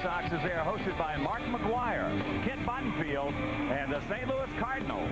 Sox as they are hosted by Mark McGwire, Kent Bottenfield, and the St. Louis Cardinals.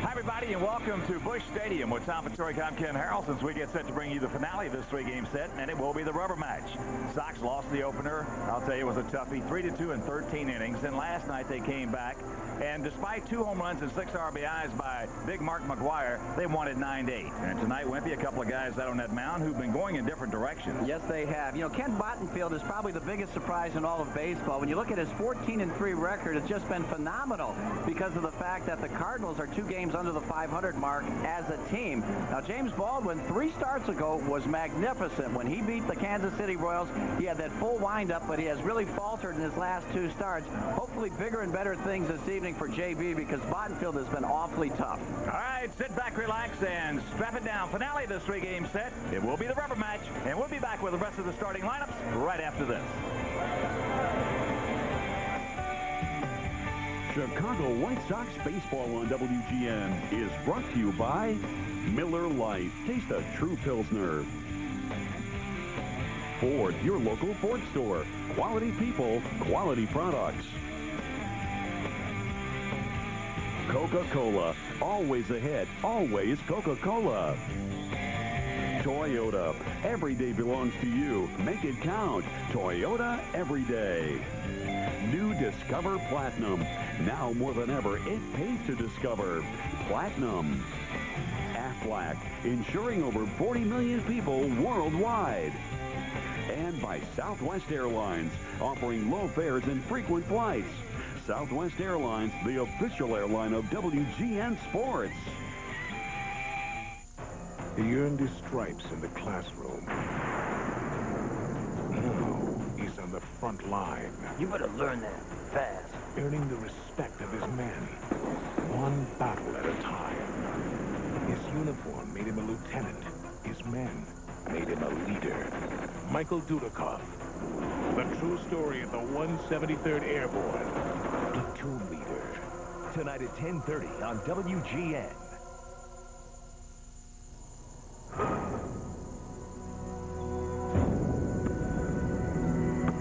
Hi, everybody, and welcome to Busch Stadium with Tom Patori. I'm Ken Harrell. Since we get set to bring you the finale of this three-game set, and it will be the rubber match. Sox lost the opener. I'll tell you, it was a toughie. 3-2 in 13 innings. And last night they came back, and despite 2 home runs and 6 RBIs by big Mark McGwire, they won it 9-8. And tonight, Wimpy, a couple of guys out on that mound who've been going in different directions. Yes, they have. You know, Kent Bottenfield is probably the biggest surprise in all of baseball. When you look at his 14-3 record, it's just been phenomenal because of the fact that the Cardinals are 2 games under the 500 mark as a team. Now, James Baldwin, 3 starts ago, was magnificent. When he beat the Kansas City Royals, he had that full windup, but he has really faltered in his last 2 starts. Hopefully bigger and better things this evening for JB because Bottenfield has been awfully tough. All right, sit back, relax, and strap it down. Finale of this 3-game set. It will be the rubber match, and we'll be back with the rest of the starting lineups right after this. Chicago White Sox baseball on WGN is brought to you by Miller Lite. Taste a true Pilsner. Ford, your local Ford store. Quality people, quality products. Coca-Cola, always ahead, always Coca-Cola. Toyota, every day belongs to you. Make it count. Toyota, every day. New Discover Platinum. Now more than ever, it pays to discover. Platinum. Aflac, insuring over 40 million people worldwide. And by Southwest Airlines, offering low fares and frequent flights. Southwest Airlines, the official airline of WGN Sports. He earned his stripes in the classroom. Now he's on the front line. You better learn that fast. Earning the respect of his men, one battle at a time. His uniform made him a lieutenant. His men made him a leader. Michael Dudikoff, the true story of the 173rd Airborne. Platoon leader. Tonight at 10:30 on WGN.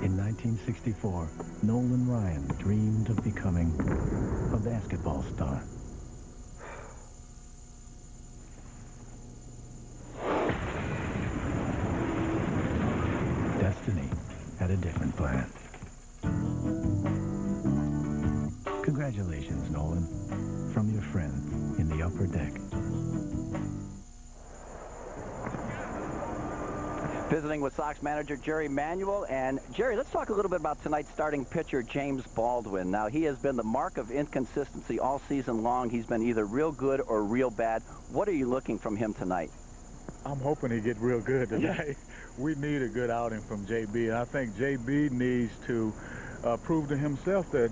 In 1964, Nolan Ryan dreamed of becoming a basketball star. Destiny had a different plan. Congratulations, Nolan, from your friend in the upper deck. Visiting with Sox manager Jerry Manuel. And Jerry, let's talk a little bit about tonight's starting pitcher, James Baldwin. Now, he has been the mark of inconsistency all season long. He's been either real good or real bad. What are you looking from him tonight? I'm hoping he gets real good tonight. We need a good outing from JB. And I think JB needs to prove to himself that,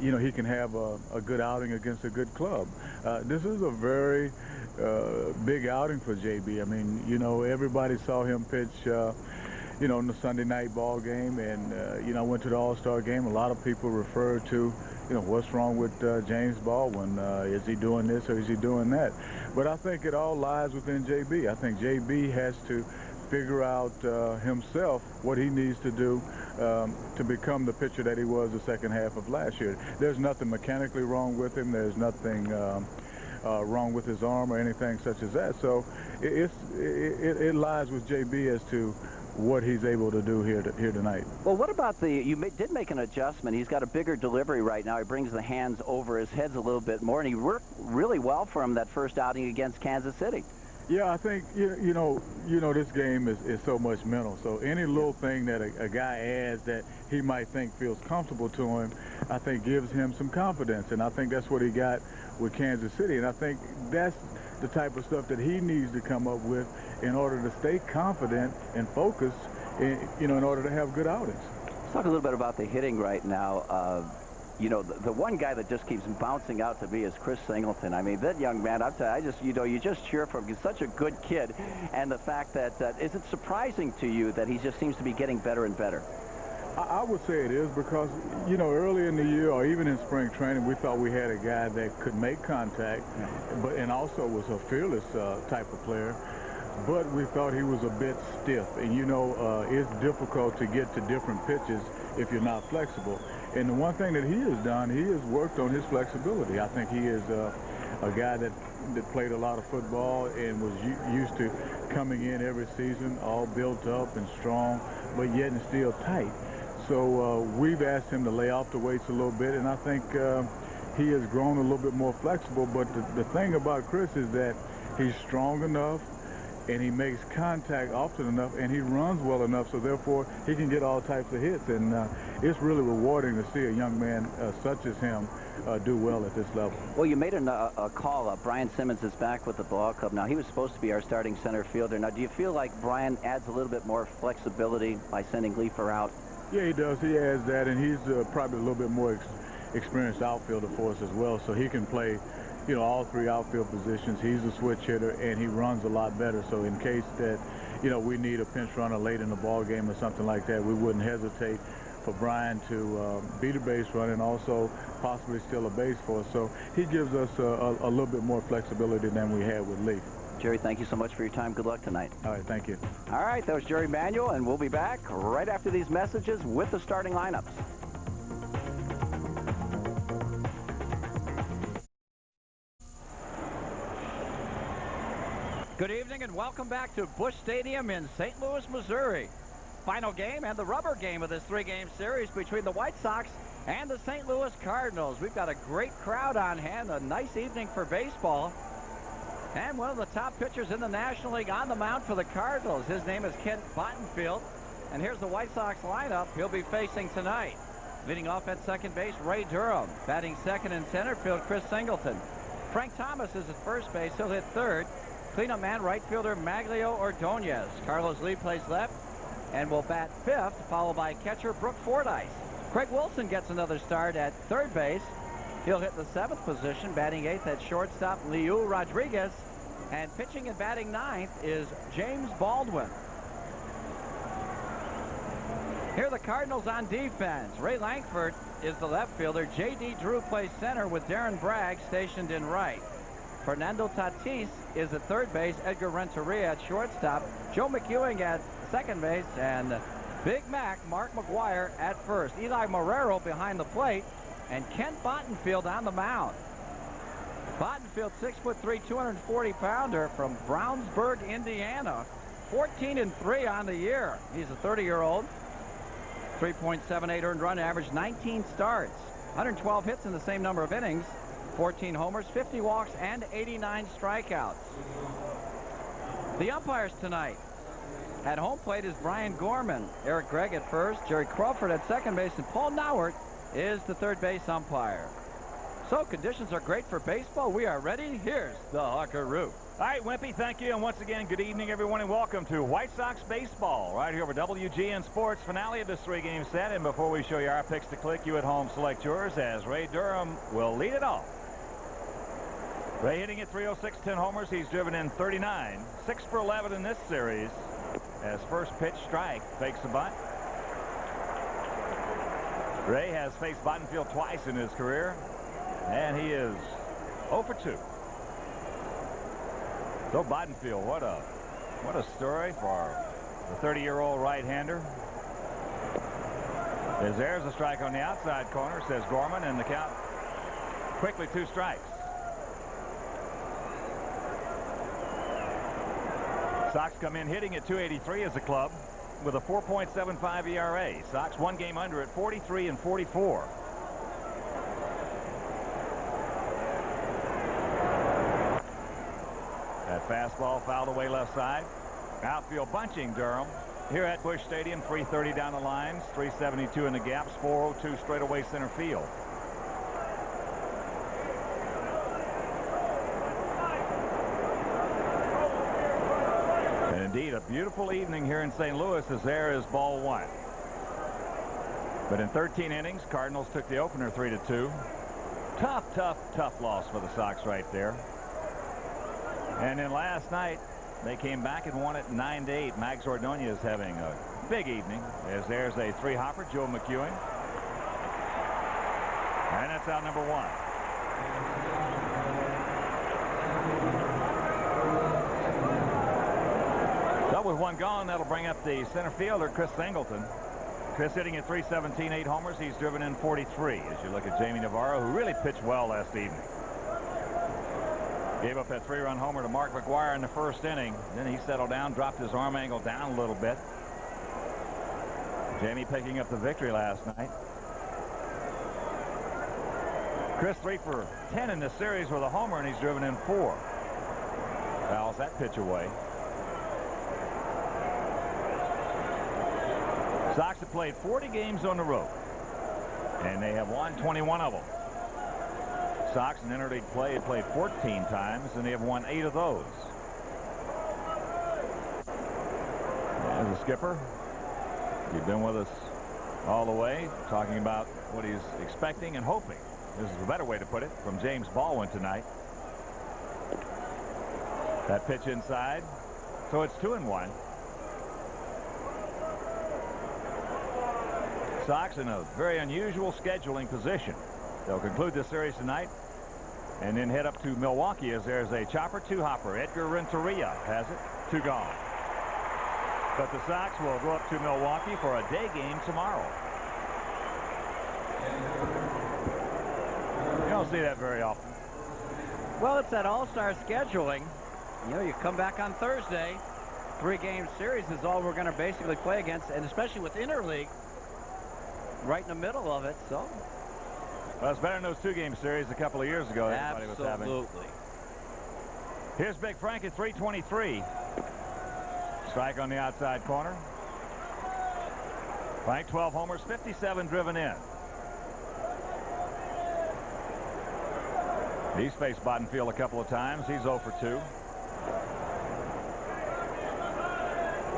you know, he can have a good outing against a good club. This is a very big outing for JB. I mean, you know, everybody saw him pitch, you know, in the Sunday night ball game. And, you know, I went to the All-Star game. A lot of people referred to, you know, what's wrong with James Baldwin? Is he doing this or is he doing that? But I think it all lies within JB. I think JB has to figure out himself what he needs to do to become the pitcher that he was the second half of last year. There's nothing mechanically wrong with him. There's nothing wrong with his arm or anything such as that. So it lies with JB as to what he's able to do here tonight. Well, what about you did make an adjustment. He's got a bigger delivery right now. He brings the hands over his heads a little bit more, and he worked really well for him that first outing against Kansas City. Yeah, I think, you know, this game is so much mental. So any little thing that a guy adds that he might think feels comfortable to him, I think gives him some confidence. And I think that's what he got with Kansas City. And I think that's the type of stuff that he needs to come up with in order to stay confident and focused, you know, in order to have good outings. Let's talk a little bit about the hitting right now. You know, the one guy that just keeps bouncing out to me is Chris Singleton. I mean, that young man, I'll tell you, you know, you just cheer for him. He's such a good kid. And the fact that, is it surprising to you that he just seems to be getting better and better? I would say it is because, you know, early in the year or even in spring training, we thought we had a guy that could make contact, and also was a fearless type of player. but we thought he was a bit stiff. And, you know, it's difficult to get to different pitches if you're not flexible. And the one thing that he has done, he has worked on his flexibility. I think he is a guy that played a lot of football and was used to coming in every season all built up and strong, but yet and still tight. So we've asked him to lay off the weights a little bit, and I think he has grown a little bit more flexible. But the thing about Chris is that he's strong enough, and he makes contact often enough, and he runs well enough, so therefore he can get all types of hits. And it's really rewarding to see a young man such as him do well at this level. Well, you made a call up. Brian Simmons is back with the ball club. Now, he was supposed to be our starting center fielder. Now, do you feel like Brian adds a little bit more flexibility by sending Leafer out? Yeah, he does. He adds that, and he's probably a little bit more experienced outfielder for us as well, so he can play, you know, all three outfield positions. He's a switch hitter, and he runs a lot better. So in case that, you know, we need a pinch runner late in the ball game or something like that, we wouldn't hesitate for Brian to be the base runner and also possibly steal a base for us. So he gives us a little bit more flexibility than we had with Leaf. Jerry, thank you so much for your time. Good luck tonight. All right, thank you. All right, that was Jerry Manuel, and we'll be back right after these messages with the starting lineups. Good evening and welcome back to Busch Stadium in St. Louis, Missouri. Final game and the rubber game of this three-game series between the White Sox and the St. Louis Cardinals. We've got a great crowd on hand, a nice evening for baseball. And one of the top pitchers in the National League on the mound for the Cardinals. His name is Kent Bottenfield. And here's the White Sox lineup he'll be facing tonight. Leading off at second base, Ray Durham. Batting second in center field, Chris Singleton. Frank Thomas is at first base. He'll hit third. Cleanup man, right fielder Maglio Ordonez. Carlos Lee plays left and will bat fifth, followed by catcher Brooke Fordyce. Craig Wilson gets another start at third base. He'll hit the seventh position, batting eighth at shortstop Liu Rodriguez. And pitching and batting ninth is James Baldwin. Here are the Cardinals on defense. Ray Langford is the left fielder. J.D. Drew plays center with Darren Bragg stationed in right. Fernando Tatis is at third base. Edgar Renteria at shortstop. Joe McEwing at second base. And Big Mac, Mark McGuire at first. Eli Marrero behind the plate. And Kent Bottenfield on the mound. Bottenfield, 6'3", 240-pounder from Brownsburg, Indiana. 14-3 on the year. He's a 30-year-old. 3.78 earned run average, 19 starts. 112 hits in the same number of innings. 14 homers, 50 walks, and 89 strikeouts. The umpires tonight. At home plate is Brian Gorman. Eric Gregg at first. Jerry Crawford at second base. And Paul Nauert is the third base umpire. So conditions are great for baseball. We are ready. Here's the Hawkeroo. All right, Wimpy, thank you. And once again, good evening, everyone, and welcome to White Sox baseball right here over WGN Sports. Finale of this three-game set. And before we show you our picks to click, you at home select yours as Ray Durham will lead it off. Ray hitting at 306, 10 homers. He's driven in 39, 6 for 11 in this series. As first pitch strike, fakes the bunt. Ray has faced Bottenfield twice in his career, and he is 0 for 2. So Bottenfield, what a story for the 30-year-old right-hander. As there's a strike on the outside corner, says Gorman, and the count quickly 2 strikes. Sox come in hitting at 283 as a club with a 4.75 ERA. Sox one game under at 43 and 44. That fastball fouled away left side. Outfield bunching Durham here at Busch Stadium. 330 down the lines, 372 in the gaps, 402 straightaway center field. Indeed, a beautiful evening here in St. Louis as there is ball 1. But in 13 innings, Cardinals took the opener 3-2. Tough loss for the Sox right there. And then last night, they came back and won it 9-8. Mags Ordonez having a big evening as there's a 3-hopper, Joe McEwing. And that's out number 1. Well, with one gone, that'll bring up the center fielder, Chris Singleton. Chris hitting at .317, 8 homers. He's driven in 43. As you look at Jamie Navarro, who really pitched well last evening. Gave up that 3-run homer to Mark McGwire in the first inning. Then he settled down, dropped his arm angle down a little bit. Jamie picking up the victory last night. Chris 3 for 10 in this series with a homer, and he's driven in 4. Fouls that pitch away. Sox have played 40 games on the road, and they have won 21 of them. Sox in interleague play have played 14 times, and they have won 8 of those. As a skipper, you've been with us all the way, talking about what he's expecting and hoping. This is a better way to put it, from James Baldwin tonight. That pitch inside, so it's 2-1. Sox in a very unusual scheduling position. They'll conclude this series tonight and then head up to Milwaukee as there's a chopper 2-hopper. Edgar Renteria has it, 2 gone. But the Sox will go up to Milwaukee for a day game tomorrow. You don't see that very often. Well, it's that all-star scheduling. You know, you come back on Thursday. 3-game series is all we're going to basically play against, and especially with interleague right in the middle of it. So, well, it's better than those 2-game series a couple of years ago. Everybody was having. Absolutely. Here's Big Frank at .323. Strike on the outside corner. Frank 12 homers, 57 driven in. He's faced Bottenfield a couple of times. He's 0 for 2.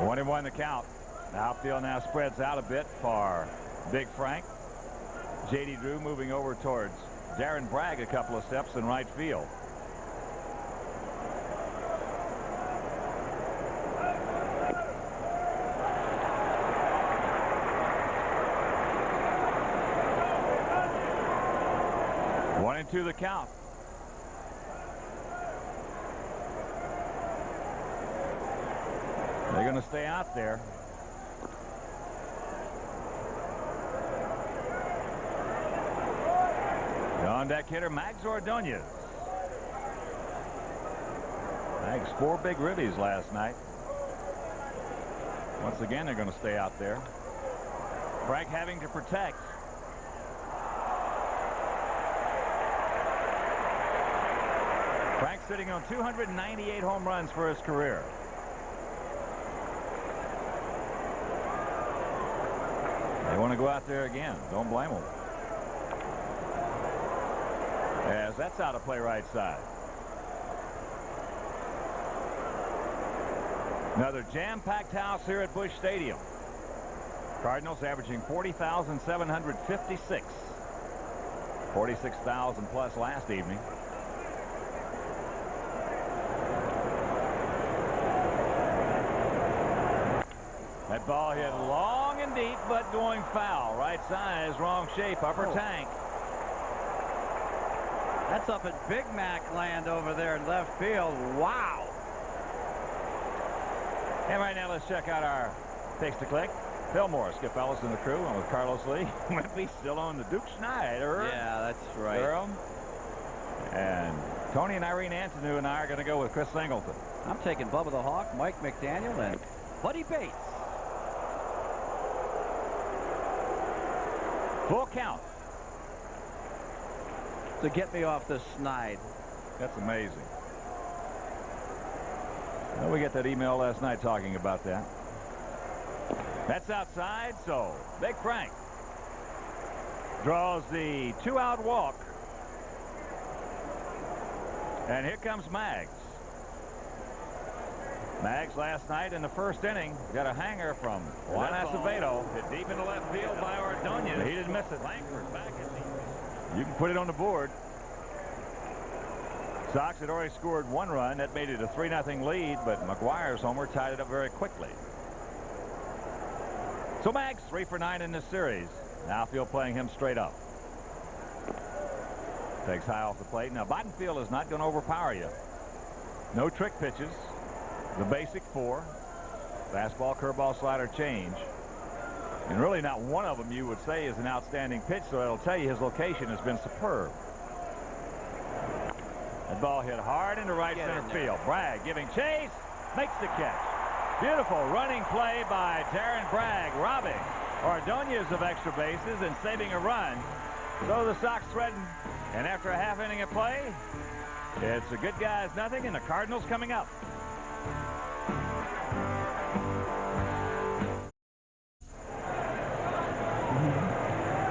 1-1 the count. The outfield now spreads out a bit for Big Frank. J.D. Drew moving over towards Darren Bragg a couple of steps in right field. One and 2 the count. They're going to stay out there. On deck hitter Mags Ordonez. Mags 4 big ribbies last night. Once again, they're going to stay out there. Frank having to protect. Frank sitting on 298 home runs for his career. They want to go out there again. Don't blame them. As that's out of play right side. Another jam-packed house here at Busch Stadium. Cardinals averaging 40,756. 46,000 plus last evening. That ball hit long and deep, but going foul. Right size, wrong shape, upper tank. That's up at Big Mac land over there in left field. Wow. And right now, let's check out our Takes to Click. Phil Morris, Skip Ellis and the crew, and with Carlos Lee. Wimpy still on the Duke Schneider. Yeah, that's right. Durham. And Tony and Irene Antonou and I are going to go with Chris Singleton. I'm taking Bubba the Hawk, Mike McDaniel, and Buddy Bates. Full count. To get me off the snide. That's amazing. Well, we got that email last night talking about that. That's outside, so Big Frank draws the 2-out walk. And here comes Mags. Mags last night in the first inning got a hanger from Juan Acevedo. Hit deep into left field by Ordonez. He didn't miss it. Langford back at the. You can put it on the board. Sox had already scored 1 run. That made it a 3-0 lead, but McGwire's homer tied it up very quickly. So Mags 3 for 9 in this series. Now Field playing him straight up. Takes high off the plate. Now Bottenfield is not going to overpower you. No trick pitches. The basic 4. Fastball, curveball, slider, change. And really not one of them you would say is an outstanding pitch, so it'll tell you his location has been superb. The ball hit hard into right center field. Bragg giving chase, makes the catch. Beautiful running play by Darren Bragg, robbing Ordonez of extra bases and saving a run. So the Sox threaten, and after a half inning of play, it's a good guys nothing, and the Cardinals coming up.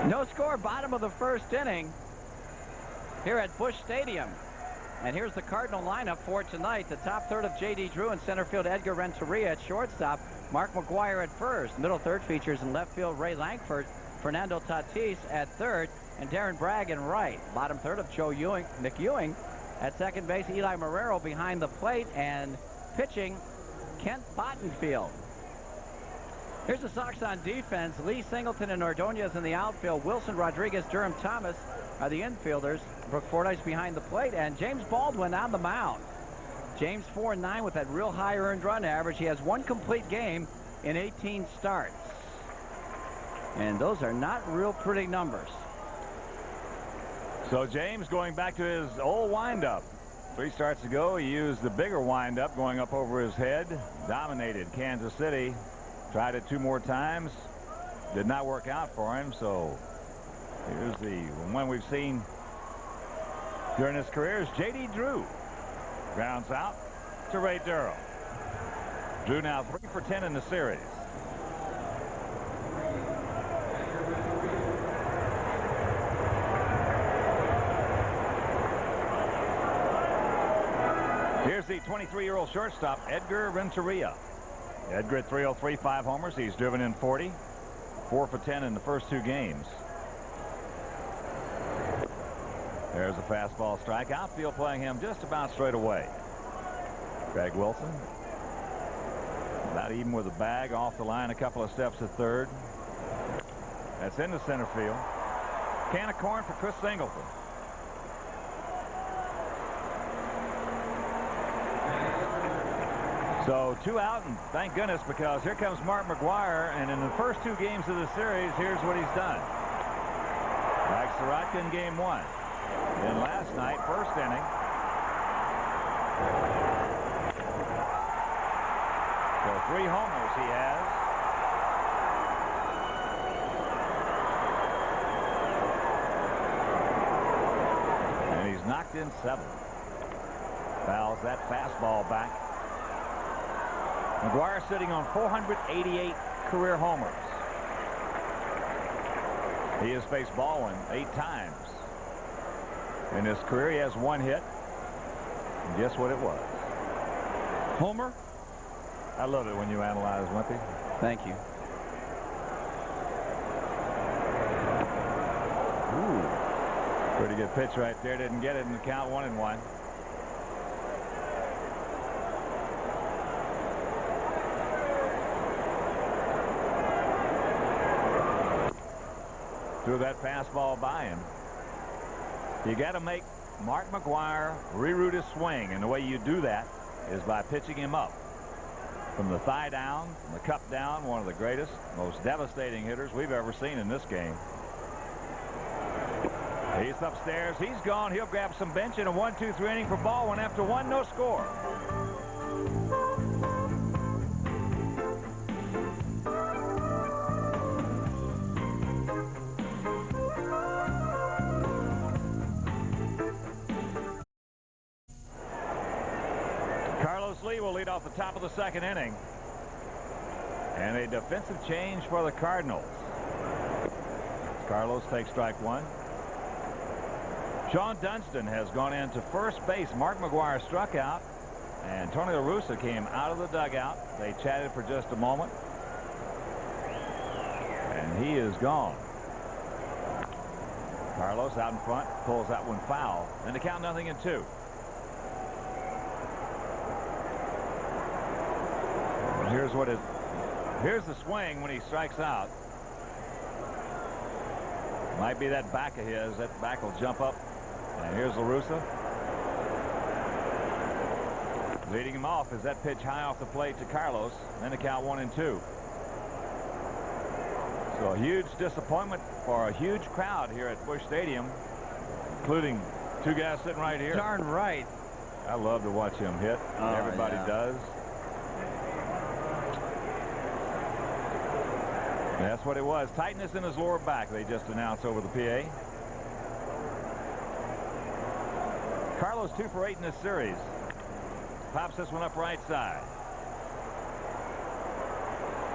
No score, bottom of the first inning here at Busch Stadium. And here's the Cardinal lineup for tonight. The top third of J.D. Drew in center field, Edgar Renteria at shortstop, Mark McGwire at first. Middle third features in left field, Ray Langford, Fernando Tatis at third, and Darren Bragg in right. Bottom third of Nick Ewing at second base, Eli Marrero behind the plate, and pitching Kent Bottenfield. Here's the Sox on defense. Lee Singleton and Ordonez in the outfield. Wilson, Rodriguez, Durham Thomas are the infielders. Brooke Fordyce behind the plate, and James Baldwin on the mound. James 4-9 with that real high earned run average. He has one complete game in 18 starts. And those are not real pretty numbers. So James going back to his old windup. 3 starts ago, he used the bigger windup going up over his head. Dominated Kansas City. Tried it 2 more times. Did not work out for him. So here's the one we've seen during his career is J.D. Drew. Grounds out to Ray Durham. Drew now 3 for 10 in the series. Here's the 23-year-old shortstop, Edgar Renteria. Edgar at 303, 5 homers. He's driven in 40. 4 for 10 in the first 2 games. There's a fastball strike. Outfield playing him just about straight away. Craig Wilson. About even with the bag off the line, a couple of steps at third. That's into center field. Can of corn for Chris Singleton. So 2 out, and thank goodness, because here comes Mark McGwire, and in the first 2 games of the series, here's what he's done. Like Soroka in game 1. Then last night, first inning. So 3 homers he has. And he's knocked in 7. Fouls that fastball back. McGwire sitting on 488 career homers. He has faced Baldwin 8 times. In his career, he has 1 hit. And guess what it was? Homer? I love it when you analyze, Wimpy. Thank you. Ooh. Pretty good pitch right there. Didn't get it in the count. 1-1. Threw that fastball by him. You got to make Mark McGwire reroute his swing, and the way you do that is by pitching him up. From the thigh down, from the cup down, one of the greatest, most devastating hitters we've ever seen in this game. He's upstairs. He's gone. He'll grab some bench in a 1-2-3 inning for Baldwin. After 1, no score. Lee will lead off the top of the 2nd inning. And a defensive change for the Cardinals. Carlos takes strike 1. Sean Dunston has gone into first base. Mark McGwire struck out, and Tony La Russa came out of the dugout. They chatted for just a moment, and he is gone. Carlos out in front, pulls that one foul, and the count 0-2. Here's the swing when he strikes out. Might be that back of his. That back will jump up. And here's La Russa. Leading him off is that pitch high off the plate to Carlos. Then the count 1-2. So a huge disappointment for a huge crowd here at Busch Stadium, including two guys sitting right here. Darn right. I love to watch him hit. Everybody does. That's what it was. Tightness in his lower back, they just announced over the PA. Carlos 2 for 8 in this series. Pops this one up right side.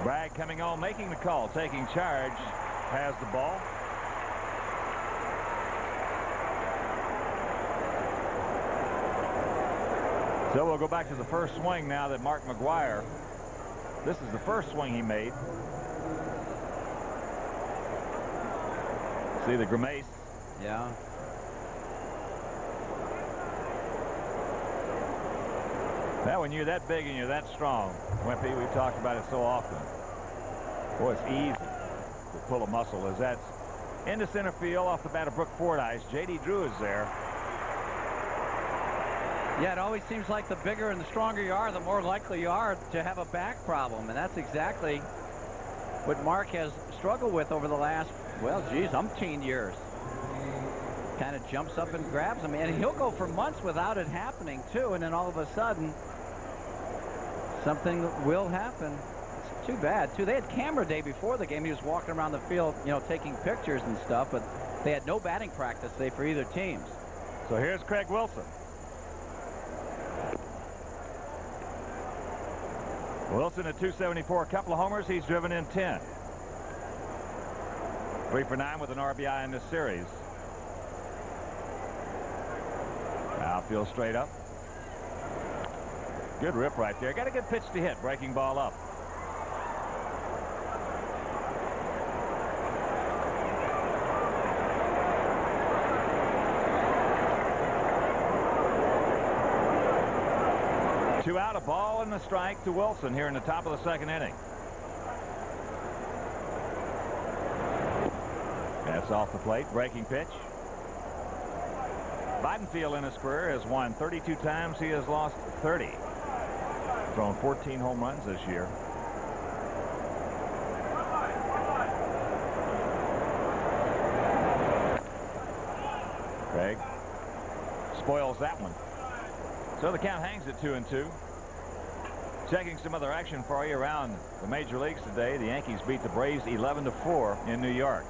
Bragg coming on, making the call, taking charge, has the ball. So we'll go back to the first swing now that Mark McGwire. This is the first swing he made. See the grimace? Yeah. Now, when you're that big and you're that strong, Wimpy, we've talked about it so often. Boy, it's easy to pull a muscle as that's into center field off the bat of Brook Fordyce. J.D. Drew is there. Yeah, it always seems like the bigger and the stronger you are, the more likely you are to have a back problem. And that's exactly what Mark has struggled with over the last, well, geez, umpteen years. Kind of jumps up and grabs him. And he'll go for months without it happening, too. And then all of a sudden, something will happen. It's too bad, too. They had camera day before the game. He was walking around the field, you know, taking pictures and stuff. But they had no batting practice today for either teams. So here's Craig Wilson. Wilson at 274, a couple of homers. He's driven in 10. 3 for 9 with an RBI in this series. Outfield straight up. Good rip right there. Got a good pitch to hit. Breaking ball up. Two out, a ball and a strike to Wilson here in the top of the second inning. That's off the plate. Breaking pitch. Bottenfield in his career has won 32 times. He has lost 30. Thrown 14 home runs this year. Craig spoils that one. So the count hangs at 2-2. Checking some other action for you around the major leagues today. The Yankees beat the Braves 11-4 in New York.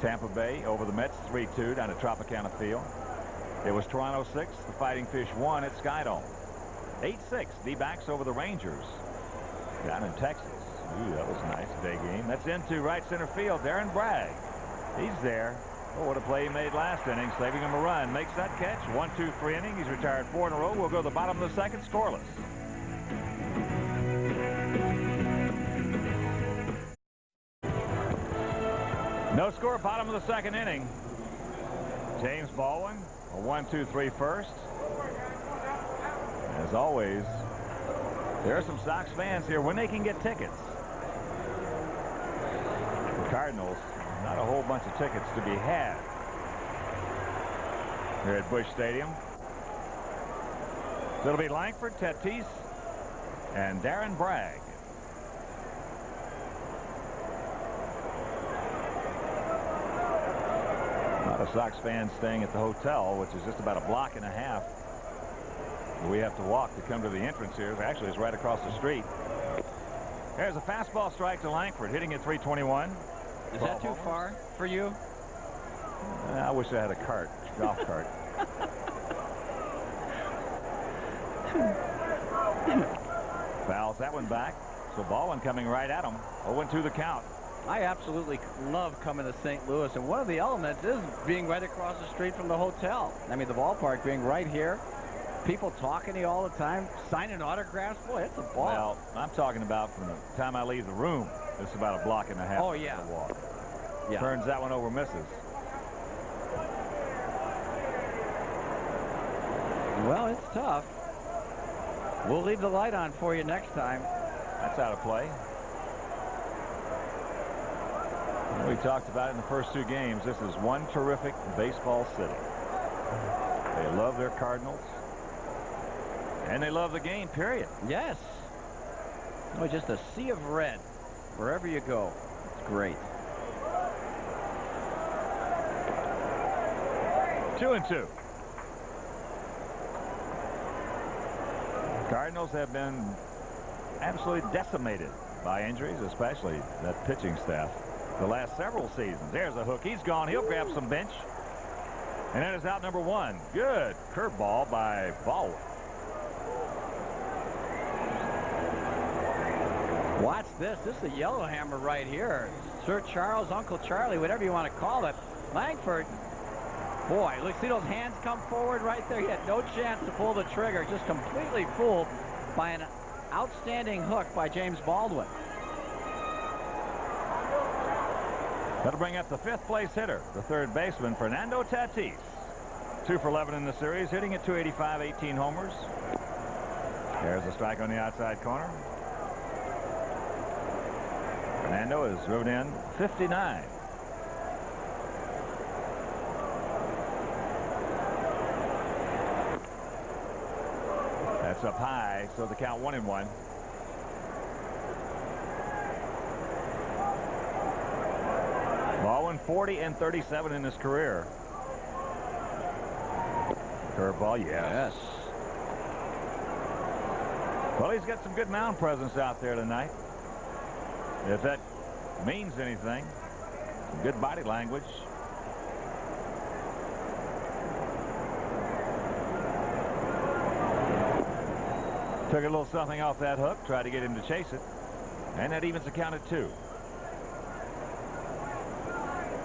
Tampa Bay over the Mets 3-2 down at Tropicana Field. It was Toronto 6, the Fighting Fish 1 at Skydome. 8-6, D-backs over the Rangers down in Texas. Ooh, that was a nice day game. That's into right center field. Darren Bragg. He's there. Oh, what a play he made last inning, saving him a run. Makes that catch. 1-2-3 inning. He's retired 4 in a row. We'll go to the bottom of the second, scoreless. No score, bottom of the second inning. James Baldwin, a 1-2-3 first. As always, there are some Sox fans here when they can get tickets. The Cardinals, not a whole bunch of tickets to be had here at Busch Stadium. So it'll be Langford, Tatis, and Darren Bragg. A lot of Sox fans staying at the hotel, which is just about a block and a half. We have to walk to come to the entrance here. Actually, it's right across the street. There's a fastball strike to Langford, hitting at 321. Is that too far for you? I wish I had a cart, golf cart. Fouls that one back. So Baldwin coming right at him. 0-2 the count. I absolutely love coming to St. Louis, and one of the elements is being right across the street from the hotel. I mean, the ballpark being right here. People talking to you all the time, signing autographs. Boy, it's a ball. Well, I'm talking about from the time I leave the room. It's about a block and a half. Oh, yeah. Walk. Yeah. Turns that one over, misses. Well, it's tough. We'll leave the light on for you next time. That's out of play. We talked about it in the first two games. This is one terrific baseball city. They love their Cardinals. And they love the game, period. Yes. Oh, just a sea of red wherever you go. It's great. 2-2. Cardinals have been absolutely decimated by injuries, especially that pitching staff, the last several seasons. There's a hook. He's gone. He'll grab some bench. And that is out number 1. Good curveball by Baldwin. Watch this. This is a yellowhammer right here. Sir Charles, Uncle Charlie, whatever you want to call it. Langford, boy, look, see those hands come forward right there? He had no chance to pull the trigger. Just completely fooled by an outstanding hook by James Baldwin. That'll bring up the 5th place hitter, the 3rd baseman, Fernando Tatis. 2 for 11 in the series, hitting at 285, 18 homers. There's a strike on the outside corner. Fernando has driven in 59. That's up high, so the count 1-1. Baldwin 40 and 37 in his career. Curveball, yes. Well, he's got some good mound presence out there tonight. If that means anything, some good body language. Took a little something off that hook, tried to get him to chase it, and that evens the count at 2.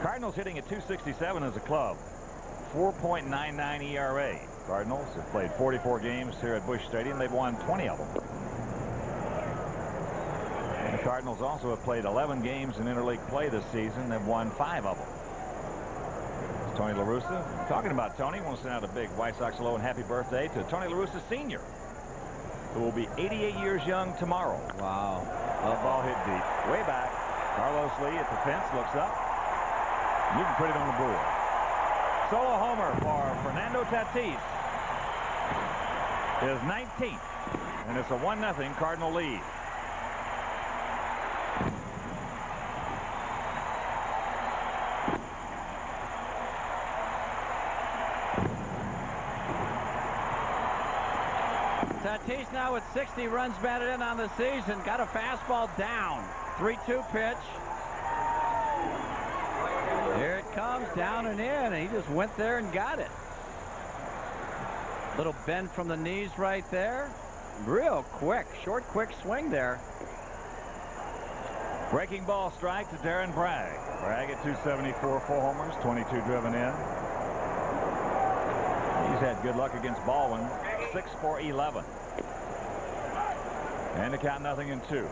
Cardinals hitting at 267 as a club, 4.99 ERA. Cardinals have played 44 games here at Busch Stadium. They've won 20 of them. And the Cardinals also have played 11 games in interleague play this season. They've won 5 of them. It's Tony La Russa. Talking about Tony, want to send out a big White Sox hello and happy birthday to Tony La Russa Sr., who will be 88 years young tomorrow. Wow. The ball hit deep. Way back. Carlos Lee at the fence, looks up. You can put it on the board. Solo homer for Fernando Tatis. His 19th. And it's a 1-0 Cardinal lead. Tatis now with 60 runs batted in on the season. Got a fastball down. 3-2 pitch. Here it comes, down and in, and he just went there and got it. Little bend from the knees right there. Real quick, short, quick swing there. Breaking ball strike to Darren Bragg. Bragg at 274, 4 homers, 22 driven in. He's had good luck against Baldwin. 6 for 11. And the count 0-2.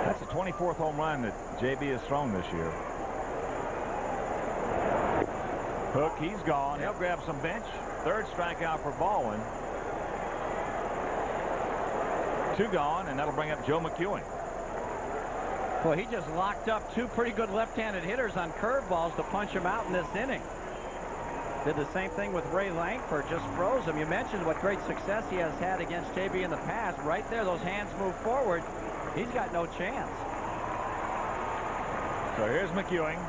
That's the 24th home run that JB has thrown this year. Hook, he's gone. He'll grab some bench. 3rd strikeout for Baldwin. 2 gone, and that'll bring up Joe McEwing. Boy, he just locked up 2 pretty good left-handed hitters on curveballs to punch him out in this inning. Did the same thing with Ray Langford, just froze him. You mentioned what great success he has had against JB in the past. Right there, those hands move forward. He's got no chance. So here's McEwing.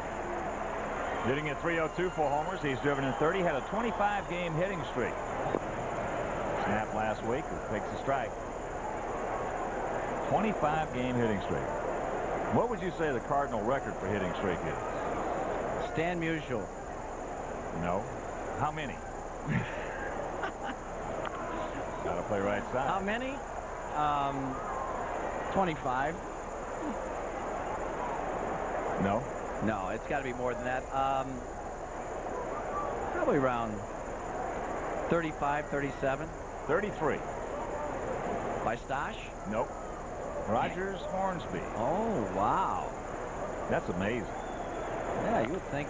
Hitting at 302, 4 homers. He's driven in 30, had a 25-game hitting streak. Snap last week, takes a strike. 25-game hitting streak. What would you say the Cardinal record for hitting streak is? Stan Musial. No. How many? Gotta play right side. How many? 25. No. No, it's got to be more than that. Probably around 35, 37. 33. By Stosh? Nope. Rogers Hornsby. Oh, wow. That's amazing. Yeah, you would think.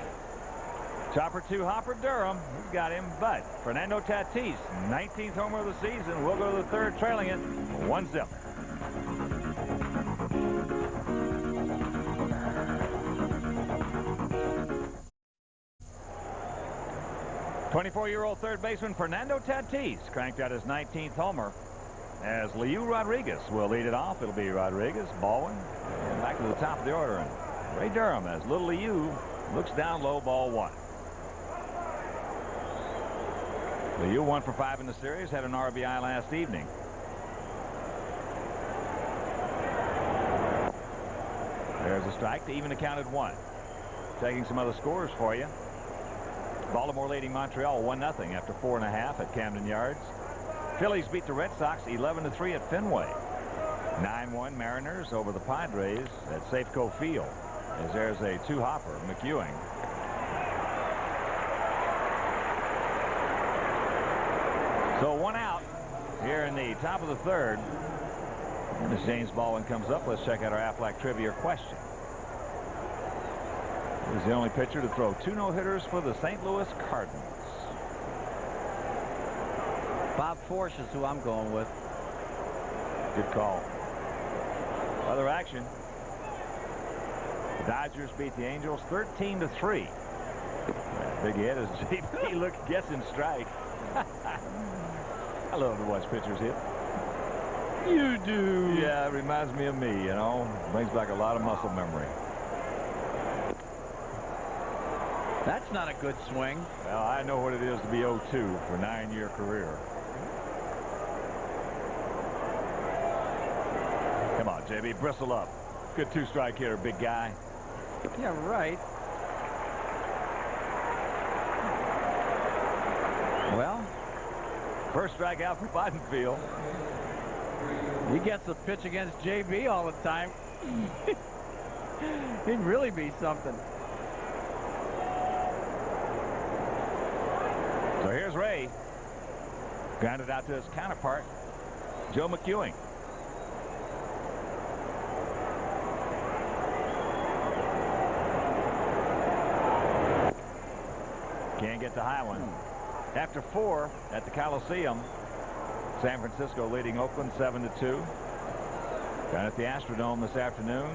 Chopper 2, Hopper Durham. He's got him, but Fernando Tatis, 19th homer of the season. We'll go to the 3rd, trailing it 1-0. 24-year-old third baseman Fernando Tatis cranked out his 19th homer as Liu Rodriguez will lead it off. It'll be Rodriguez, Baldwin, and back to the top of the order. And Ray Durham as little Liu looks down low, ball one. Liu 1 for 5 in the series, had an RBI last evening. There's a strike to even the count at 1. Taking some other scores for you. Baltimore leading Montreal 1-0 after 4.5 at Camden Yards. Phillies beat the Red Sox 11-3 at Fenway. 9-1 Mariners over the Padres at Safeco Field. As there's a two-hopper, McEwing. So 1 out here in the top of the third. And as James Baldwin comes up, let's check out our Aflac trivia question. He's the only pitcher to throw 2 no-hitters for the St. Louis Cardinals. Bob Forsch is who I'm going with. Good call. Other action. The Dodgers beat the Angels 13-3. That big hit as JP gets in strike. I love to watch pitchers hit. You do. Yeah, it reminds me of me, you know. Brings back a lot of muscle memory. That's not a good swing. Well, I know what it is to be 0-2 for a 9-year career. Come on, JB, bristle up. Good 2-strike hitter, big guy. Yeah, right. Well, first strikeout for Bottenfield. He gets the pitch against JB all the time. He'd really be something. So here's Ray. Grounded out to his counterpart, Joe McEwing. Can't get the high one. After 4 at the Coliseum, San Francisco leading Oakland 7-2. Down at the Astrodome this afternoon,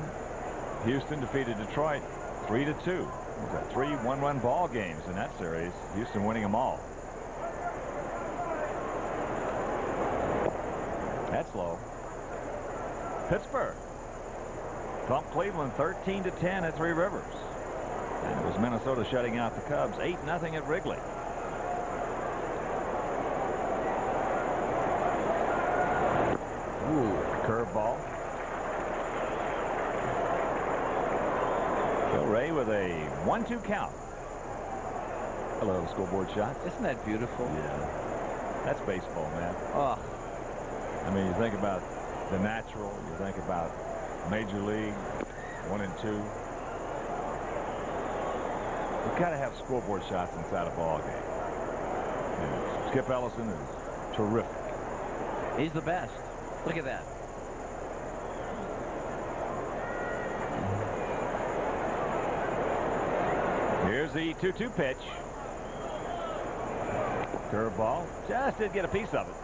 Houston defeated Detroit 3-2. It was 3 one-run ball games in that series. Houston winning them all. That's low. Pittsburgh thumped Cleveland 13-10 at Three Rivers. And it was Minnesota shutting out the Cubs 8-0 at Wrigley. Ooh, curveball. So Ray with a 1-2 count. Hello, scoreboard shot. Isn't that beautiful? Yeah. That's baseball, man. Oh. I mean, you think about the natural, you think about Major League, 1 and 2. You've got to have scoreboard shots inside a ball game. Yeah. Skip Ellison is terrific. He's the best. Look at that. Here's the 2-2 pitch. Curveball. Just did get a piece of it.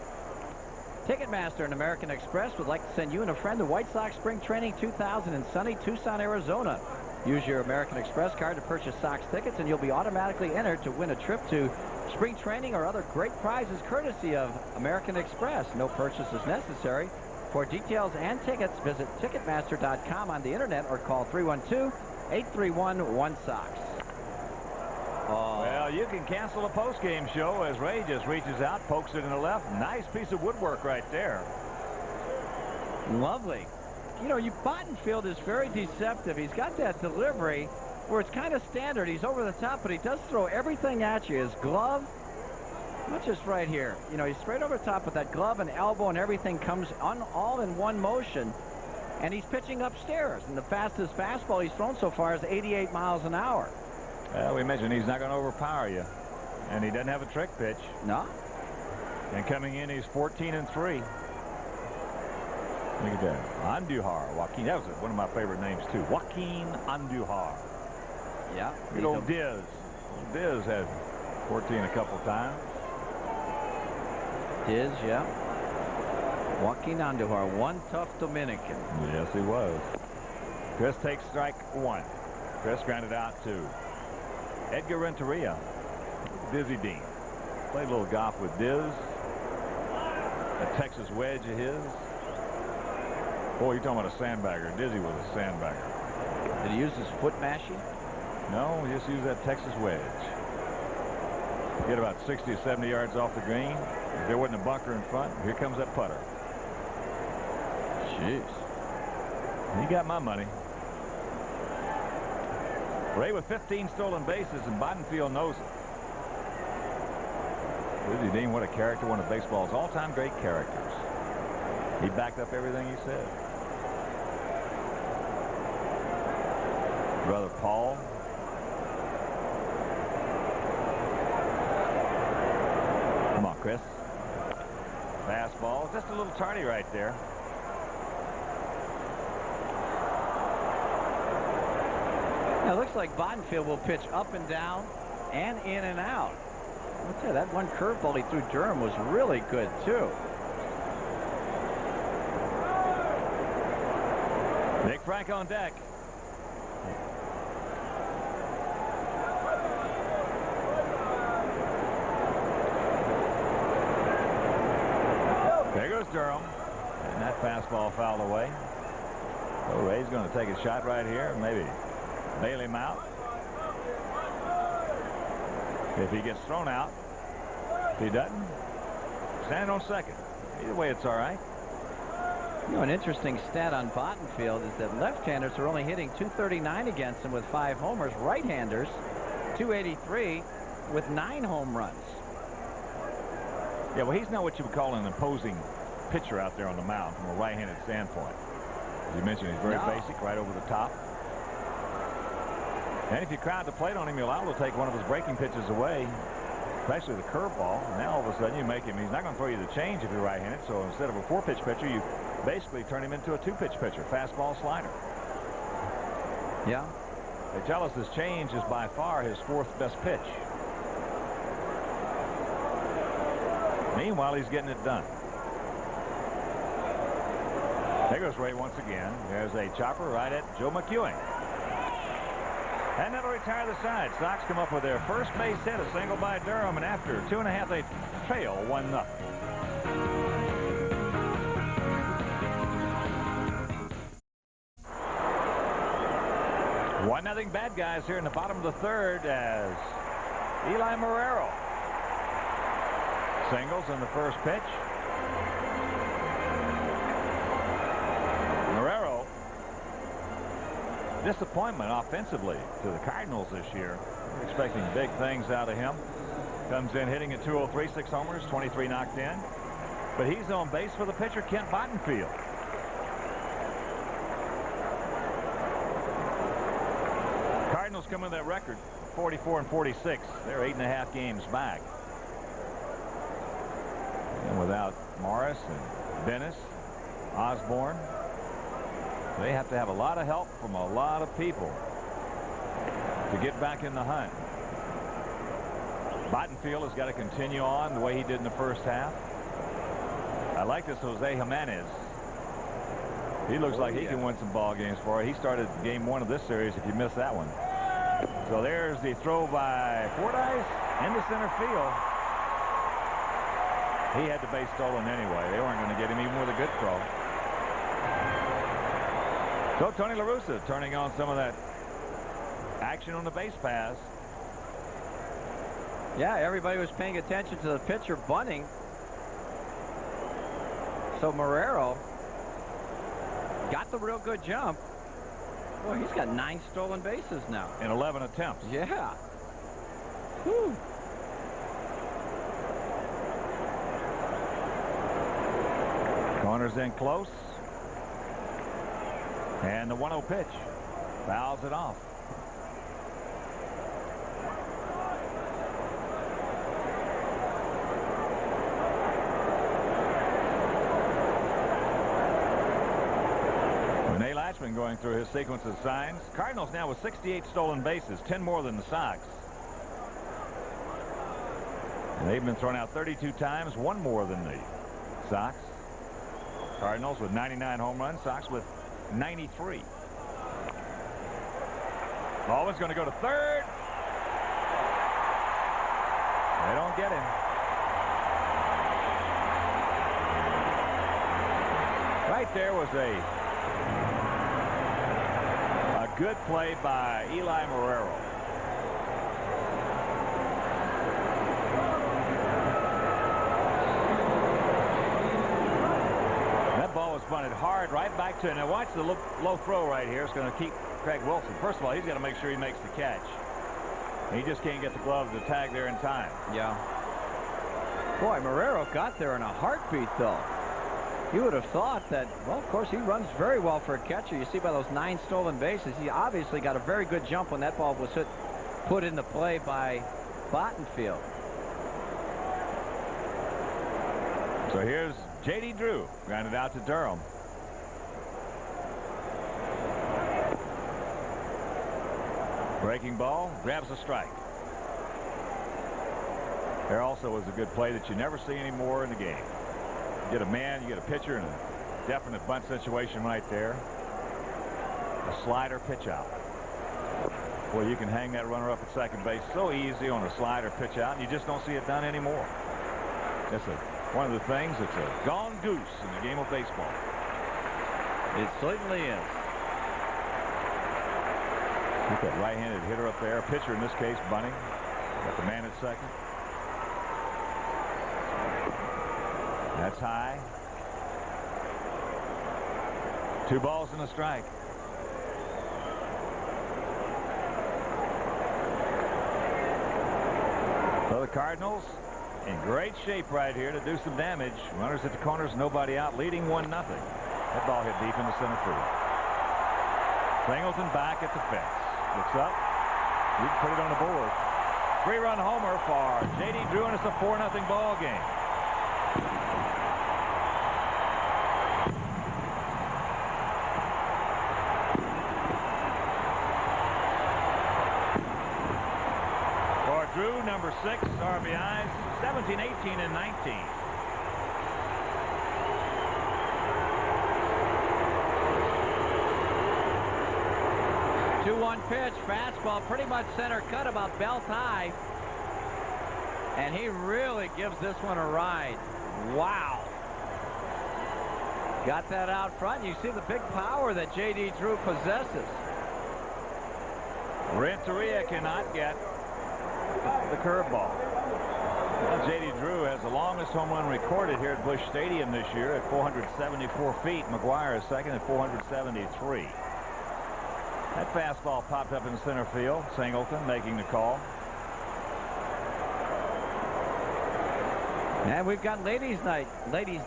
Ticketmaster and American Express would like to send you and a friend to White Sox Spring Training 2000 in sunny Tucson, Arizona. Use your American Express card to purchase Sox tickets, and you'll be automatically entered to win a trip to spring training or other great prizes courtesy of American Express. No purchase is necessary. For details and tickets, visit Ticketmaster.com on the internet or call 312-831-1SOX. Oh. Well, you can cancel a post-game show as Ray just reaches out, pokes it in the left. Nice piece of woodwork right there. Lovely. You know, Bottenfield is very deceptive. He's got that delivery where it's kind of standard. He's over the top, but he does throw everything at you. His glove, not just right here. You know, he's straight over the top with that glove and elbow, and everything comes all in one motion. And he's pitching upstairs. And the fastest fastball he's thrown so far is 88 miles an hour. Well, we mentioned he's not going to overpower you. And he doesn't have a trick pitch. No. And coming in, he's 14-3. Look at that. Andujar. Joaquin. That was one of my favorite names, too. Joaquin Andujar. Yeah. Good old Diz. Diz had 14 a couple times. Diz, yeah. Joaquin Andujar, one tough Dominican. Yes, he was. Chris takes strike 1. Chris grounded out 2. Edgar Renteria. Dizzy Dean. Played a little golf with Diz. A Texas wedge of his. Boy, you're talking about a sandbagger. Dizzy was a sandbagger. Did he use his foot mashie? No, he just used that Texas wedge. Get about 60 or 70 yards off the green. If there wasn't a bunker in front, here comes that putter. Jeez. He got my money. Ray with 15 stolen bases, and Bottenfield knows it. Dizzy Dean, what a character, one of baseball's all-time great characters. He backed up everything he said. Brother Paul. Come on, Chris. Fastball. Just a little tardy right there. Now, it looks like Bottenfield will pitch up and down and in and out. I'll tell you, that one curveball he threw Durham was really good, too. Nick Frank on deck. There goes Durham. And that fastball fouled away. So Ray's going to take a shot right here. Maybe bail him out. If he gets thrown out. If he doesn't, stand on second. Either way, it's all right. You know, an interesting stat on Bottenfield is that left-handers are only hitting .239 against him with 5 homers. Right-handers, .283 with 9 home runs. Yeah, well, he's not what you would call an imposing pitcher out there on the mound from a right-handed standpoint. As you mentioned, he's very basic, right over the top. And if you crowd the plate on him, you'll liable to take one of his breaking pitches away, especially the curveball. Now all of a sudden you make him, he's not going to throw you the change if you're right-handed, so instead of a 4-pitch pitcher, you basically turn him into a 2-pitch pitcher, fastball, slider. Yeah. They tell us his change is by far his 4th best pitch. Meanwhile, he's getting it done. There goes Ray once again. There's a chopper right at Joe McEwing. And that'll retire the side. Sox come up with their first base hit, a single by Durham, and after 2.5, they trail 1-0. 1-0 bad guys here in the bottom of the 3rd as Eli Marrero singles in the first pitch. Marrero, disappointment offensively to the Cardinals this year. We're expecting big things out of him. Comes in hitting at .203, 6 homers, 23 knocked in. But he's on base for the pitcher, Kent Bottenfield. Cardinals come in that record 44-46. They're 8.5 games back. And without Morris and Dennis, Osborne, they have to have a lot of help from a lot of people to get back in the hunt. Bottenfield has got to continue on the way he did in the first half. I like this Jose Jimenez. He looks like he can win some ball games for you. He started game 1 of this series if you missed that one. So there's the throw by Fordyce into center field. He had the base stolen anyway. They weren't going to get him even with a good throw. So Tony La Russa turning on some of that action on the base pass. Yeah, everybody was paying attention to the pitcher bunting. So Marrero got the real good jump. Boy, he's got 9 stolen bases now. In 11 attempts. Yeah. Whew. Corners in close. And the 1-0 pitch. Fouls it off. Renee Latchman going through his sequence of signs. Cardinals now with 68 stolen bases, 10 more than the Sox. And they've been thrown out 32 times, 1 more than the Sox. Cardinals with 99 home runs, Sox with 93. Ball is going to go to third. They don't get him. Right there was a good play by Eli Marrero. That ball was bunted hard right back to him. Now watch the low throw right here. It's going to keep Craig Wilson. First of all, he's got to make sure he makes the catch. He just can't get the glove to tag there in time. Yeah. Boy, Marrero got there in a heartbeat, though. You would have thought that, well, of course, he runs very well for a catcher. You see by those 9 stolen bases, he obviously got a very good jump when that ball was put into play by Bottenfield. So here's J.D. Drew, grounded out to Durham. Breaking ball, grabs a strike. There also was a good play that you never see anymore in the game. You get a man, you get a pitcher in a definite bunt situation right there. A slider pitch out. Boy, you can hang that runner up at second base so easy on a slider pitch out, and you just don't see it done anymore. That's one of the things that's a gone goose in the game of baseball. It certainly is. Look at that right-handed hitter up there. Pitcher in this case bunting. Got the man at second. That's high. 2 balls and a strike. So the Cardinals in great shape right here to do some damage. Runners at the corners, nobody out, leading 1-0. That ball hit deep into center field. Singleton back at the fence. Looks up. You can put it on the board. 3-run homer for J.D. Drew, and it's a 4-0 ball game. Drew, number 6 RBIs, 17, 18, and 19. Two-one pitch, fastball, pretty much center cut, about belt high. And he really gives this one a ride. Wow. Got that out front. You see the big power that J.D. Drew possesses. Renteria cannot get the curveball. Well, J.D. Drew has the longest home run recorded here at Busch Stadium this year at 474 feet. McGuire is second at 473. That fastball popped up in center field. Singleton making the call. And we've got Ladies'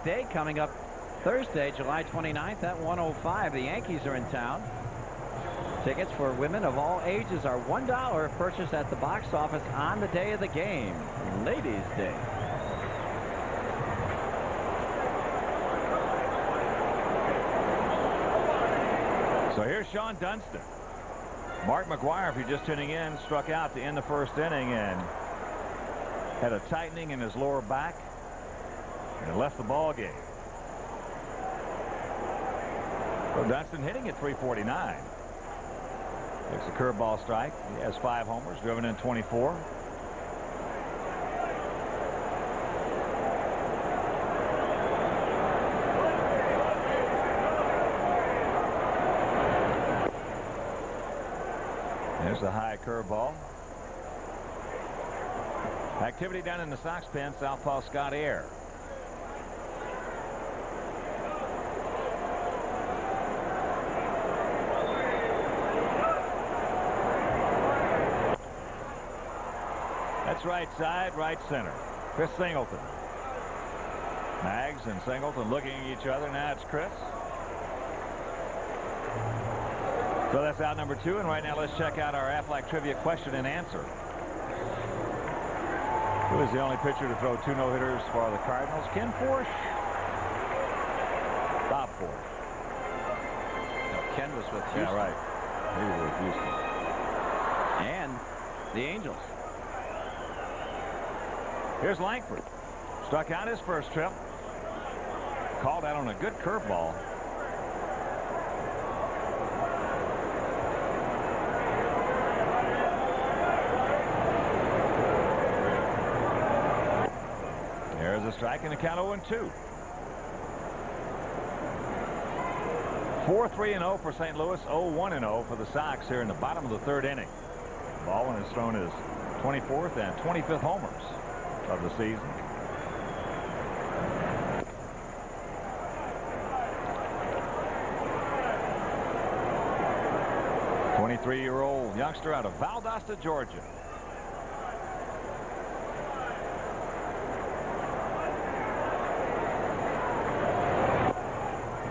Day coming up Thursday, July 29th at 1:05. The Yankees are in town. Tickets for women of all ages are $1 purchased at the box office on the day of the game. Ladies' Day. So here's Sean Dunston. Mark McGuire, if you're just tuning in, struck out to end the first inning and had a tightening in his lower back and left the ball game. So Dunston hitting at 349. Takes a curveball strike. He has 5 homers, driven in 24. There's the high curveball. Activity down in the Sox pen, southpaw Scott Air. That's right side, right center. Chris Singleton. Maggs and Singleton looking at each other. Now it's Chris. So that's out number 2, and right now let's check out our Aflac trivia question and answer. Who is the only pitcher to throw 2 no-hitters for the Cardinals? Ken Forsch? Bob Forsch. No, Ken was with Houston. Yeah, right. He was with Houston. And the Angels. Here's Langford. Struck out his first trip. Called out on a good curveball. There's a strike and a count 0-2. 4-3-0 for St. Louis, 0-1-0 for the Sox here in the bottom of the third inning. Baldwin has thrown his 24th and 25th homers of the season. A 23-year-old youngster out of Valdosta, Georgia.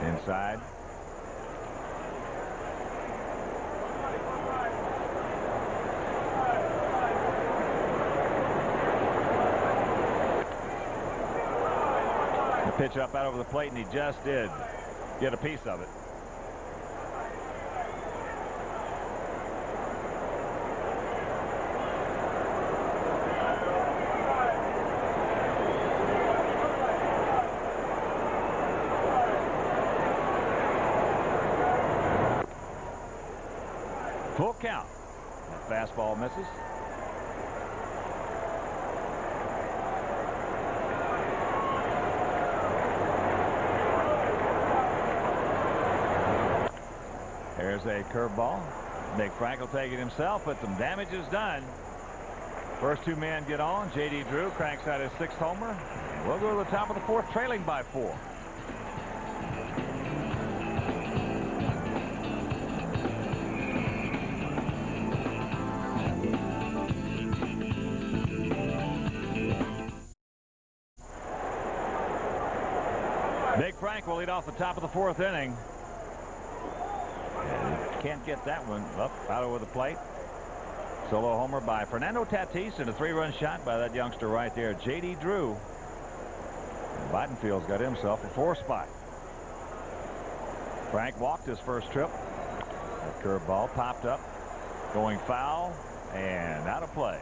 Inside. The pitch up out over the plate, and he just did get a piece of it. Full count. That fastball misses. There's a curveball. Nick Frank will take it himself, but some damage is done. First two men get on. J.D. Drew cranks out his 6th homer. We'll go to the top of the 4th, trailing by 4. Nick Frank will lead off the top of the 4th inning. And can't get that one up out over the plate. Solo homer by Fernando Tatis and a 3-run shot by that youngster right there, J.D. Drew. And Bottenfield's got himself a 4 spot. Frank walked his first trip. That curveball popped up, going foul and out of play.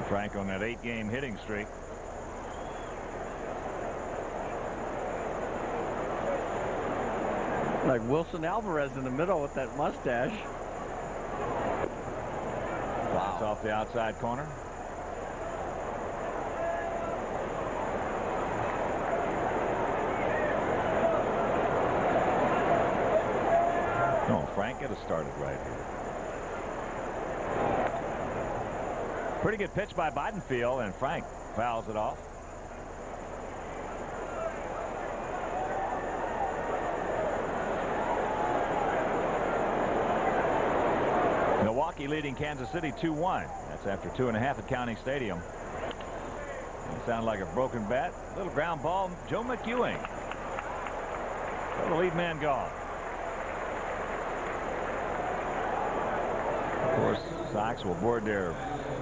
Frank on that 8-game hitting streak. Like Wilson Alvarez in the middle with that mustache. Wow. That's off the outside corner. No, Frank get us started right here. Pretty good pitch by Bottenfield, and Frank fouls it off. Milwaukee leading Kansas City 2-1. That's after 2.5 at County Stadium. It sounded like a broken bat. Little ground ball. Joe McEwing. The lead man gone. Of course, Sox will board their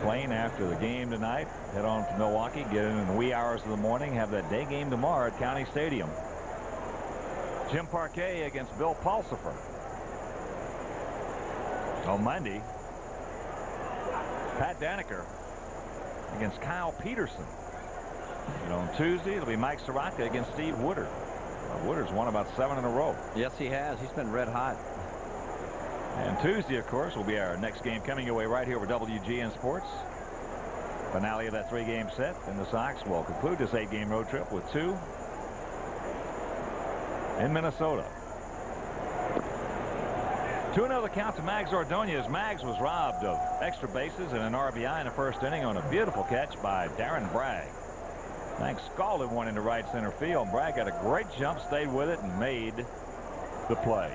plane after the game tonight, head on to Milwaukee, get in the wee hours of the morning, have that day game tomorrow at County Stadium. Jim Parquet against Bill Pulsifer. On Monday, Pat Daneker against Kyle Peterson. And on Tuesday, it'll be Mike Soroka against Steve Woodard. Woodard's won about 7 in a row. Yes, he has. He's been red hot. And Tuesday, of course, will be our next game coming your way right here with WGN Sports. Finale of that 3-game set. And the Sox will conclude this 8-game road trip with 2 in Minnesota. 2-0 the count to Mags Ordonez. Mags was robbed of extra bases and an RBI in the first inning on a beautiful catch by Darren Bragg. Thanks scalded one into right center field. Bragg got a great jump, stayed with it, and made the play.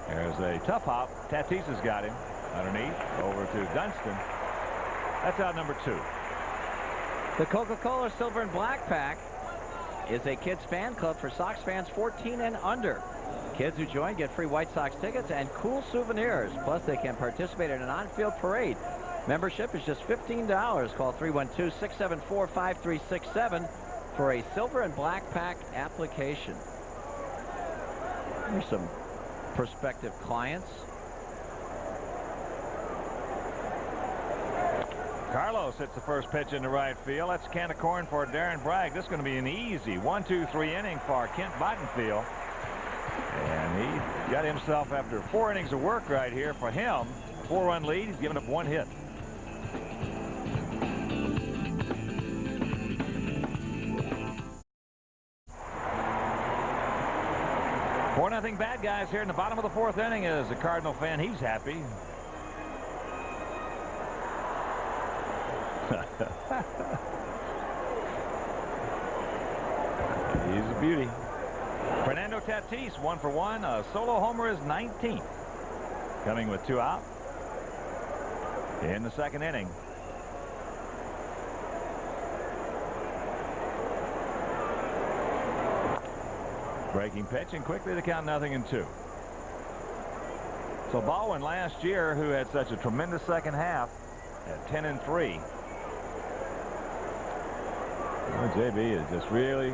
There's a tough hop. Tatis has got him underneath over to Dunston. That's out number 2. The Coca-Cola Silver and Black Pack is a kids fan club for Sox fans 14 and under. Kids who join get free White Sox tickets and cool souvenirs. Plus, they can participate in an on-field parade. Membership is just $15. Call 312-674-5367 for a Silver and Black Pack application. Here's some prospective clients. Carlos hits the first pitch into right field. That's a can of corn for Darren Bragg. This is going to be an easy 1-2-3 inning for Kent Bottenfield. And And he got himself, after 4 innings of work right here for him, 4-run lead. He's given up 1 hit. Four nothing bad guys here in the bottom of the 4th inning. As a Cardinal fan, he's happy. He's a beauty. Fernando Tatis, 1 for 1. A solo homer is 19th. Coming with 2 out in the 2nd inning. Breaking pitch, and quickly to count 0-2. So Baldwin last year, who had such a tremendous second half at 10-3. Well, JB is just really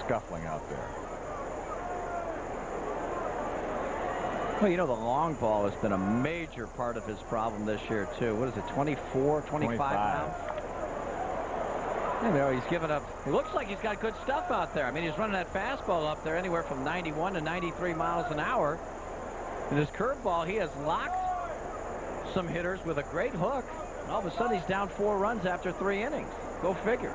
scuffling out there. Well, you know, the long ball has been a major part of his problem this year, too. What is it, 24, 25 now? You know, he's given up. It looks like he's got good stuff out there. I mean, he's running that fastball up there anywhere from 91 to 93 miles an hour. And his curveball, he has locked some hitters with a great hook. And all of a sudden, he's down 4 runs after 3 innings. Go figure.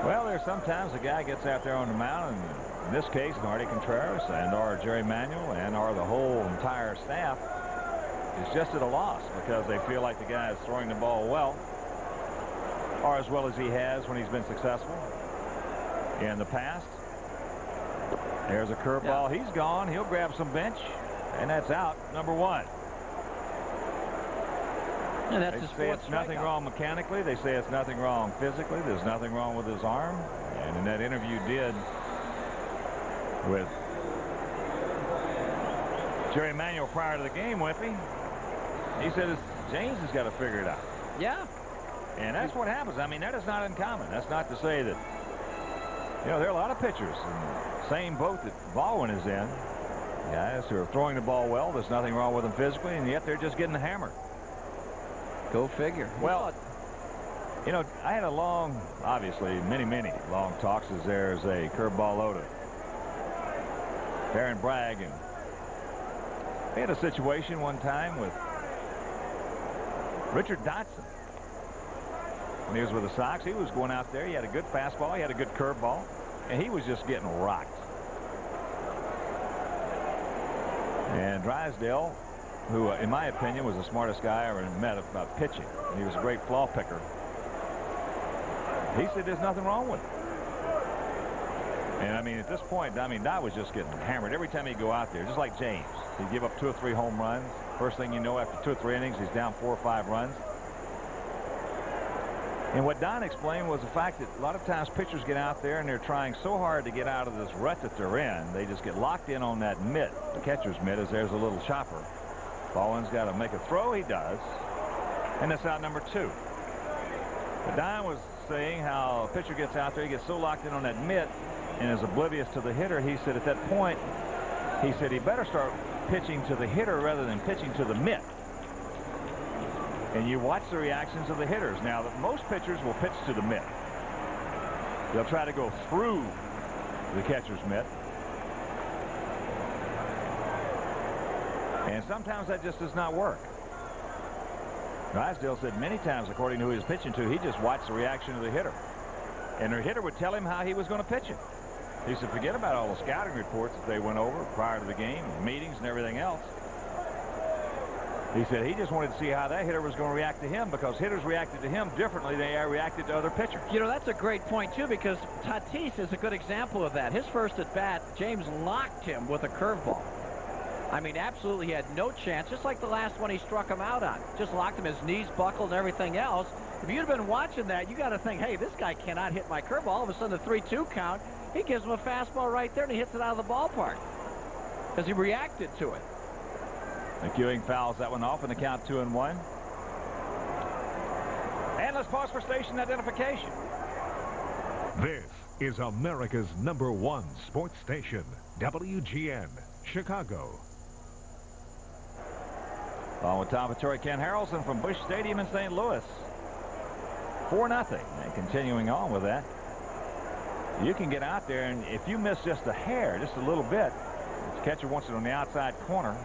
Well, there's sometimes a guy gets out there on the mound, and in this case, Nardi Contreras and or Jerry Manuel and or the whole entire staff is just at a loss because they feel like the guy is throwing the ball well, or as well as he has when he's been successful in the past. There's a curveball. He's gone. He'll grab some bench, and that's out, number 1. And that's they his say it's nothing wrong mechanically. They say it's nothing wrong physically. There's nothing wrong with his arm. And in that interview did with Jerry Manuel prior to the game, Wimpy, he said James has got to figure it out. Yeah. And that's what happens. I mean, that is not uncommon. That's not to say that, you know, there are a lot of pitchers in the same boat that Baldwin is in. Guys who are throwing the ball well. There's nothing wrong with them physically, and yet they're just getting hammered. Go figure. Well, you know, I had a long, obviously, many long talks as there's a curveball low to Aaron Bragg. And we had a situation one time with Richard Dotson. When he was with the Sox, he was going out there. He had a good fastball. He had a good curveball. And he was just getting rocked. And Drysdale, who, in my opinion, was the smartest guy I ever met about pitching. He was a great flaw picker. He said there's nothing wrong with it. And, I mean, at this point, I mean, Dot was just getting hammered every time he'd go out there, just like James. He'd give up 2 or 3 home runs. First thing you know, after 2 or 3 innings, he's down 4 or 5 runs. And what Don explained was the fact that a lot of times pitchers get out there and they're trying so hard to get out of this rut that they're in, they just get locked in on that mitt, the catcher's mitt, as there's a little chopper. Baldwin's got to make a throw. He does. And that's out number 2. But Don was saying how a pitcher gets out there, he gets so locked in on that mitt and is oblivious to the hitter. He said at that point, he said he better start pitching to the hitter rather than pitching to the mitt. And you watch the reactions of the hitters. Now, most pitchers will pitch to the mitt. They'll try to go through the catcher's mitt. And sometimes that just does not work. Drysdale said many times, according to who he was pitching to, he just watched the reaction of the hitter. And the hitter would tell him how he was going to pitch it. He said, forget about all the scouting reports that they went over prior to the game, meetings and everything else. He said he just wanted to see how that hitter was going to react to him, because hitters reacted to him differently than they reacted to other pitchers. You know, that's a great point, too, because Tatis is a good example of that. His first at-bat, James locked him with a curveball. I mean, absolutely, he had no chance, just like the last one he struck him out on. Just locked him, his knees buckled and everything else. If you'd have been watching that, you got to think, hey, this guy cannot hit my curveball. All of a sudden, the 3-2 count, he gives him a fastball right there, and he hits it out of the ballpark because he reacted to it. McEwing fouls that one off, and the count 2-1. And let's pause for station identification. This is America's #1 sports station, WGN, Chicago. On with Tom Vittori, Ken Harrelson from Busch Stadium in St. Louis. 4-0. And continuing on with that, you can get out there, and if you miss just a hair, just a little bit, The catcher wants it on the outside corner,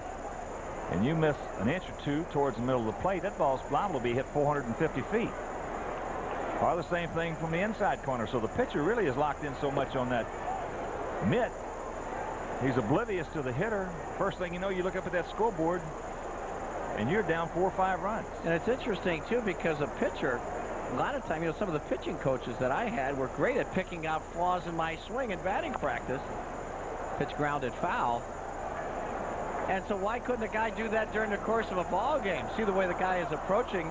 and you miss an inch or two towards the middle of the plate, that ball's liable to be hit 450 feet. Or the same thing from the inside corner. So the pitcher really is locked in so much on that mitt, he's oblivious to the hitter. First thing you know, you look up at that scoreboard, and you're down 4 or 5 runs. And it's interesting, too, because a pitcher, a lot of time, you know, some of the pitching coaches that I had were great at picking out flaws in my swing in batting practice. Pitch grounded foul. And so why couldn't a guy do that during the course of a ball game? See the way the guy is approaching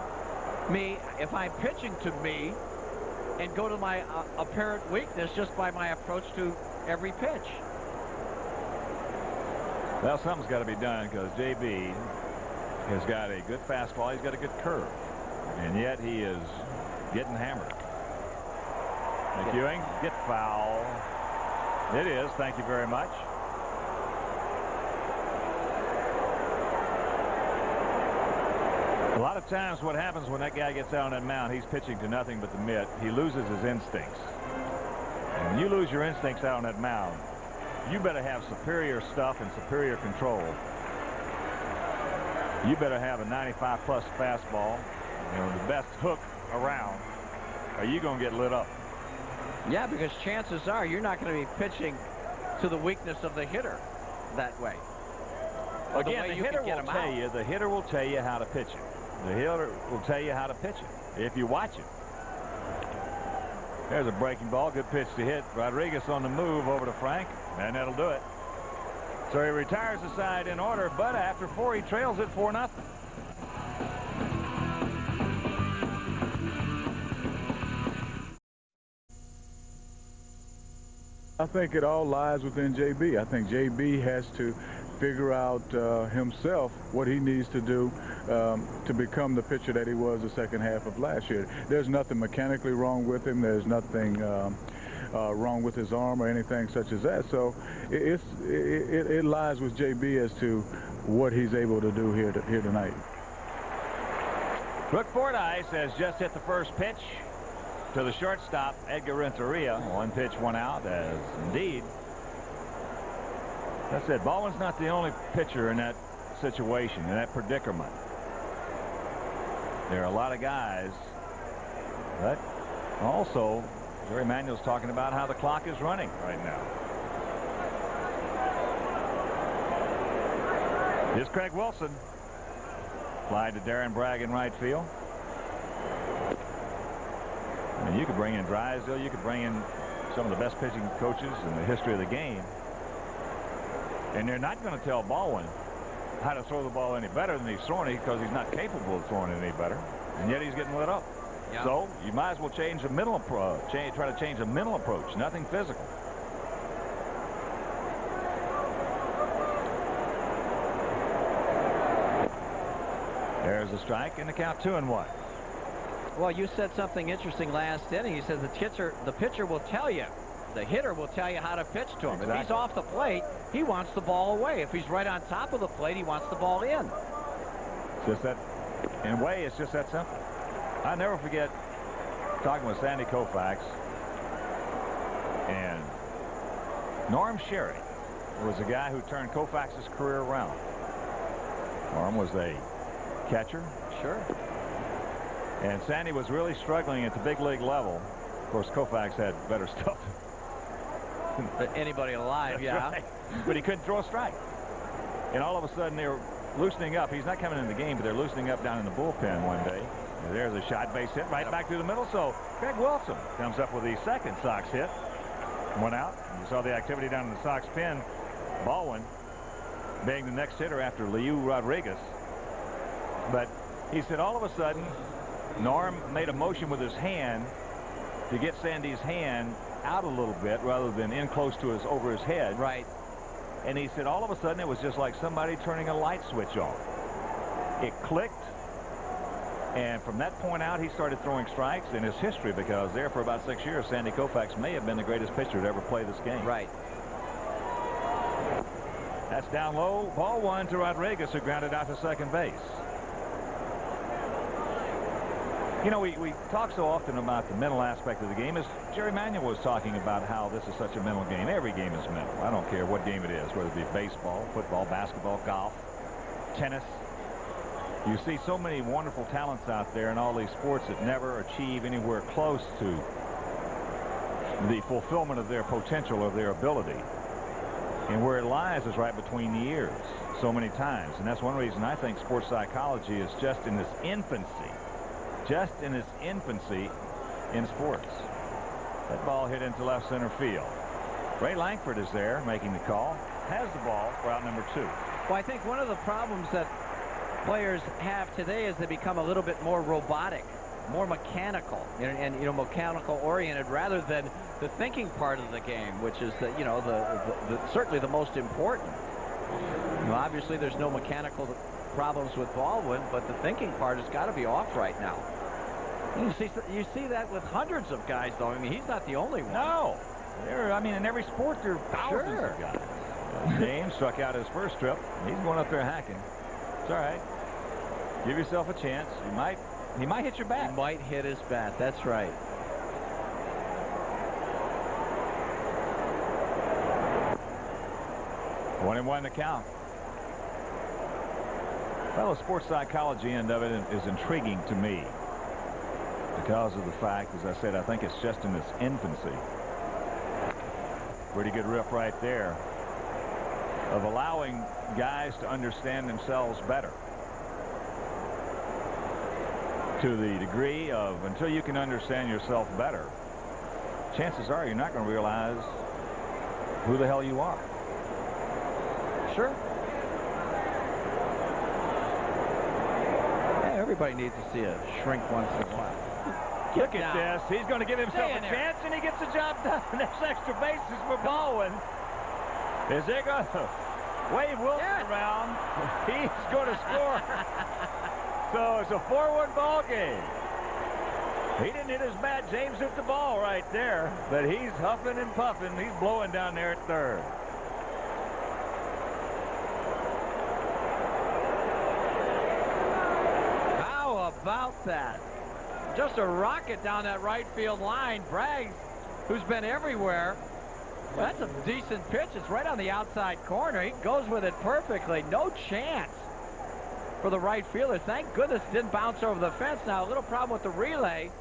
me. If I'm pitching to me and go to my apparent weakness just by my approach to every pitch. Well, something's got to be done because JB has got a good fastball. He's got a good curve. And yet he is getting hammered. McEwing, get foul. It is. Thank you very much. A lot of times what happens when that guy gets out on that mound, he's pitching to nothing but the mitt. He loses his instincts. And when you lose your instincts out on that mound, you better have superior stuff and superior control. You better have a 95-plus fastball, you know, the best hook around, or you're going to get lit up. Yeah, because chances are you're not going to be pitching to the weakness of the hitter that way. Again, the hitter will tell you how to pitch it. The hitter will tell you how to pitch it if you watch it. There's a breaking ball. Good pitch to hit. Rodriguez on the move over to Frank, and that'll do it. So he retires the side in order, but after 4, he trails it 4-0. I think it all lies within JB. I think JB has to figure out himself what he needs to do to become the pitcher that he was the second half of last year. There's nothing mechanically wrong with him. There's nothing wrong with his arm or anything such as that. So it lies with JB as to what he's able to do here tonight. Brook Fordyce has just hit the first pitch to the shortstop, Edgar Renteria. 1 pitch, 1 out, as indeed. That's it. Baldwin's not the only pitcher in that situation, in that predicament. There are a lot of guys, but also Jerry Manuel's talking about how the clock is running right now. Here's Craig Wilson. Fly to Darren Bragg in right field. I mean, you could bring in Drysdale. You could bring in some of the best pitching coaches in the history of the game. And they're not going to tell Baldwin how to throw the ball any better than he's throwing it because he's not capable of throwing it any better. And yet he's getting lit up. Yeah. So you might as well change the mental approach. Try to change the mental approach, nothing physical. There's a strike and the count 2-1. Well, you said something interesting last inning. You said the pitcher will tell you. The hitter will tell you how to pitch to him. Exactly. If he's off the plate, he wants the ball away. If he's right on top of the plate, he wants the ball in. Just that, in a way, it's just that simple. I never forget talking with Sandy Koufax and Norm Sherry was a guy who turned Koufax's career around. Norm was a catcher. Sure. And Sandy was really struggling at the big league level. Of course, Koufax had better stuff than anybody alive. Yeah. Right. But he couldn't throw a strike. And all of a sudden they were loosening up. He's not coming in the game, but they're loosening up down in the bullpen one day. And there's a shot base hit right back through the middle. So Craig Wilson comes up with the second Sox hit. 1 out. And you saw the activity down in the Sox pen. Baldwin being the next hitter after Liu Rodriguez. But he said all of a sudden Norm made a motion with his hand to get Sandy's hand out a little bit rather than in close to over his head. Right. And he said all of a sudden it was just like somebody turning a light switch on. It clicked. And from that point out, he started throwing strikes in his history, because there for about 6 years, Sandy Koufax may have been the greatest pitcher to ever play this game. Right. That's down low. Ball 1 to Rodriguez, who grounded out to second base. You know, we talk so often about the mental aspect of the game. As Jerry Manuel was talking about how this is such a mental game. Every game is mental. I don't care what game it is, whether it be baseball, football, basketball, golf, tennis. You see so many wonderful talents out there in all these sports that never achieve anywhere close to the fulfillment of their potential or their ability. And where it lies is right between the ears so many times. And that's one reason I think sports psychology is just in its infancy. Just in its infancy in sports. That ball hit into left center field. Ray Langford is there making the call. Has the ball for out number 2. Well, I think one of the problems that players have today is they become a little bit more robotic, more mechanical, and mechanical oriented rather than the thinking part of the game, which is certainly the most important. Obviously there's no mechanical problems with Baldwin, but the thinking part has got to be off right now. You see that with hundreds of guys, though. I mean, he's not the only one. No. I mean, in every sport, there are thousands of guys. James struck out his first trip. He's going up there hacking. It's all right. Give yourself a chance. He might hit your bat. He might hit his bat. That's right. One and one to count. Well, the sports psychology end of it is intriguing to me because of the fact, as I said, I think it's just in its infancy. Pretty good riff right there of allowing guys to understand themselves better. To the degree of, until you can understand yourself better, chances are you're not going to realize who the hell you are. Sure. Yeah, everybody needs to see a shrink once in a while. Look at this. He's going to give himself a chance, and he gets the job done. That's extra bases for Baldwin. Is he going to wave Wilson around? He's going to score. So it's a 4-1 ball game. He didn't hit his bat. James hit the ball right there. But he's huffing and puffing. He's blowing down there at third. How about that? Just a rocket down that right field line. Braggs, who's been everywhere. Well, that's a decent pitch. It's right on the outside corner. He goes with it perfectly. No chance for the right fielder. Thank goodness it didn't bounce over the fence. Now, a little problem with the relay.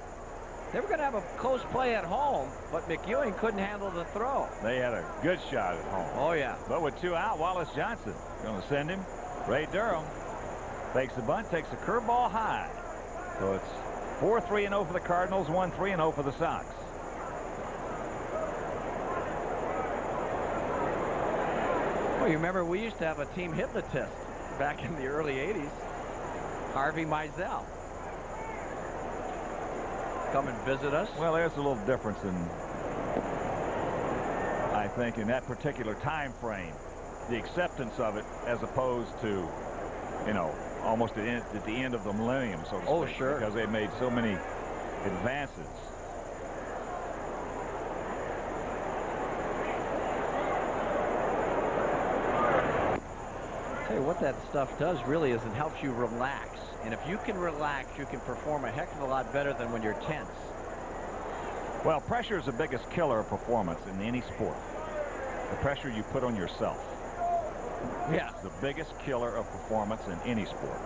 They were going to have a close play at home, but McEwing couldn't handle the throw. They had a good shot at home. Oh, yeah. But with 2 out, Wallace Johnson going to send him. Ray Durham takes the bunt, takes a curveball high. So it's 4-3-0 for the Cardinals, 1-3-0 for the Sox. Well, you remember we used to have a team hypnotist back in the early 80s. Harvey Mizell. Come and visit us. Well, there's a little difference in, I think, in that particular time frame, the acceptance of it as opposed to, almost at the end of the millennium, so to speak. Oh, sure. Because they made so many advances. Tell you what that stuff does really is it helps you relax. And if you can relax, you can perform a heck of a lot better than when you're tense. Well, pressure is the biggest killer of performance in any sport. The pressure you put on yourself. Yeah. It's the biggest killer of performance in any sport.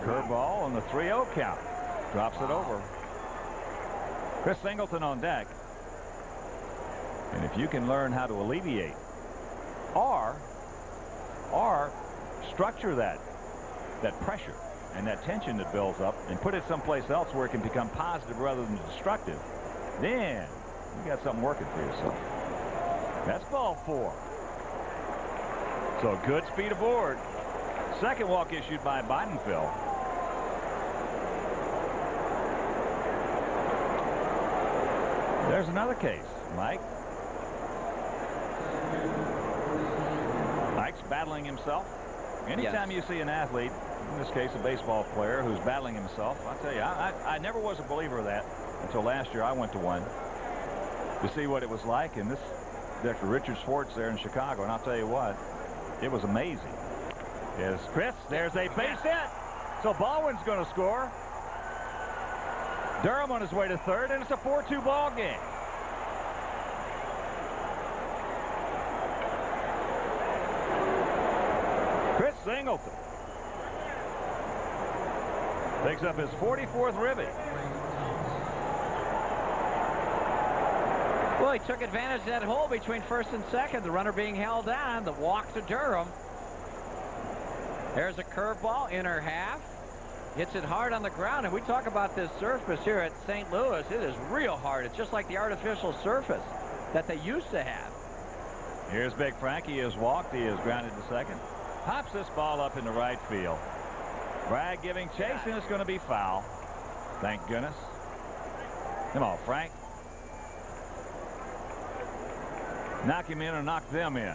Curveball on the 3-0 count. Drops it over. Chris Singleton on deck. And if you can learn how to alleviate or structure that pressure and that tension that builds up and put it someplace else where it can become positive rather than destructive, then you got something working for yourself. That's ball 4. So good speed aboard. Second walk issued by Bottenfield. There's another case, Mike. Mike's battling himself. Anytime you see an athlete, in this case a baseball player, who's battling himself, I'll tell you, I never was a believer of that until last year I went to one to see what it was like. And this Dr. Richard Schwartz there in Chicago, and I'll tell you what, it was amazing. Yes, Chris, there's a base hit. So Baldwin's going to score. Durham on his way to third, and it's a 4-2 ball game. Chris Singleton picks up his 44th ribby. Well, he took advantage of that hole between first and second. The runner being held on. The walk to Durham. There's a curveball, inner half. Hits it hard on the ground. And we talk about this surface here at St. Louis. It is real hard. It's just like the artificial surface that they used to have. Here's Big Frank. He is walked. He is grounded to second. Pops this ball up in the right field. Bragg giving chase, and it's going to be foul. Thank goodness. Come on, Frank. Knock him in or knock them in.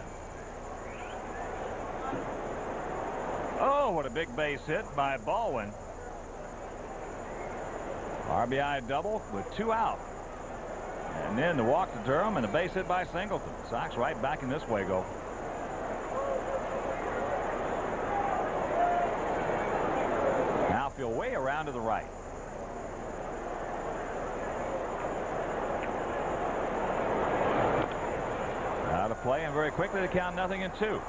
Oh, what a big base hit by Baldwin. RBI double with 2 out. And then the walk to Durham and the base hit by Singleton. Sox right back in this way go. Now feel way around to the right. Out of play, and very quickly to count 0-2.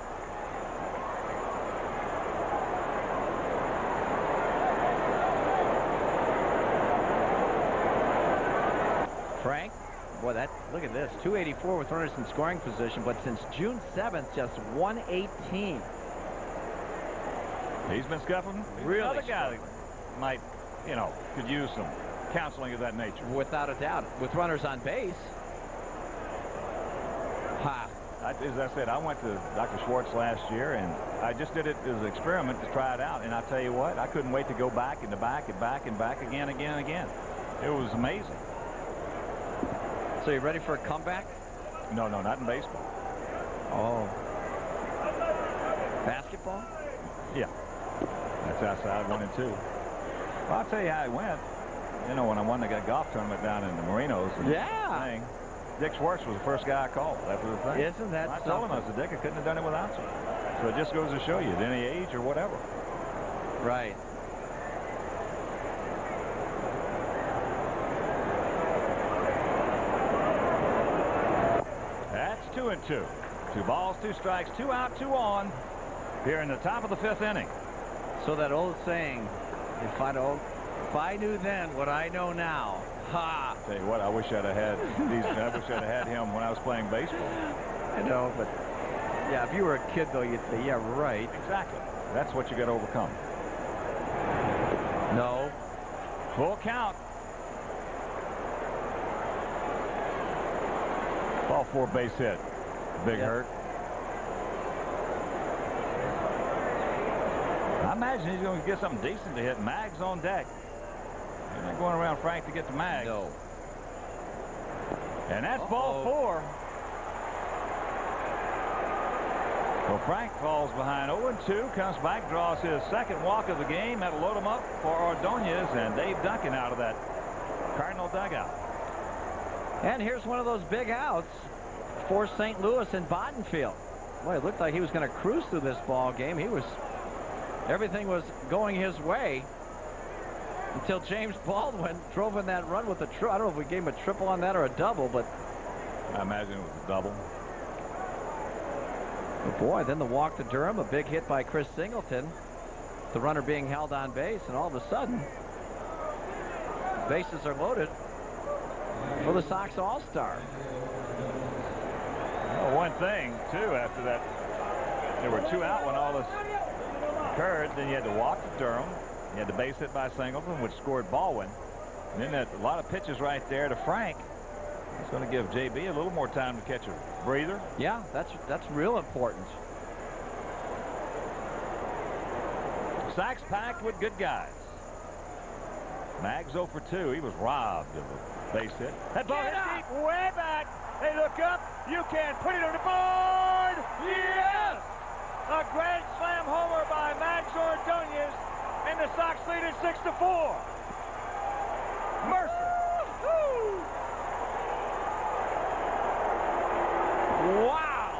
Frank, boy, look at this. 284 with runners in scoring position, but since June 7th, just 118. He's been scuffling. Really Another guy that might, could use some counseling of that nature. Without a doubt. With runners on base. As I said, I went to Dr. Schwartz last year, and I just did it as an experiment to try it out. And I tell you what, I couldn't wait to go back and back and back and back again. It was amazing. So you ready for a comeback? No, not in baseball. Oh. Basketball? Yeah. That's outside 1 and 2. Well, I'll tell you how it went. When I won the golf tournament down in the Marinos. Yeah. Dick Schwartz was the first guy I called after the thing. Isn't that I told him, I said, Dick, I couldn't have done it without you. So it just goes to show you, at any age or whatever. Right. That's 2 and 2. 2 balls, 2 strikes, 2 out, 2 on. Here in the top of the 5th inning. So that old saying, if I knew then what I know now. Ha! Tell you what, I wish I'd have had him when I was playing baseball. I know, but yeah, if you were a kid though, you'd say, yeah, right. Exactly. That's what you got to overcome. No. Full count. Ball 4 base hit. Big hurt. I imagine he's going to get something decent to hit. Mag's on deck. He's not going around Frank to get to Mag. No. And that's ball 4. Well, Frank falls behind 0-2, comes back, draws his second walk of the game. That'll load him up for Ordonez and Dave Duncan out of that Cardinal dugout. And here's one of those big outs for St. Louis and Bottenfield. Boy, it looked like he was going to cruise through this ball game. Everything was going his way until James Baldwin drove in that run with a I don't know if we gave him a triple on that or a double, but I imagine it was a double. Oh boy, then the walk to Durham, a big hit by Chris Singleton, the runner being held on base, and all of a sudden bases are loaded for the Sox All-Star. Well, one thing too, after that, there were 2 out when all this occurred. Then you had to walk to Durham. You had the base hit by Singleton, which scored Baldwin. And then a lot of pitches right there to Frank. It's going to give JB a little more time to catch a breather. Yeah, that's real important. Sox packed with good guys. Mag's 0 for 2. He was robbed of a base hit. That ball hit deep, way back. They look up. You can put it on the board. Yes! A grand slam homer by Max Ordonez, and the Sox lead at 6-4. Mercer. Wow!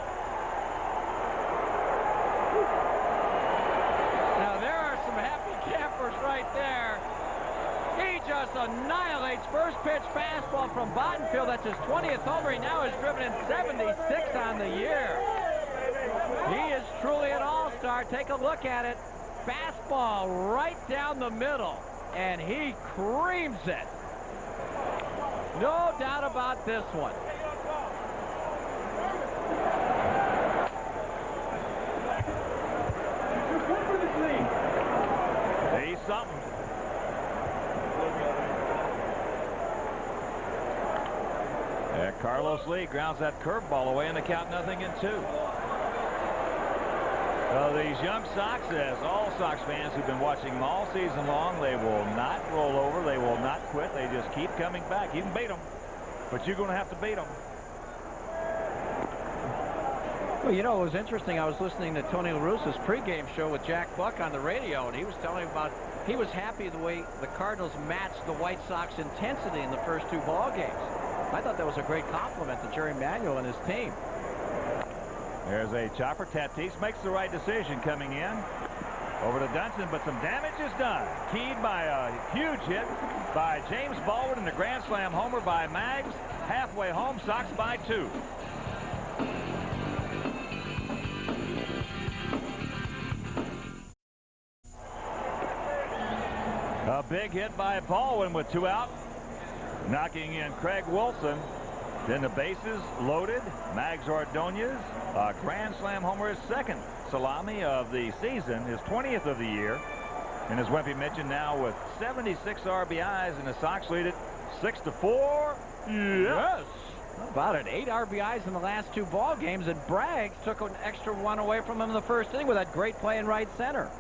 Now there are some happy campers pitch fastball from Bottenfield. That's his 20th homer. He now has driven in 76 on the year. He is truly an all-star. Take a look at it. Fastball right down the middle, and he creams it. No doubt about this one. He's something. Carlos Lee grounds that curveball away, and the count 0-2. So these young Sox, as all Sox fans who've been watching them all season long, they will not roll over. They will not quit. They just keep coming back. You can beat them, but you're going to have to beat them. Well, you know, it was interesting. I was listening to Tony La Russa's pregame show with Jack Buck on the radio, and he was telling me about he was happy the way the Cardinals matched the White Sox intensity in the first 2 ball games. I thought that was a great compliment to Jerry Manuel and his team. There's a chopper. Tatis makes the right decision coming in. Over to Dunson, but some damage is done. Keyed by a huge hit by James Baldwin and a grand slam homer by Maggs. Halfway home, Sox by 2. A big hit by Baldwin with 2 out. Knocking in Craig Wilson. Then the bases loaded. Maggs Ordonez, a grand slam homer, his second salami of the season, his 20th of the year. And as Wimpy mentioned, now with 76 RBIs, and the Sox lead it 6-4. Yes. How about it? 8 RBIs in the last 2 ball games, and Braggs took an extra 1 away from him in the first inning with that great play in right center.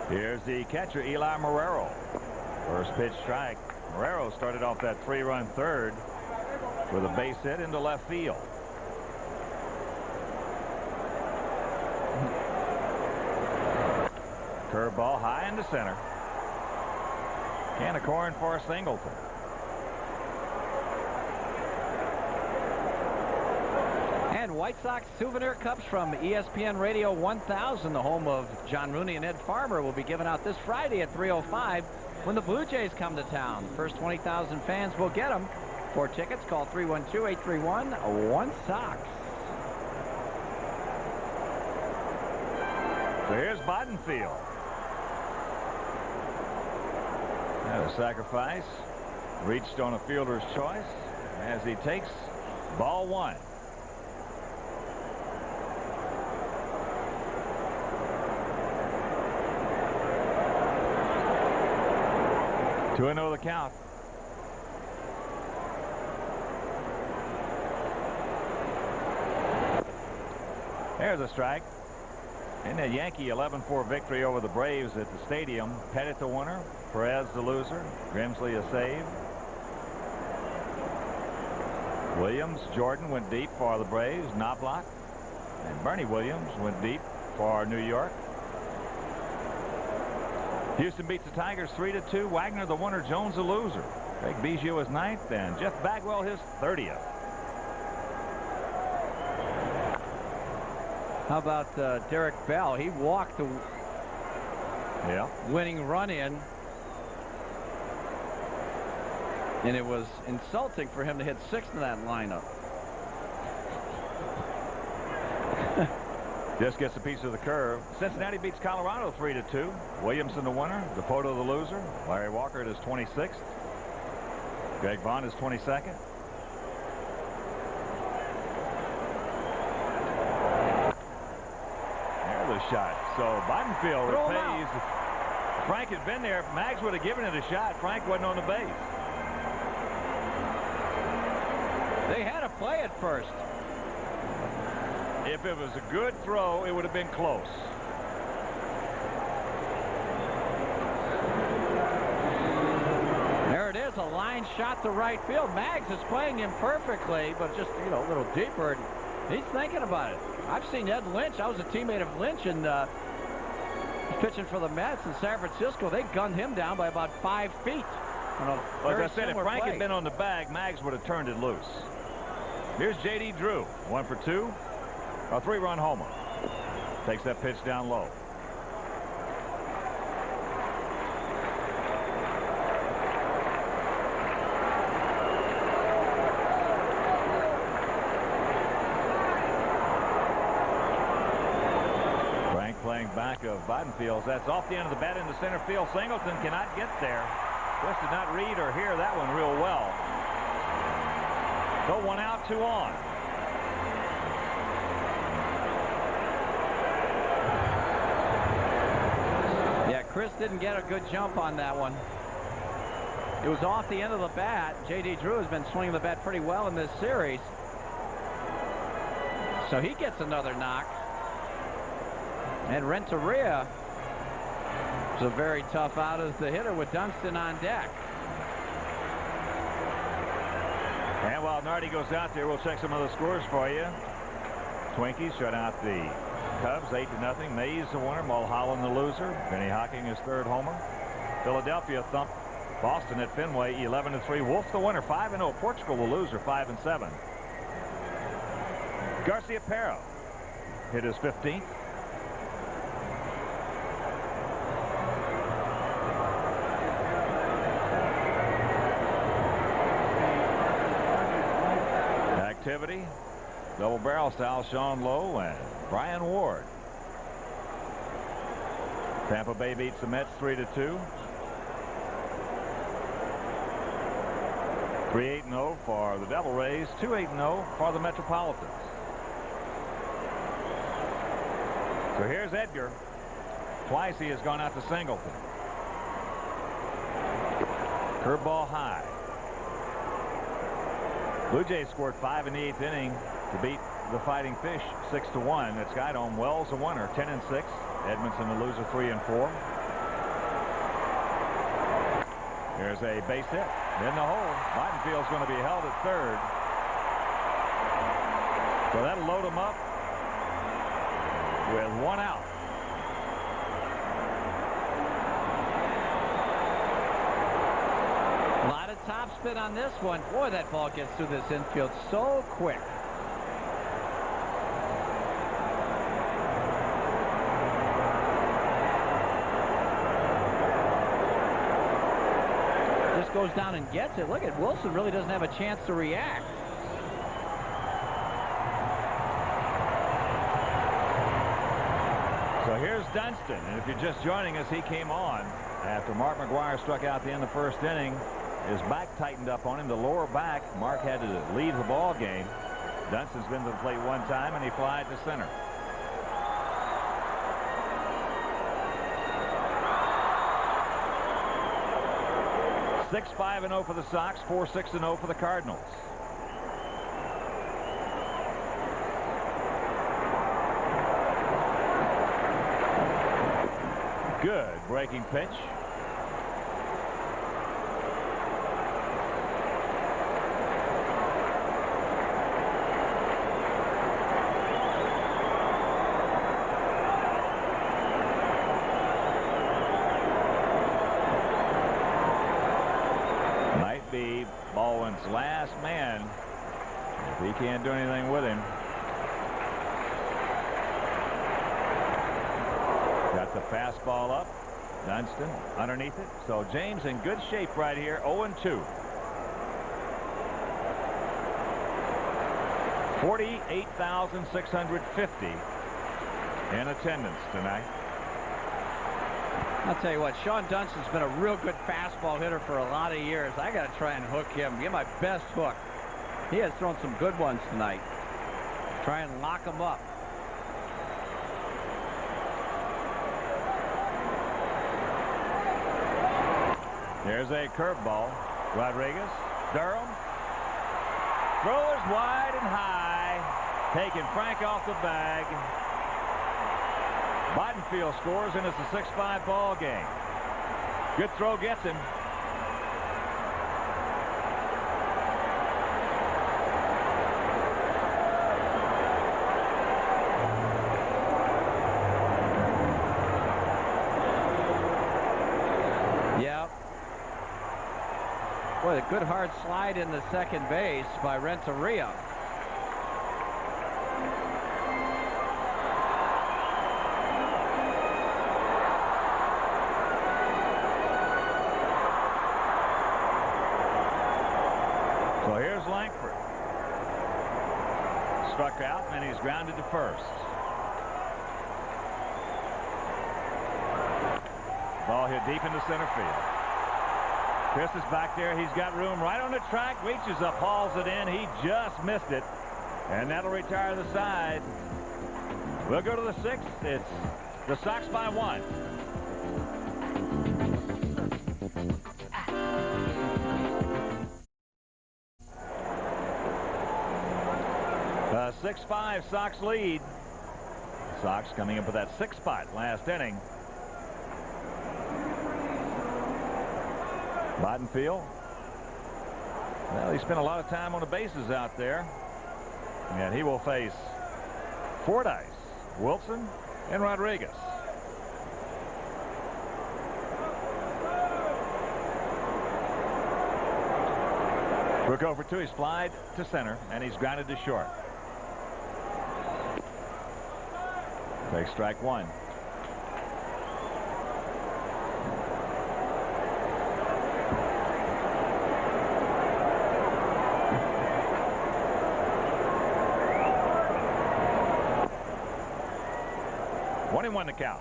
Here's the catcher, Eli Marrero. First pitch strike. Marrero started off that 3-run third with a base hit into left field. Curveball high into center. Can of corn for Singleton. And White Sox souvenir cups from ESPN Radio 1000, the home of John Rooney and Ed Farmer, will be given out this Friday at 3:05 when the Blue Jays come to town. The first 20,000 fans will get them. For tickets, call 312-831-1-SOX. So here's Bottenfield. Had a sacrifice. Reached on a fielder's choice as he takes ball 1. Two and 0 the count. There's a strike. In a Yankee 11-4 victory over the Braves at the stadium. Pettit the winner, Perez the loser, Grimsley a save. Williams, Jordan went deep for the Braves, Knobloch, and Bernie Williams went deep for New York. Houston beats the Tigers 3-2. Wagner the winner, Jones the loser. Craig Biggio is 9th, and Jeff Bagwell his 30th. How about Derek Bell? He walked the winning run in. And it was insulting for him to hit 6th in that lineup. Just gets a piece of the curve. Cincinnati beats Colorado 3-2. Williamson the winner, DePoto the loser. Larry Walker at his 26th. Greg Vaughn is 22nd. There's the shot. So Bottenfield repays. Frank had been there. If Maggs would have given it a shot, Frank wasn't on the base. They had to play it first. If it was a good throw, it would have been close. There it is, a line shot to right field. Maggs is playing him perfectly, but just, you know, a little deeper. He's thinking about it. I've seen Ed Lynch. I was a teammate of Lynch, and he's pitching for the Mets in San Francisco. They gunned him down by about 5 feet. Well, as I said, if Frank had been on the bag, Maggs would have turned it loose. Here's J.D. Drew, 1 for 2. A 3-run homer. Takes that pitch down low. back of Bottenfield's. That's off the end of the bat into center field. Singleton cannot get there. Just did not read or hear that one real well. So 1 out, 2 on. Yeah, Chris didn't get a good jump on that one. It was off the end of the bat. J.D. Drew has been swinging the bat pretty well in this series. So he gets another knock. And Renteria is a very tough out as the hitter with Dunston on deck. And while Nardi goes out there, we'll check some of the scores for you. Twinkies shut out the Cubs 8-0. Mays the winner, Mulholland the loser. Benny Hocking his 3rd homer. Philadelphia thumped Boston at Fenway 11-3. Wolf the winner, 5-0. Portugal the loser, 5-7. Garcia Perro hit his 15th. Activity, double barrel style, Sean Lowe and Brian Ward. Tampa Bay beats the Mets 3-2. 3-8-0 for the Devil Rays, 2-8-0 for the Metropolitans. So here's Edgar. Twice he has gone out to Singleton. Curveball high. Blue Jays scored 5 in the 8th inning to beat the Fighting Fish 6-1 at Skydome. Wells the winner, 10-6. Edmondson the loser, 3-4. Here's a base hit in the hole. Bottenfield's going to be held at 3rd. So that'll load him up with 1 out. A lot of topspin on this one. Boy, that ball gets through this infield so quick. Just goes down and gets it. Look at Wilson, really doesn't have a chance to react. So here's Dunston, and if you're just joining us, he came on after Mark McGuire struck out the end of the 1st inning. His back tightened up on him, the lower back. Mark had to leave the ball game. Dunston's been to the plate 1 time, and he flied to center. Six 5-0 for the Sox, 4-6-0 for the Cardinals. Good breaking pitch. Might be Baldwin's last man if he can't do anything with him. Got the fastball up. Dunston underneath it. So James in good shape right here. 0-2. 48,650 in attendance tonight. I'll tell you what, Sean Dunston's been a real good fastball hitter for a lot of years. I got to try and hook him. Get my best hook. He has thrown some good ones tonight. Try and lock him up. There's a curveball. Rodriguez. Durham. Throwers wide and high. Taking Frank off the bag. Bottenfield scores, and it's a 6-5 ball game. Good throw gets him. Boy, a good hard slide in the second base by Renteria. So here's Langford. Struck out, and he's grounded to first. Ball hit deep into center field. Chris is back there. He's got room right on the track. Reaches up, hauls it in. He just missed it. And that'll retire the side. We'll go to the 6th. It's the Sox by 1. A 6-5 Sox lead. Sox coming up with that 6th spot last inning. Bottenfield. Well, he spent a lot of time on the bases out there. And he will face Fordyce, Wilson, and Rodriguez. Brook over 2. He's flied to center, and he's grounded to short. Takes strike 1. One to count.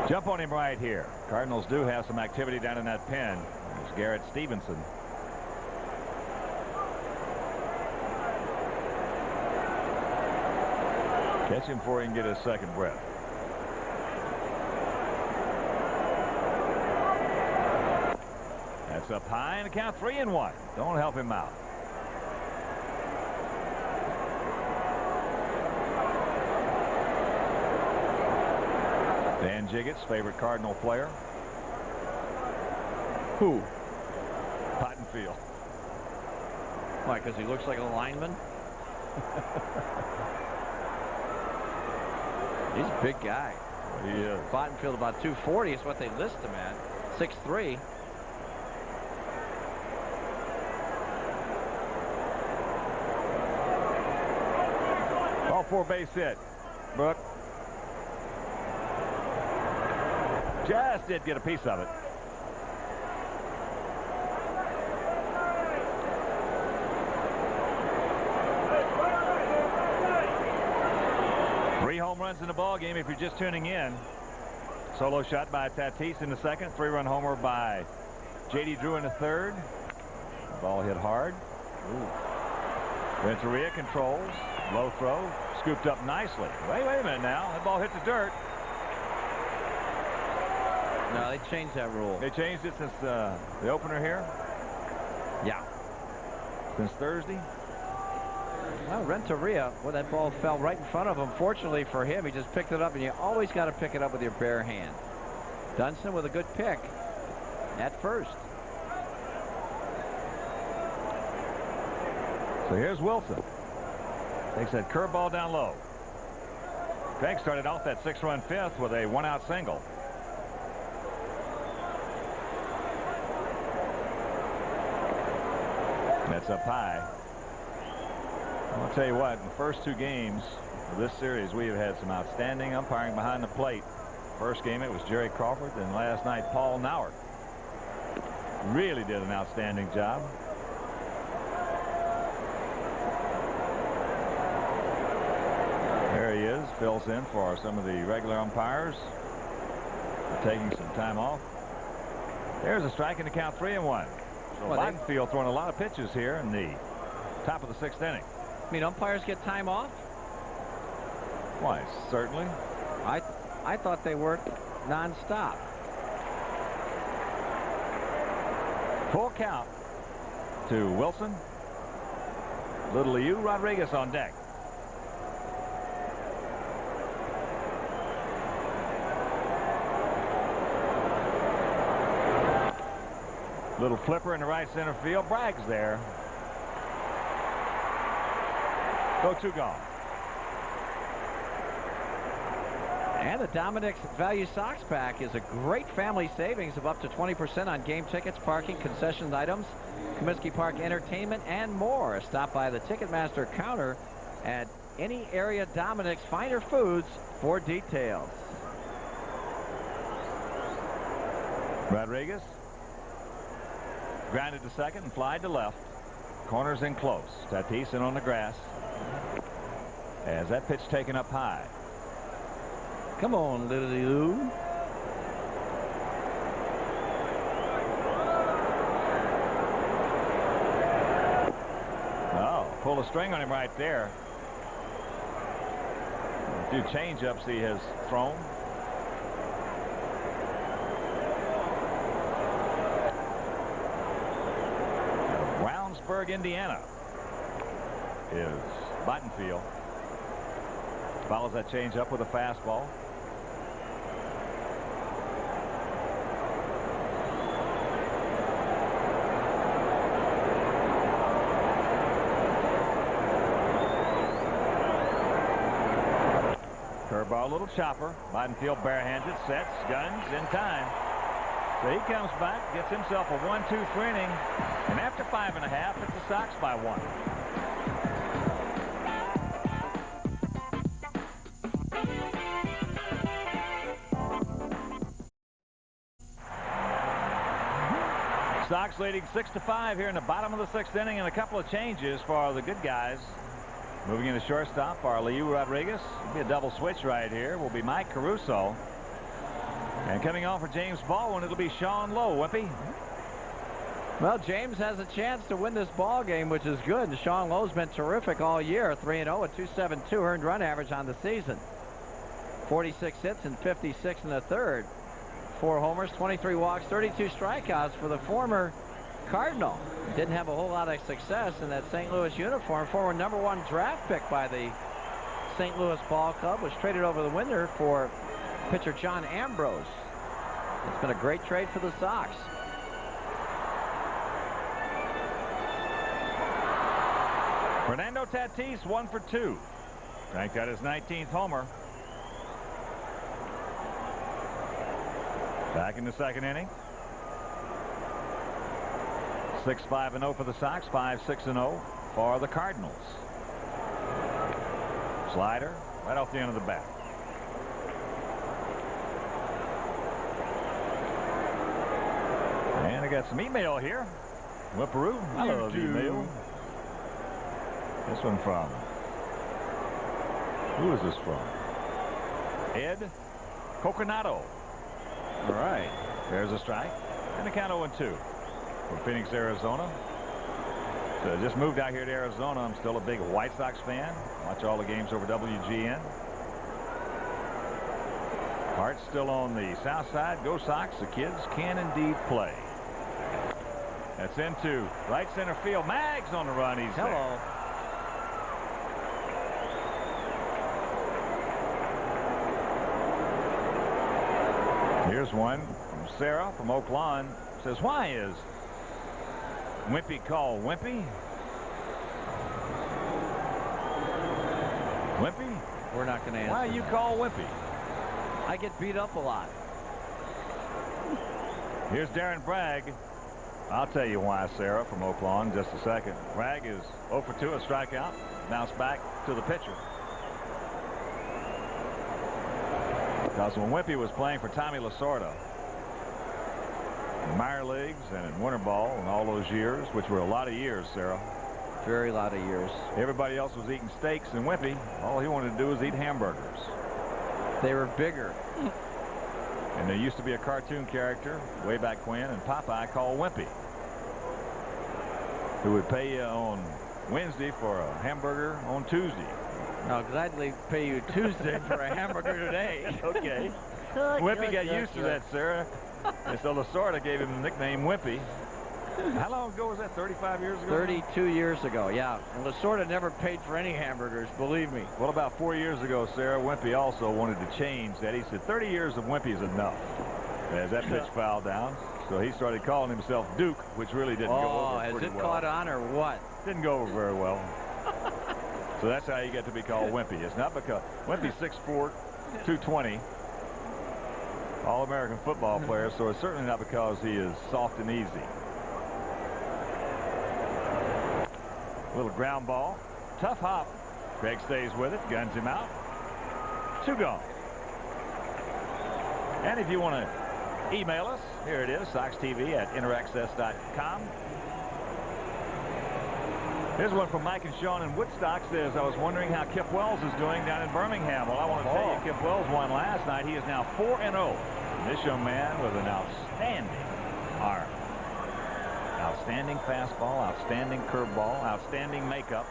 Jump on him right here. Cardinals do have some activity down in that pen. There's Garrett Stevenson. Catch him before he can get his second breath. That's up high and a count 3-1. Don't help him out. Dan Jiggett's favorite Cardinal player. Who? Bottenfield. Why, because he looks like a lineman? He's a big guy. He is. Bottenfield about 240 is what they list him at. 6'3". Ball 4 base hit. Brook just did get a piece of it. Three home runs in the ball game if you're just tuning in. Solo shot by Tatis in the second. 3-run homer by J.D. Drew in the third. Ball hit hard. Renteria controls. Low throw. Scooped up nicely. Wait a minute now. That ball hit the dirt. No, they changed that rule. They changed it since the opener here? Yeah. Since Thursday? Well, Renteria, well, that ball fell right in front of him. Fortunately for him, he just picked it up, and you always got to pick it up with your bare hand. Dunston with a good pick at first. So here's Wilson. Takes that curveball down low. Craig started off that 6-run fifth with a 1-out single. That's up high. I'll tell you what, in the first 2 games of this series, we have had some outstanding umpiring behind the plate. First game, it was Jerry Crawford, and last night, Paul Nauert. Really did an outstanding job. There he is, fills in for some of the regular umpires. Taking some time off. There's a strike in the count, 3-1. So Bottenfield throwing a lot of pitches here in the top of the 6th inning. I mean, umpires get time off? Why, certainly. I thought they worked nonstop. Full count to Wilson. Little Liu, Rodriguez on deck. Little flipper in the right center field. Bragg's there. 0-2 gone. And the Dominic's Value Sox Pack is a great family savings of up to 20% on game tickets, parking, concession items, Comiskey Park entertainment, and more. Stop by the Ticketmaster counter at any area Dominic's Finer Foods for details. Rodriguez grounded to second and flied to left. Corners in close. Tatis in on the grass. As that pitch taken up high. Come on, Lily Lou. Oh, pull a string on him right there. A few change-ups he has thrown. Brownsburg, Indiana is Bottenfield. Follows that change-up with a fastball. Curveball, little chopper. Bottenfield barehands it, sets, guns in time. So he comes back, gets himself a 1-2 inning, and after 5.5, it's the Sox by 1. Sox leading 6-5 here in the bottom of the 6th inning, and a couple of changes for the good guys. Moving into shortstop for Liu Rodriguez. It'll be a double switch right here. Will be Mike Caruso. And coming on for James Baldwin, it'll be Sean Lowe. Whippy. Well, James has a chance to win this ball game, which is good. And Sean Lowe's been terrific all year. 3-0 at .272 earned run average on the season. 46 hits and 56 in the third. 4 homers, 23 walks, 32 strikeouts for the former Cardinal. Didn't have a whole lot of success in that St. Louis uniform. Former #1 draft pick by the St. Louis Ball Club, was traded over the winter for pitcher John Ambrose. It's been a great trade for the Sox. Fernando Tatis 1 for 2. Ranked out his 19th homer. Back in the 2nd inning. 6-5-0 for the Sox. 5-6-0 for the Cardinals. Slider right off the end of the bat. And I got some email here. Whipperoo. I love email. This one from. Who is this from? Ed Coconato. All right. There's a strike. And the count 0-2 for Phoenix, Arizona. So just moved out here to Arizona. I'm still a big White Sox fan. Watch all the games over WGN. Heart's still on the south side. Go Sox. The kids can indeed play. That's into right center field. Maggs on the run. He's Hello. There. Here's one from Sarah from Oak Lawn. Says, why is Wimpy called Wimpy? Wimpy? We're not going to answer. Why you call Wimpy? I get beat up a lot. Here's Darren Bragg. I'll tell you why, Sarah from Oak Lawn, in just a second. Bragg is 0 for 2, a strikeout. Bounce back to the pitcher. Because when Wimpy was playing for Tommy Lasorda in minor leagues and in winter ball and all those years, which were a lot of years, Sarah. Very lot of years. Everybody else was eating steaks, and Wimpy, all he wanted to do was eat hamburgers. They were bigger. And there used to be a cartoon character way back when in Popeye called Wimpy, who would pay you on Wednesday for a hamburger on Tuesday. No, because I'd pay you Tuesday for a hamburger today. Okay. Wimpy got used to that, Sarah. And so Lasorda gave him the nickname Wimpy. How long ago was that? 35 years ago? 32 years ago, yeah. And Lasorda never paid for any hamburgers, believe me. Well, about 4 years ago, Sarah, Wimpy also wanted to change that. He said 30 years of Wimpy is enough. As that pitch fouled down. So he started calling himself Duke, which really didn't go over pretty well. Has it caught on or what? Didn't go over very well. So that's how you get to be called Wimpy. It's not because Wimpy's 6'4", 220, All-American football player, so it's certainly not because he is soft and easy. Little ground ball. Tough hop. Craig stays with it, guns him out. 2 gone. And if you want to email us. Here it is, SoxTV@interaccess.com. Here's one from Mike and Sean in Woodstock. Says, I was wondering how Kip Wells is doing down in Birmingham. Well, I want to tell you, Kip Wells won last night. He is now 4-0. This young man with an outstanding arm. Outstanding fastball, outstanding curveball, outstanding makeup.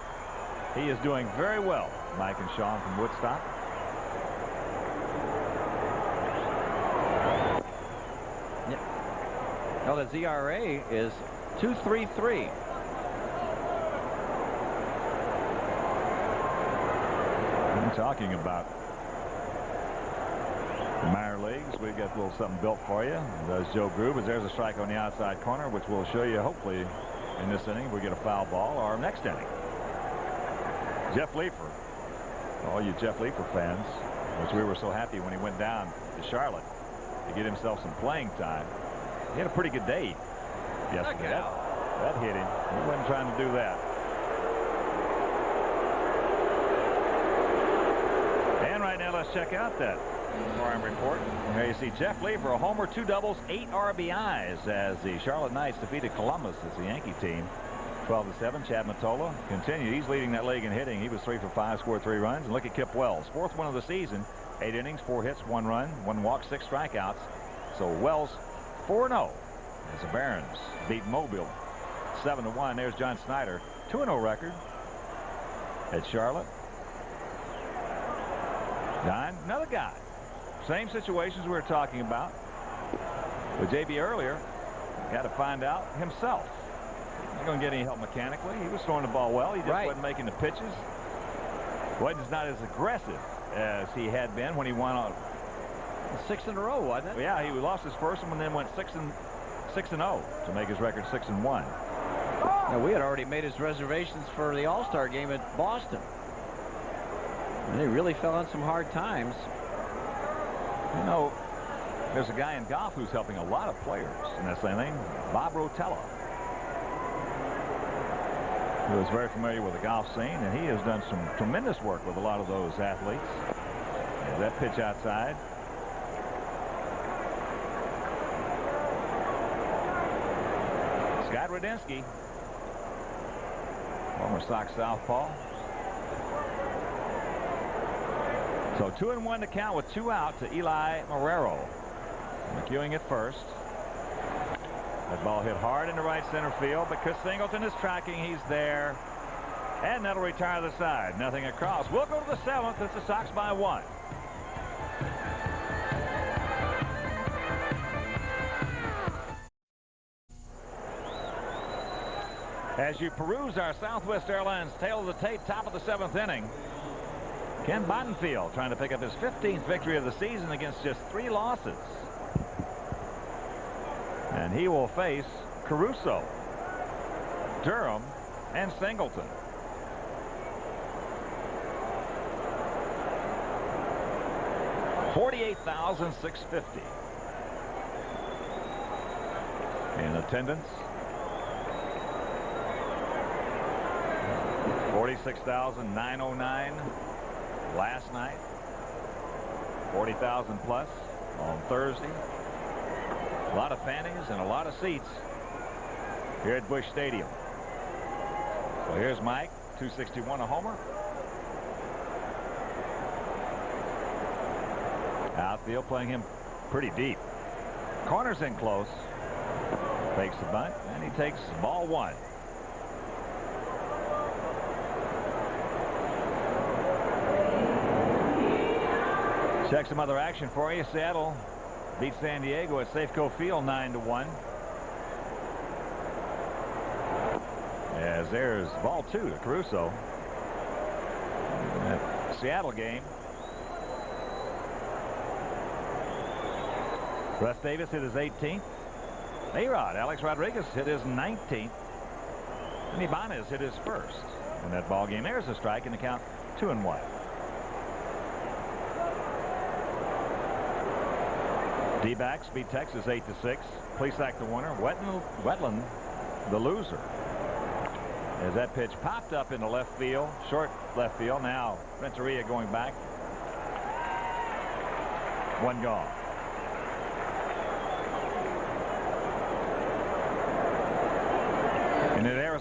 He is doing very well, Mike and Sean from Woodstock. Yep. Well, his ERA is 2.33. I'm talking about the minor leagues. We've got a little something built for you. Does Joe Groove, as there's a strike on the outside corner, which we'll show you hopefully in this inning. We get a foul ball or next inning. Jeff Leefer, all you Jeff Leefer fans, which we were so happy when he went down to Charlotte to get himself some playing time. He had a pretty good day yesterday. That hit him. He wasn't trying to do that. And right now, let's check out that farm report. Here you see Jeff Leefer, a homer, 2 doubles, 8 RBIs as the Charlotte Knights defeated Columbus as the Yankee team. 12-7. Chad Mottola continued. He's leading that league in hitting. He was 3 for 5, scored 3 runs. And look at Kip Wells, 4th win of the season, 8 innings, 4 hits, 1 run, 1 walk, 6 strikeouts. So Wells 4-0 as the Barons beat Mobile 7-1. There's John Snyder, 2-0 record at Charlotte. Don, another guy, same situations we were talking about with JB earlier. Got to find out himself. Not going to get any help mechanically. He was throwing the ball well. He just wasn't making the pitches. Wasn't not as aggressive as he had been when he won on 6 in a row, wasn't it? Yeah, he lost his first one and then went 6-0 to make his record 6-1. Now, we had already made his reservations for the All-Star game at Boston. And they really fell on some hard times. You know, there's a guy in golf who's helping a lot of players in that same thing, Bob Rotella. He was very familiar with the golf scene, and he has done some tremendous work with a lot of those athletes. And that pitch outside. Scott Radinsky, former Sox southpaw. So 2-1 to count with 2 out to Eli Marrero. McEwing at first. That ball hit hard into right center field, but Chris Singleton is tracking. He's there. And that'll retire the side. Nothing across. We'll go to the 7th. It's the Sox by 1. As you peruse our Southwest Airlines tail of the tape, top of the 7th inning, Kent Bottenfield trying to pick up his 15th victory of the season against just 3 losses. And he will face Caruso, Durham, and Singleton. $48,650 in attendance. 46,909 last night. 40,000 plus on Thursday. A lot of fannies and a lot of seats here at Busch Stadium. So here's Mike, 261, a homer. Outfield playing him pretty deep. Corners in close. Fakes the bunt, and he takes ball 1. Check some other action for you. Seattle beat San Diego at Safeco Field 9-1. As there's ball 2 to Caruso. That Seattle game. Russ Davis hit his 18th. A-Rod, Alex Rodriguez hit his 19th. And Ibanez hit his first in that ball game. There's a strike in the count 2-1. D-backs beat Texas 8-6. Plesac the winner. Wetland the loser. As that pitch popped up into left field, short left field. Now Renteria going back. 1 gone.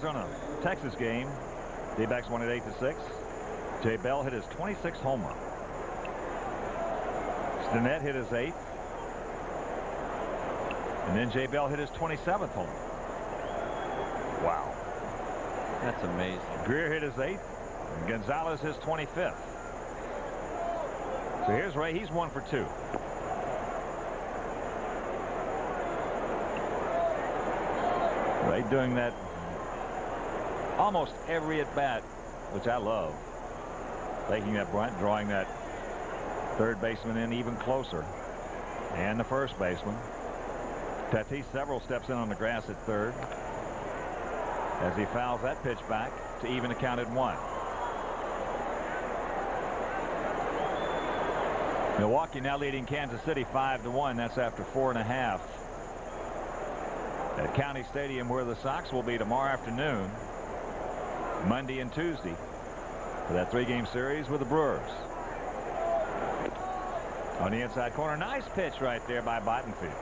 Arizona Texas game. D-backs won it 8-6. Jay Bell hit his 26th home run. Stinnett hit his 8th. And then Jay Bell hit his 27th home run. Wow. That's amazing. Greer hit his 8th. And Gonzalez his 25th. So here's Ray. He's 1 for 2. Ray doing that almost every at-bat, which I love. Taking that bunt, drawing that third baseman in even closer. And the first baseman. Tatis several steps in on the grass at third as he fouls that pitch back to even the count at 1. Milwaukee now leading Kansas City 5-1. That's after 4.5. At County Stadium, where the Sox will be tomorrow afternoon, Monday and Tuesday, for that 3-game series with the Brewers. On the inside corner, nice pitch right there by Bottenfield.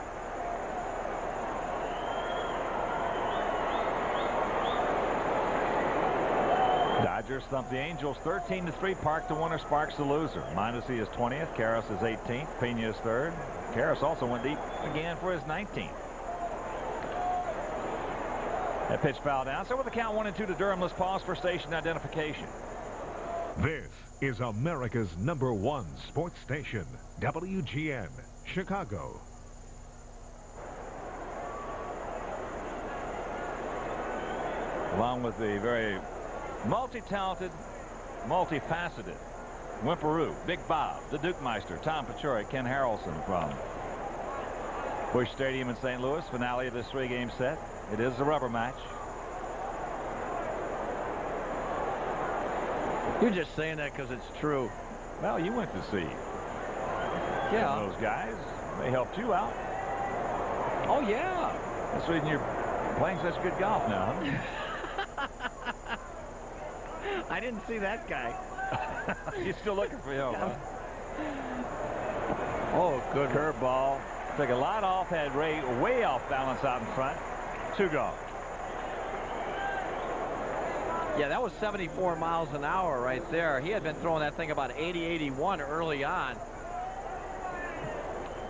Dodgers thump the Angels 13-3. Park the winner, Sparks the loser. Mondesi is 20th. Karras is 18th. Pena is 3rd. Karras also went deep again for his 19th. That pitch fouled down. So with the count 1-2 to Durham, let's pause for station identification. This is America's #1 sports station, WGN, Chicago. Along with the very multi-talented, multifaceted Wimperoo, Big Bob, the Duke Meister, Tom Paciori, Ken Harrelson from Busch Stadium in St. Louis. Finale of this 3-game set. It is the rubber match. You're just saying that because it's true. Well, you went to see those guys. They helped you out. Oh, yeah. That's the reason you're playing such good golf now, huh? I didn't see that guy. You're still looking for him, huh? Oh, good curveball. Took a lot off, had Ray way off balance out in front. 2 gone. Yeah, that was 74 miles an hour right there. He had been throwing that thing about 80, 81 early on.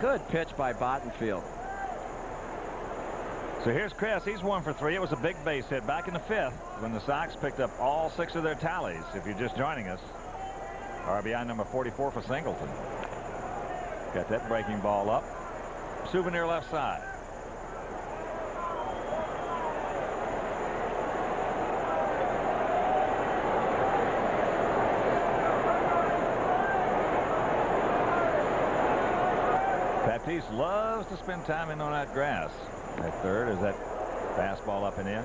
Good pitch by Bottenfield. So here's Chris. He's 1 for 3. It was a big base hit back in the 5th when the Sox picked up all 6 of their tallies. If you're just joining us, RBI number 44 for Singleton. Got that breaking ball up. Souvenir left side. Tatis loves to spend time in on that grass. At third is that fastball up and in.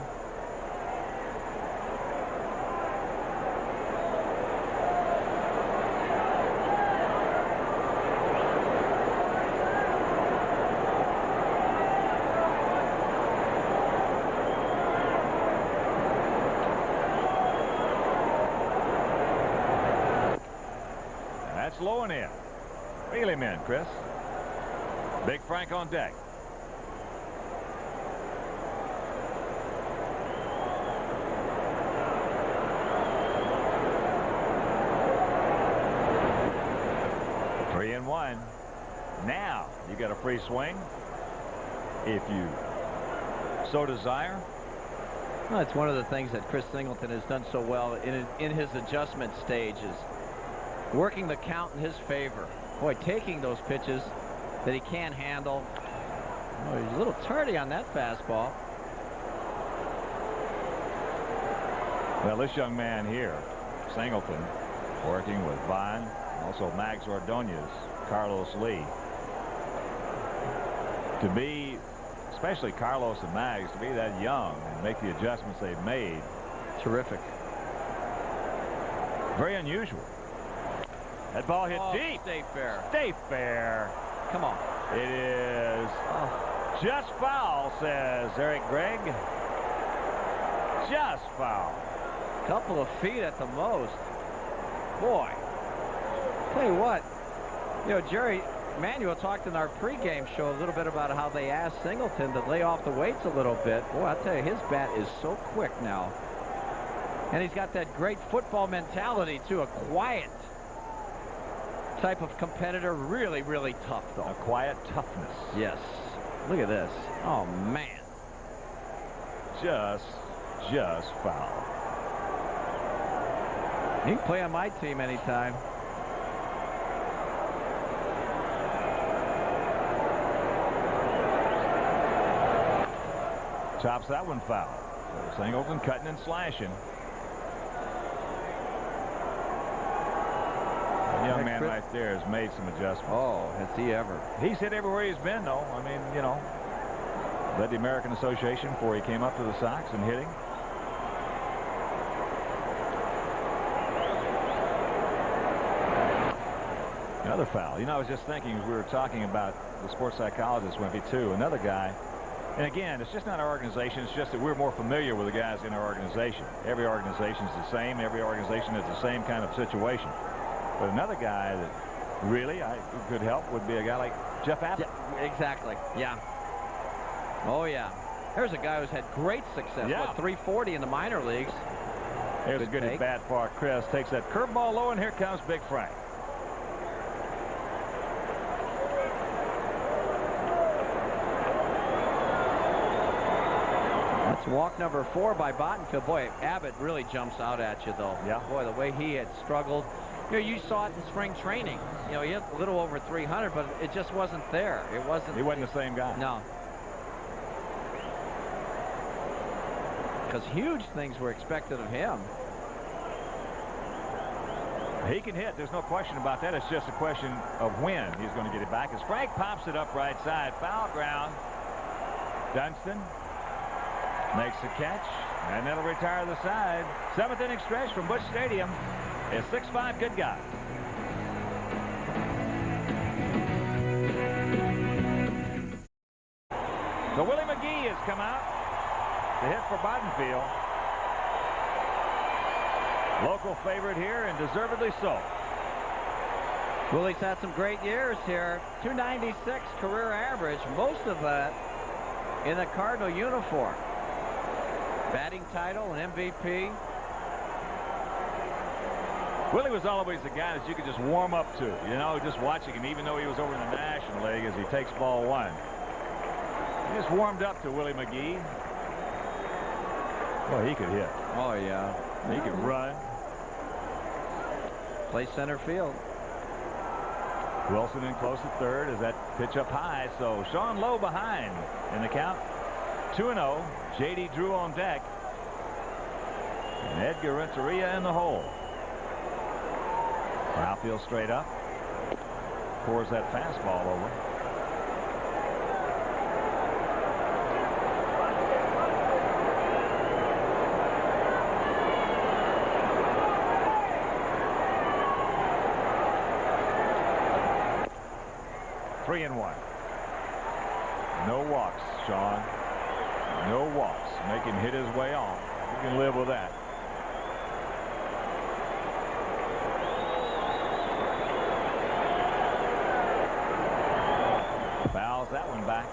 That's low and in. Reel him in, Chris. Big Frank on deck. Now you got a free swing if you so desire. Well, it's one of the things that Chris Singleton has done so well in his adjustment stages, working the count in his favor. Boy, taking those pitches that he can't handle. Oh, he's a little tardy on that fastball. Well, this young man here, Singleton, working with Vine, also Mags Ordonez, Carlos Lee. To be, especially Carlos and Mags, to be that young and make the adjustments they've made. Terrific. Very unusual. That ball hit deep. Stay fair. Stay fair. Come on. It is just foul, says Eric Gregg. Just foul. Couple of feet at the most. Boy. Tell you what, you know, Jerry, Manuel talked in our pregame show a little bit about how they asked Singleton to lay off the weights a little bit. Boy, I tell you, his bat is so quick now. And he's got that great football mentality, too, a quiet type of competitor. Really, really tough, though. A quiet toughness. Yes. Look at this. Oh, man. Just foul. He can play on my team anytime. Chops that one foul. So Singleton cutting and slashing. The young man right there has made some adjustments. Oh, has he ever? He's hit everywhere he's been, though. I mean, you know, led the American Association before he came up to the Sox and hitting. Another foul. You know, I was just thinking as we were talking about the sports psychologist, Wimpy, too. Another guy. And again, it's just not our organization. It's just that we're more familiar with the guys in our organization. Every organization is the same. Every organization is the same kind of situation. But another guy that really could help would be a guy like Jeff Abbott. Yeah, exactly. Yeah. Oh, yeah. There's a guy who's had great success. Yeah. What, 340 in the minor leagues. There's a good at bat for Chris. Takes that curveball low, and here comes Big Frank. That's walk number 4 by Bottenfield. Boy, Abbott really jumps out at you, though. Yeah. Boy, the way he had struggled. You know, you saw it in spring training. You know, he had a little over 300, but it just wasn't there. It wasn't. He wasn't the same guy. No. Because huge things were expected of him. He can hit. There's no question about that. It's just a question of when he's going to get it back. As Frank pops it up right side, foul ground. Dunston makes the catch, and that'll retire the side. 7th inning stretch from Busch Stadium. It's 6-5. Good guy. So Willie McGee has come out to hit for Bottenfield. Local favorite here, and deservedly so. Willie's had some great years here. 296 career average, most of that in the Cardinal uniform. Batting title, an MVP. Willie was always the guy that you could just warm up to, you know, just watching him, even though he was over in the National League as he takes ball 1. He just warmed up to Willie McGee. Well, he could hit. Oh, yeah. He could run. Play center field. Wilson in close at third as that pitch up high. So Sean Lowe behind in the count. 2-0. J.D. Drew on deck. And Edgar Renteria in the hole. Outfield straight up. Pours that fastball over. Three and 1. No walks, Sean. No walks. Make him hit his way on. You can live with that. Fouls that one back.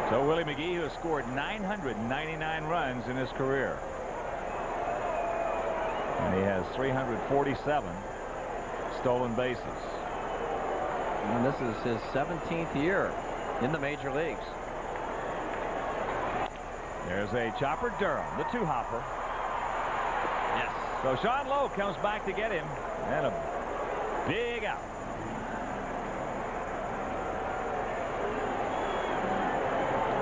So Willie McGee, who has scored 999 runs in his career. And he has 347 stolen bases. And this is his 17th year in the major leagues. There's a chopper Durham, the 2-hopper. Yes. So Sean Lowe comes back to get him. And a big out.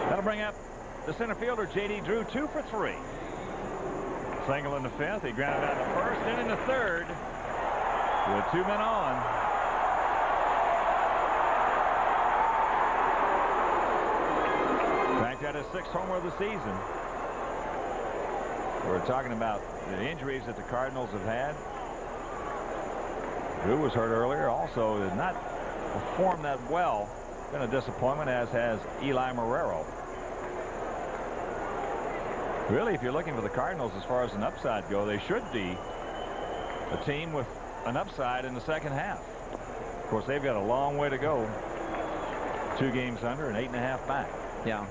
That'll bring up the center fielder, J.D. Drew, 2 for 3. Single in the 5th. He grounded out the 1st and in the 3rd. With 2 men on. Frank got his 6th homer of the season. We're talking about the injuries that the Cardinals have had. Drew was hurt earlier. Also did not perform that well. Been a disappointment, as has Eli Marrero. Really, if you're looking for the Cardinals as far as an upside go, they should be a team with an upside in the second half. Of course, they've got a long way to go. 2 games under and 8.5 back. Yeah.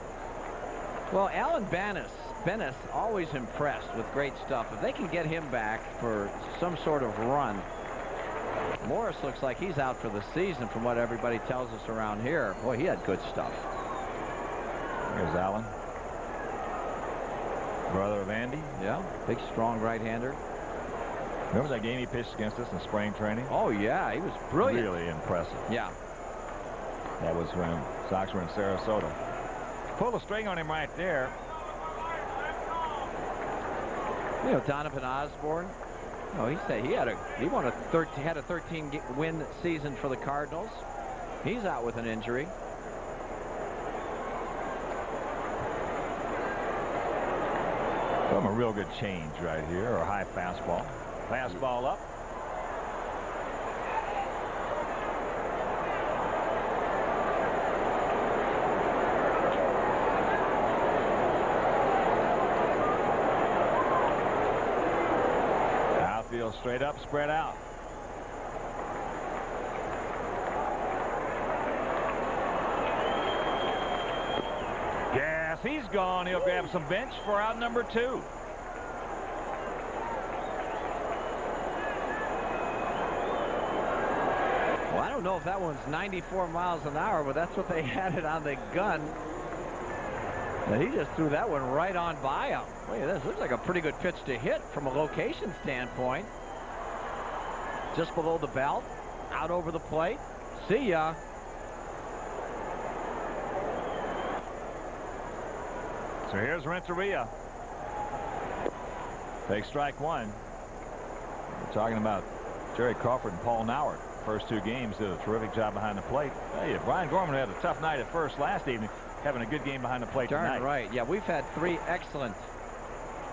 Well, Alan Bennis always impressed with great stuff. If they can get him back for some sort of run. Morris looks like he's out for the season from what everybody tells us around here. Boy, he had good stuff. There's Allen. Brother of Andy. Yeah, big, strong right-hander. Remember that game he pitched against us in spring training? Oh, yeah, he was brilliant. Really impressive. Yeah. That was when Sox were in Sarasota. Pull the string on him right there. You know, Donovan Osborne. Oh, he said he had a 13-win season for the Cardinals. He's out with an injury. From a real good change right here, or a high fastball. Fastball up. Outfield straight up, spread out. Yes, he's gone. He'll grab some bench for out number 2. Well, I don't know if that one's 94 miles an hour, but that's what they had it on the gun. And he just threw that one right on by him. Look at this. Looks like a pretty good pitch to hit from a location standpoint. Just below the belt. Out over the plate. See ya. So here's Renteria. Takes strike 1. We're talking about Jerry Crawford and Paul Nauert. First 2 games did a terrific job behind the plate. Hey, Brian Gorman had a tough night at first last evening, having a good game behind the plate tonight. Darn right. Yeah, we've had 3 excellent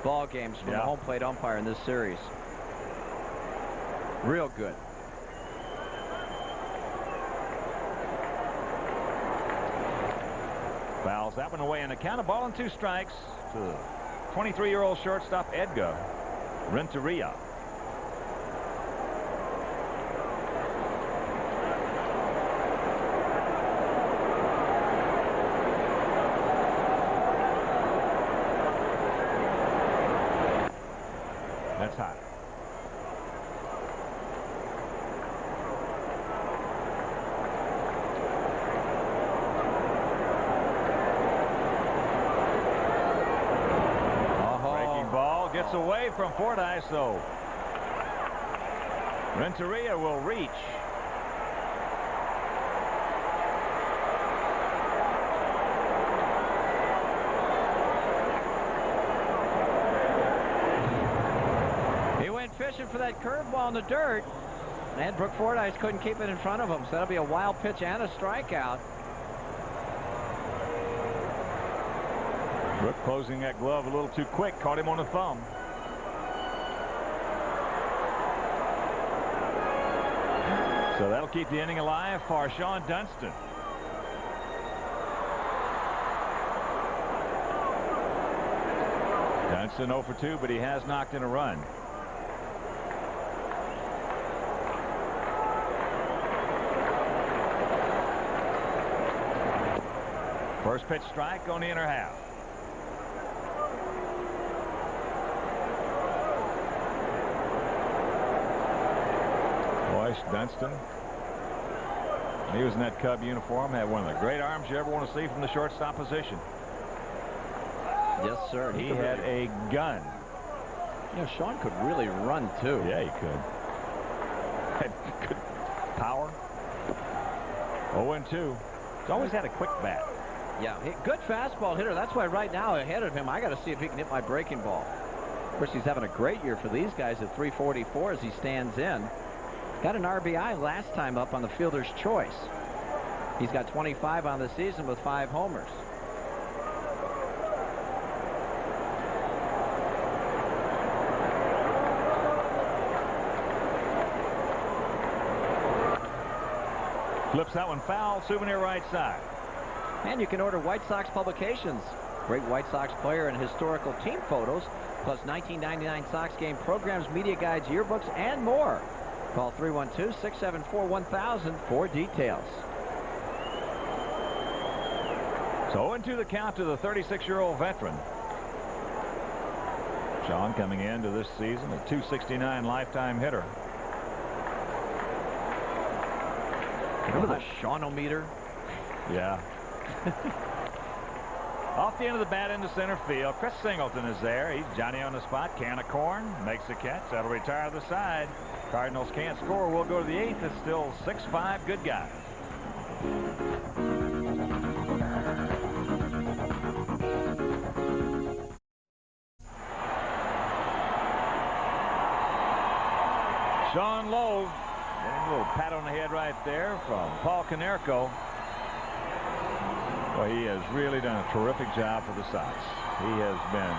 ball games from the home plate umpire in this series. Real good. Fouls that one away, and a count of ball and 2 strikes to 23-year-old shortstop Edgar Renteria. That's hot. Gets away from Fordyce, so Renteria will reach. He went fishing for that curveball in the dirt, and Brooke Fordyce couldn't keep it in front of him, so that'll be a wild pitch and a strikeout. Brooke closing that glove a little too quick, caught him on the thumb. So that'll keep the inning alive for Sean Dunston. Dunston 0 for 2, but he has knocked in a run. First pitch strike on the inner half. Dunston. He was in that Cub uniform, had one of the great arms you ever want to see from the shortstop position. Yes, sir. He had a gun. You know, Sean could really run, too. Yeah, he could. Had good power. 0-2. He's always had a quick bat. Yeah, good fastball hitter. That's why right now ahead of him, I got to see if he can hit my breaking ball. Of course, he's having a great year for these guys at 344 as he stands in. Got an RBI last time up on the Fielder's Choice. He's got 25 on the season with 5 homers. Flips that one foul. Souvenir right side. And you can order White Sox publications. Great White Sox player and historical team photos, plus 1999 Sox game programs, media guides, yearbooks, and more. Call 312-674-1000 for details. So into the count to the 36-year-old veteran. Sean coming into this season a .269 lifetime hitter. Remember the Sean-o-meter? Yeah. Off the end of the bat into center field. Chris Singleton is there. He's Johnny on the spot. Can of corn. Makes the catch. That'll retire the side. Cardinals can't score. We'll go to the 8th. It's still 6-5. Good guys. Sean Lowe. A little pat on the head right there from Paul Konerko. Well, he has really done a terrific job for the Sox. He has been.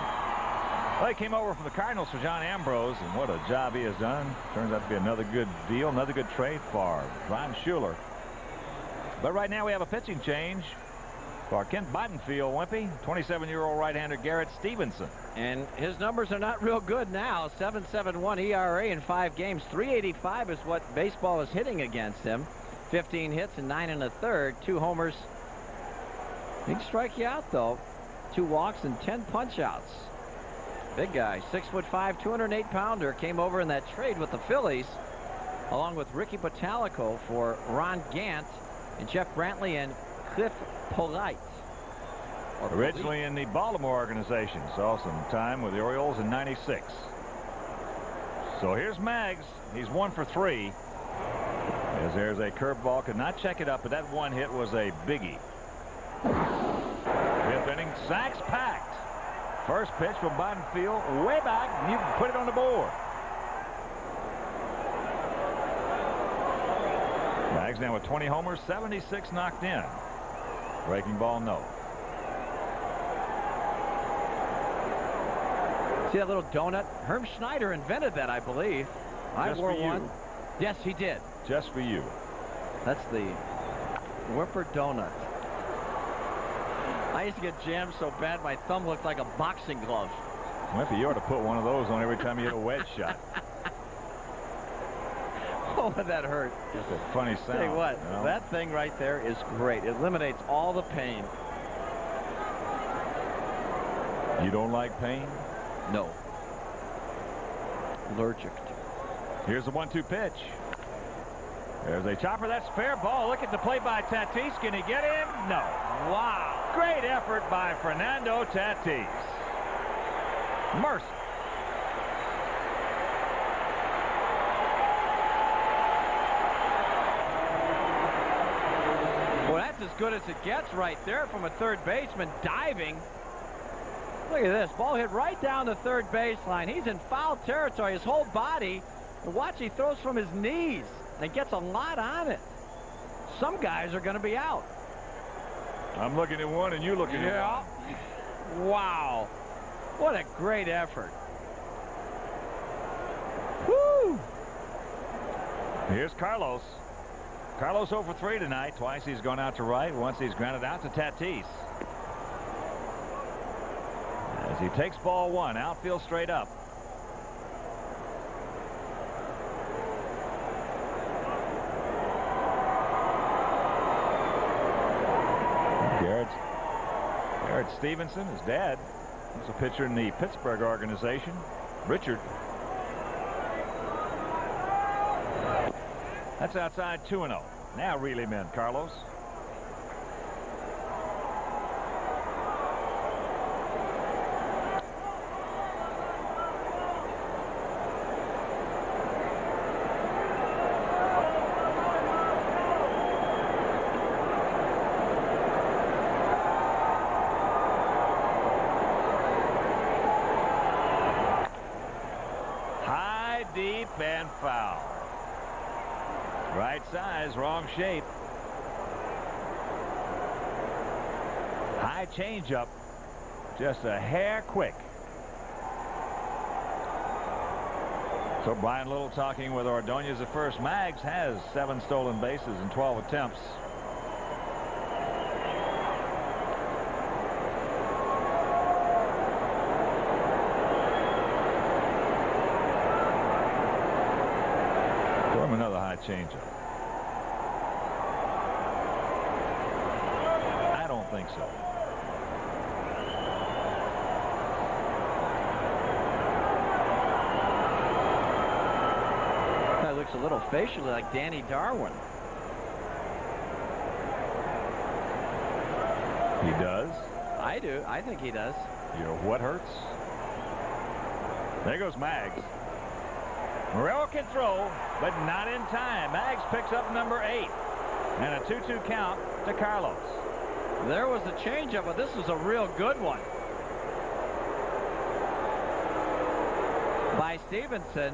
Well, he came over from the Cardinals for John Ambrose, and what a job he has done. Turns out to be another good deal, another good trade for Ron Schuler. But right now we have a pitching change for Kent Bottenfield, Wimpy. 27-year-old right-hander Garrett Stevenson. And his numbers are not real good now. 7.71 ERA in 5 games. 385 is what baseball is hitting against him. 15 hits and 9 1/3. 2 homers. He'd strike you out, though. 2 walks and 10 punch-outs. Big guy, 6'5", 208-pounder, came over in that trade with the Phillies, along with Ricky Bottalico for Ron Gant and Jeff Brantley and Cliff Polite. Originally in the Baltimore organization. Saw some time with the Orioles in '96. So here's Maggs. He's 1 for 3. As there's a curveball. Could not check it up, but that one hit was a biggie. 5th inning, Sox packed. First pitch from Bottenfield, way back, and you can put it on the board. Maggs now with 20 homers, 76 knocked in. Breaking ball, no. See that little donut? Herm Schneider invented that, I believe. I Just wore for you. one. Yes, he did. Just for you. That's the Whipper donut. I used to get jammed so bad my thumb looked like a boxing glove. Wimpy, you ought to put one of those on every time you hit a wedge shot. Oh, that hurt. It's a funny sound. Tell you what, you know? that thing right there is great. It eliminates all the pain. You don't like pain? No. Allergic. Here's the 1-2 pitch. There's a chopper. That's fair ball. Look at the play by Tatis. Can he get him? No. Wow. Great effort by Fernando Tatis. Mercy. Well, that's as good as it gets right there from a third baseman diving. Look at this. Ball hit right down the third baseline. He's in foul territory. His whole body. And watch, he throws from his knees and gets a lot on it. Some guys are going to be out. I'm looking at one and you looking at one. Wow. What a great effort. Woo! Here's Carlos. Carlos 0 for 3 tonight. Twice he's gone out to right. Once he's grounded out to Tatis. As he takes ball 1, outfield straight up. Garrett Stevenson, his dad, is a pitcher in the Pittsburgh organization. Richard. That's outside 2-0. Now reel him in, Carlos. Deep and foul. Right size, wrong shape. High changeup, just a hair quick. So Brian Little talking with Ordonez at first. Maggs has 7 stolen bases in 12 attempts. changeup? I don't think so. That looks a little facially like Danny Darwin. He does? I do. I think he does. Your what hurts? There goes Maggs. Morello can throw, but not in time. Maggs picks up number 8. And a 2-2 count to Carlos. There was a changeup, but this was a real good one by Stevenson.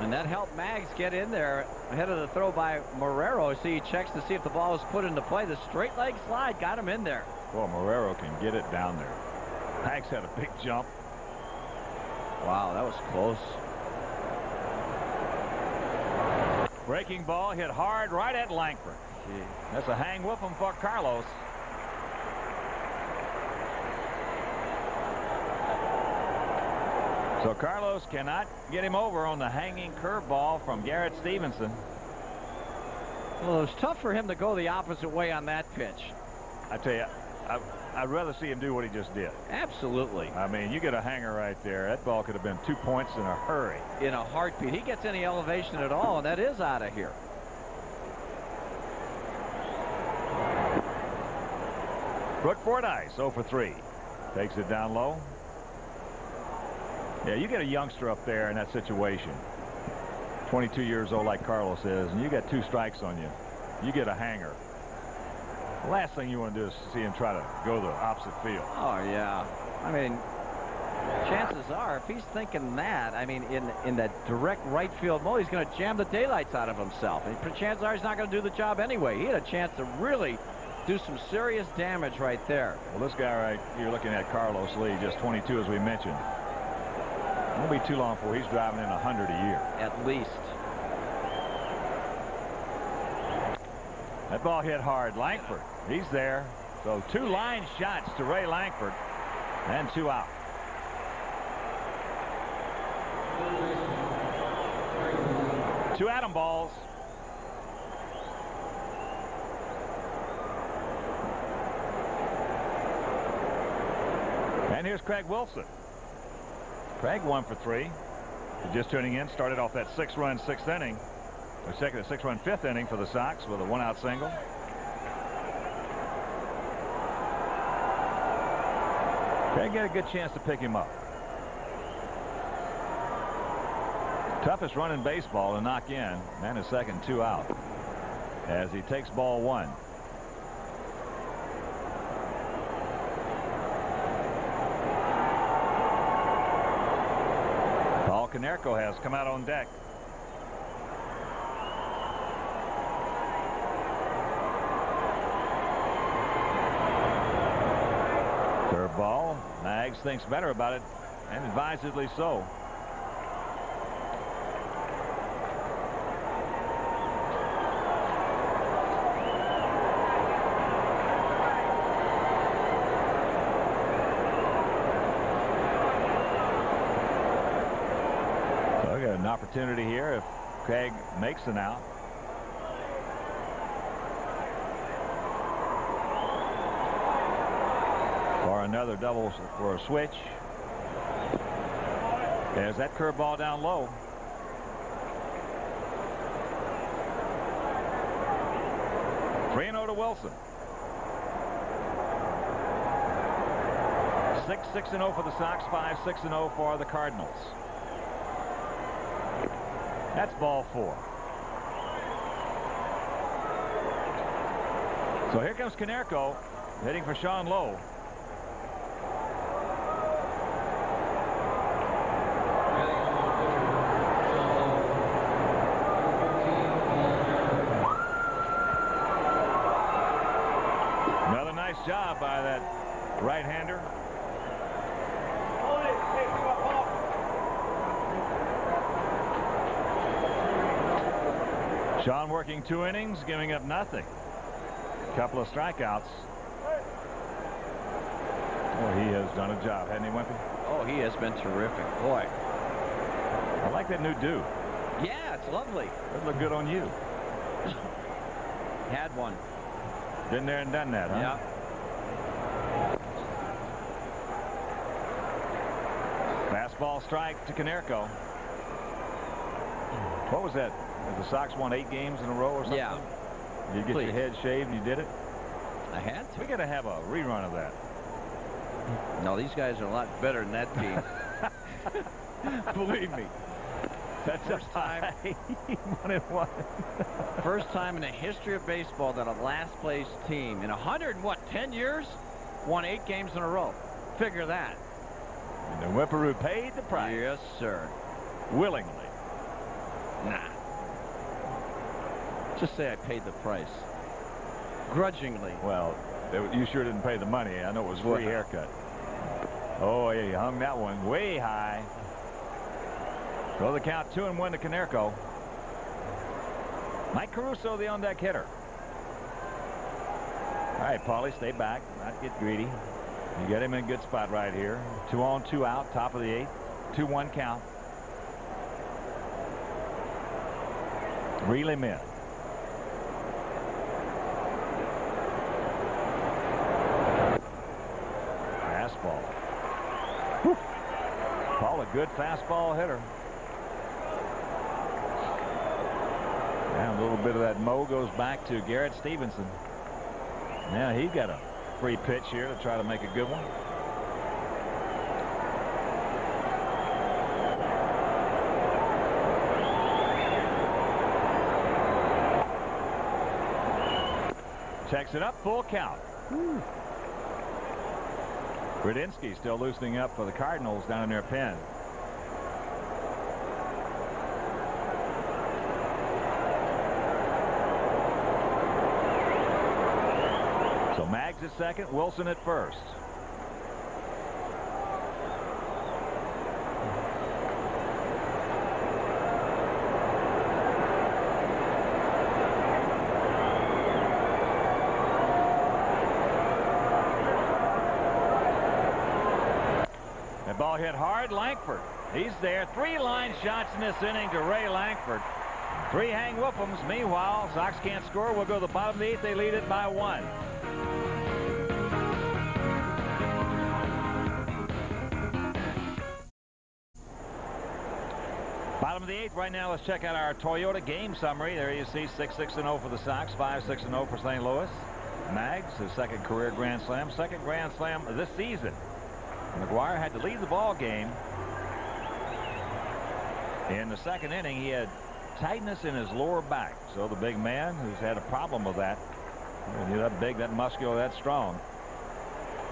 And that helped Maggs get in there ahead of the throw by Morero. See, he checks to see if the ball was put into play. The straight leg slide got him in there. Well, Morero can get it down there. Maggs had a big jump. Wow, that was close. Breaking ball hit hard right at Langford. That's a hang whoop'em for Carlos. So Carlos cannot get him over on the hanging curveball from Garrett Stevenson. Well, it was tough for him to go the opposite way on that pitch. I tell you, I'd rather see him do what he just did. Absolutely. I mean, you get a hanger right there. That ball could have been 2 points in a hurry. In a heartbeat. He gets any elevation at all, and that is out of here. Brooke Fordyce 0 for 3. Takes it down low. Yeah, you get a youngster up there in that situation. 22 years old like Carlos is, and you got 2 strikes on you. You get a hanger. The last thing you want to do is see him try to go the opposite field. Oh, yeah. I mean, chances are, if he's thinking that, I mean, in that direct right field mode, he's going to jam the daylights out of himself. And chances are he's not going to do the job anyway. He had a chance to really do some serious damage right there. Well, this guy right here looking at Carlos Lee, just 22 as we mentioned. It won't be too long before he's driving in 100 a year. At least. That ball hit hard. Langford, he's there. So 2 line shots to Ray Langford and 2 out. Two Adam balls. And here's Craig Wilson. Craig 1 for 3. Just tuning in, started off that 6-run 6th inning. Or second, a 6-run 5th inning for the Sox with a 1-out single. Craig get a good chance to pick him up. Toughest run in baseball to knock in. And his second 2 out as he takes ball 1. Canerco has come out on deck. Curveball. Maggs thinks better about it, and advisedly so. An opportunity here if Craig makes an out. Or another double for a switch. There's that curveball down low. Three 3-0 to Wilson. 6-0 for the Sox, 5-6-0 for the Cardinals. That's ball 4. So here comes Canerco hitting for Sean Lowe. Another nice job by that right-hander. Sean working 2 innings, giving up nothing. Couple of strikeouts. Oh, he has done a job, hasn't he, Wimpy? Oh, he has been terrific. Boy. I like that new do. Yeah, it's lovely. Doesn't look good on you. Had one. Been there and done that, huh? Yeah. Fastball strike to Konerko. What was that? Has the Sox won 8 games in a row or something? Yeah. You get your head shaved and you did it? I had to. We got to have a rerun of that. No, these guys are a lot better than that team. Believe me. That's First time. 1-1. First time in the history of baseball that a last place team in 10 years won 8 games in a row. Figure that. And the Whipperoo paid the price. Yes, sir. Willingly. Nah. Just say I paid the price. Grudgingly. Well, you sure didn't pay the money. I know it was free haircut. Oh, yeah, he hung that one way high. So the count 2-1 to Konerko. Mike Caruso, the on-deck hitter. All right, Paulie, stay back. Not get greedy. You get him in a good spot right here. 2 on, 2 out, top of the 8th. 2-1 count. Reel him in. Fastball. Whew. Paul, a good fastball hitter. And a little bit of that mo goes back to Garrett Stevenson. Now he got a free pitch here to try to make a good one. Checks it up, full count. Radinsky still loosening up for the Cardinals down in their pen. So Maggs at second, Wilson at first. That ball hit hard. Langford, he's there. 3 line shots in this inning to Ray Langford. 3 hang whoop'ems. Meanwhile, Sox can't score. We'll go to the bottom of the 8th. They lead it by 1. Bottom of the 8th right now. Let's check out our Toyota game summary. There you see 6-6-0 for the Sox, 5-6-0 for St. Louis. Maggs, his second career grand slam, second grand slam this season. McGuire had to leave the ball game. In the second inning, he had tightness in his lower back. So the big man who's had a problem with that. You're that big, that muscular, that strong.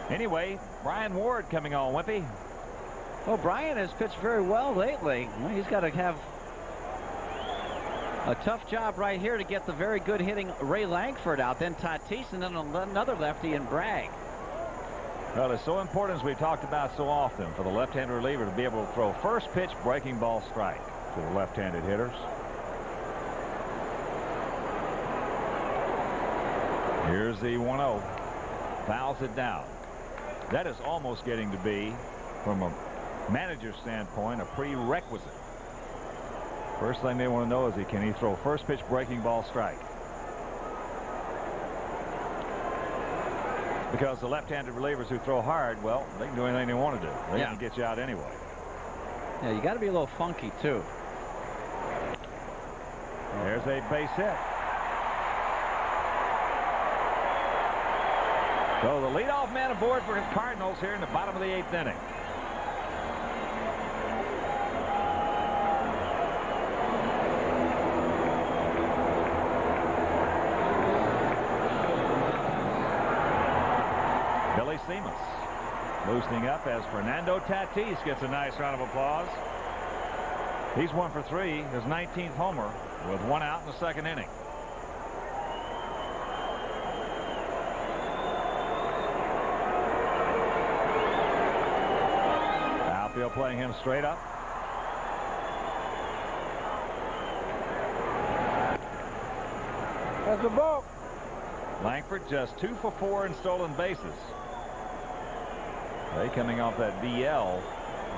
Anyway, Brian Ward coming on, Wimpy. Well, Brian has pitched very well lately. Well, he's got to have a tough job right here to get the very good hitting Ray Langford out. Then Tatis, and then another lefty in Bragg. Well, it's so important, as we talked about so often, for the left-handed reliever to be able to throw first pitch breaking ball strike to the left-handed hitters. Here's the 1-0. Fouls it down. That is almost getting to be, from a manager's standpoint, a prerequisite. First thing they want to know is can he throw first pitch breaking ball strike? Because the left-handed relievers who throw hard, well, they can do anything they want to do. They can get you out anyway. Yeah, you got to be a little funky too. There's a base hit. So the leadoff man aboard for the Cardinals here in the bottom of the 8th inning. Billy Seamus loosening up as Fernando Tatis gets a nice round of applause. He's 1 for 3, his 19th homer, with 1 out in the second inning. Outfield playing him straight up. That's the ball. Langford just 2 for 4 in stolen bases. They coming off that VL.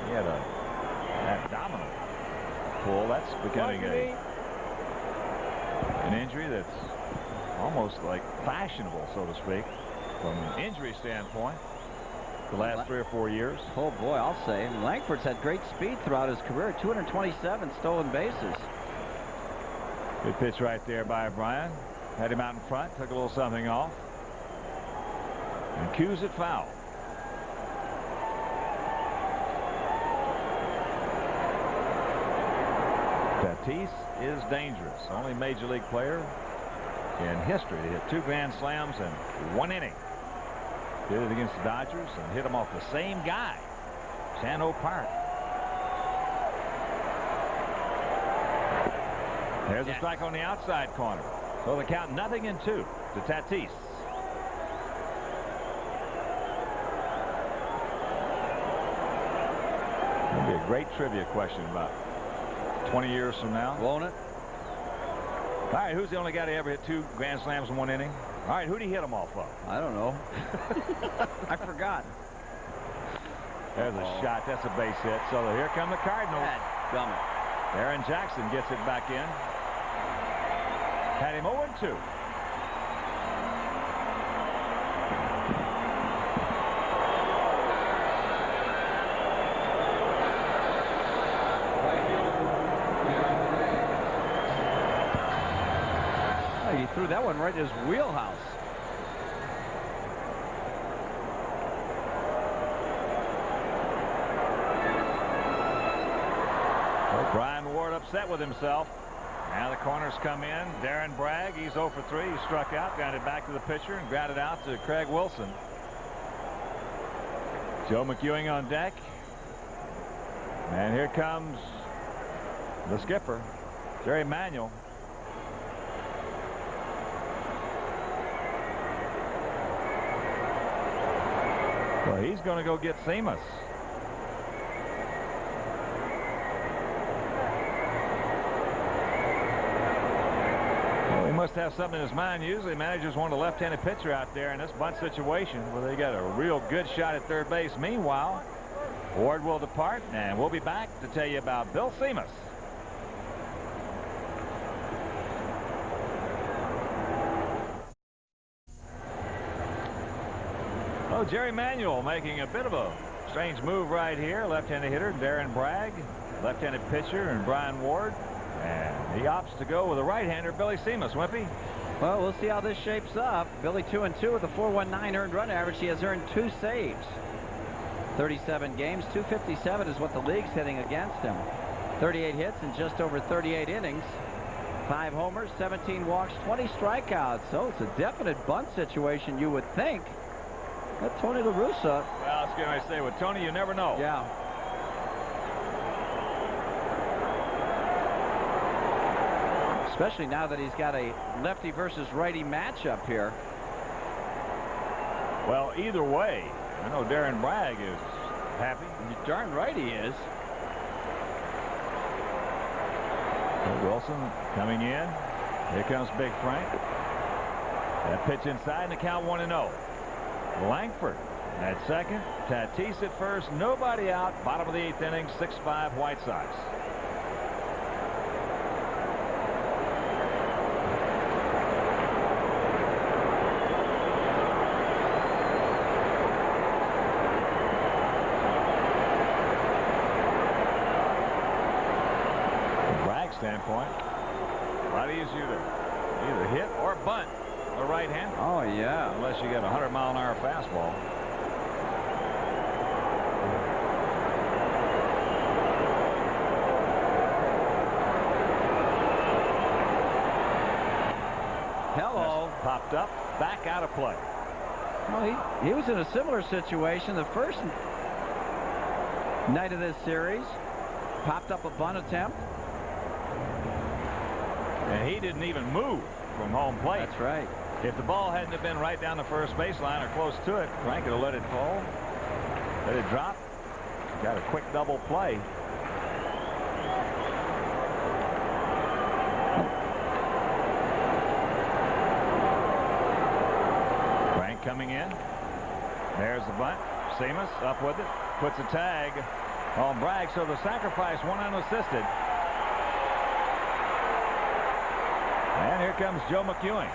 He had a abdominal. pull. That's becoming an injury that's almost like fashionable, so to speak, from an injury standpoint. The last 3 or 4 years. Oh boy, I'll say. Langford's had great speed throughout his career. 227 stolen bases. Good pitch right there by O'Brien. Had him out in front. Took a little something off. And cues it foul. Tatis is dangerous. Only major league player in history to hit 2 grand slams in 1 inning. Did it against the Dodgers and hit them off the same guy, Sano Park. There's a strike on the outside corner. So the count 0-2 to Tatis. That'll be a great trivia question about 20 years from now. Won't it? All right, who's the only guy to ever hit 2 grand slams in 1 inning? All right, who did he hit them off of? I don't know. I forgot. There's a shot. That's a base hit. So here come the Cardinals. Gummit. Aaron Jackson gets it back in. Had him 0-2. He threw that one right in his wheelhouse. Brian Ward upset with himself. Now the corners come in. Darren Bragg, he's 0 for 3. He struck out, grounded back to the pitcher, and grounded out to Craig Wilson. Joe McEwing on deck. And here comes the skipper, Jerry Manuel. Well, he's going to go get Seamus. Well, he must have something in his mind. Usually managers want a left-handed pitcher out there in this bunt situation where they got a real good shot at third base. Meanwhile, Ward will depart, and we'll be back to tell you about Bill Seamus. Oh, Jerry Manuel making a bit of a strange move right here. Left-handed hitter Darren Bragg, left-handed pitcher, and Brian Ward. And he opts to go with a right-hander, Billy Seamus. Wimpy? Well, we'll see how this shapes up. Billy 2-2 with a 4.19 earned run average. He has earned 2 saves. 37 games. 257 is what the league's hitting against him. 38 hits in just over 38 innings. 5 homers, 17 walks, 20 strikeouts. So it's a definite bunt situation, you would think. That's Tony La Russa. Well, I was going to say, with Tony, you never know. Yeah. Especially now that he's got a lefty versus righty matchup here. Well, either way, I know Darren Bragg is happy. You're darn right he is. Wilson coming in. Here comes Big Frank. That pitch inside, and the count 1-0. Langford at second. Tatis at first. Nobody out. Bottom of the 8th inning. 6-5 White Sox. From Bragg's standpoint, a lot easier to either hit or bunt a right-hander. Oh, yeah. Unless you got a 100-mile-an-hour fastball. Hello. That's popped up, back out of play. Well, he was in a similar situation the first night of this series. Popped up a bunt attempt. And he didn't even move from home plate. That's right. If the ball hadn't have been right down the first baseline or close to it, Frank could have let it fall, let it drop. Got a quick double play. Frank coming in. There's the bunt. Seamus up with it. Puts a tag on Bragg. So the sacrifice, one unassisted. And here comes Joe McEwing.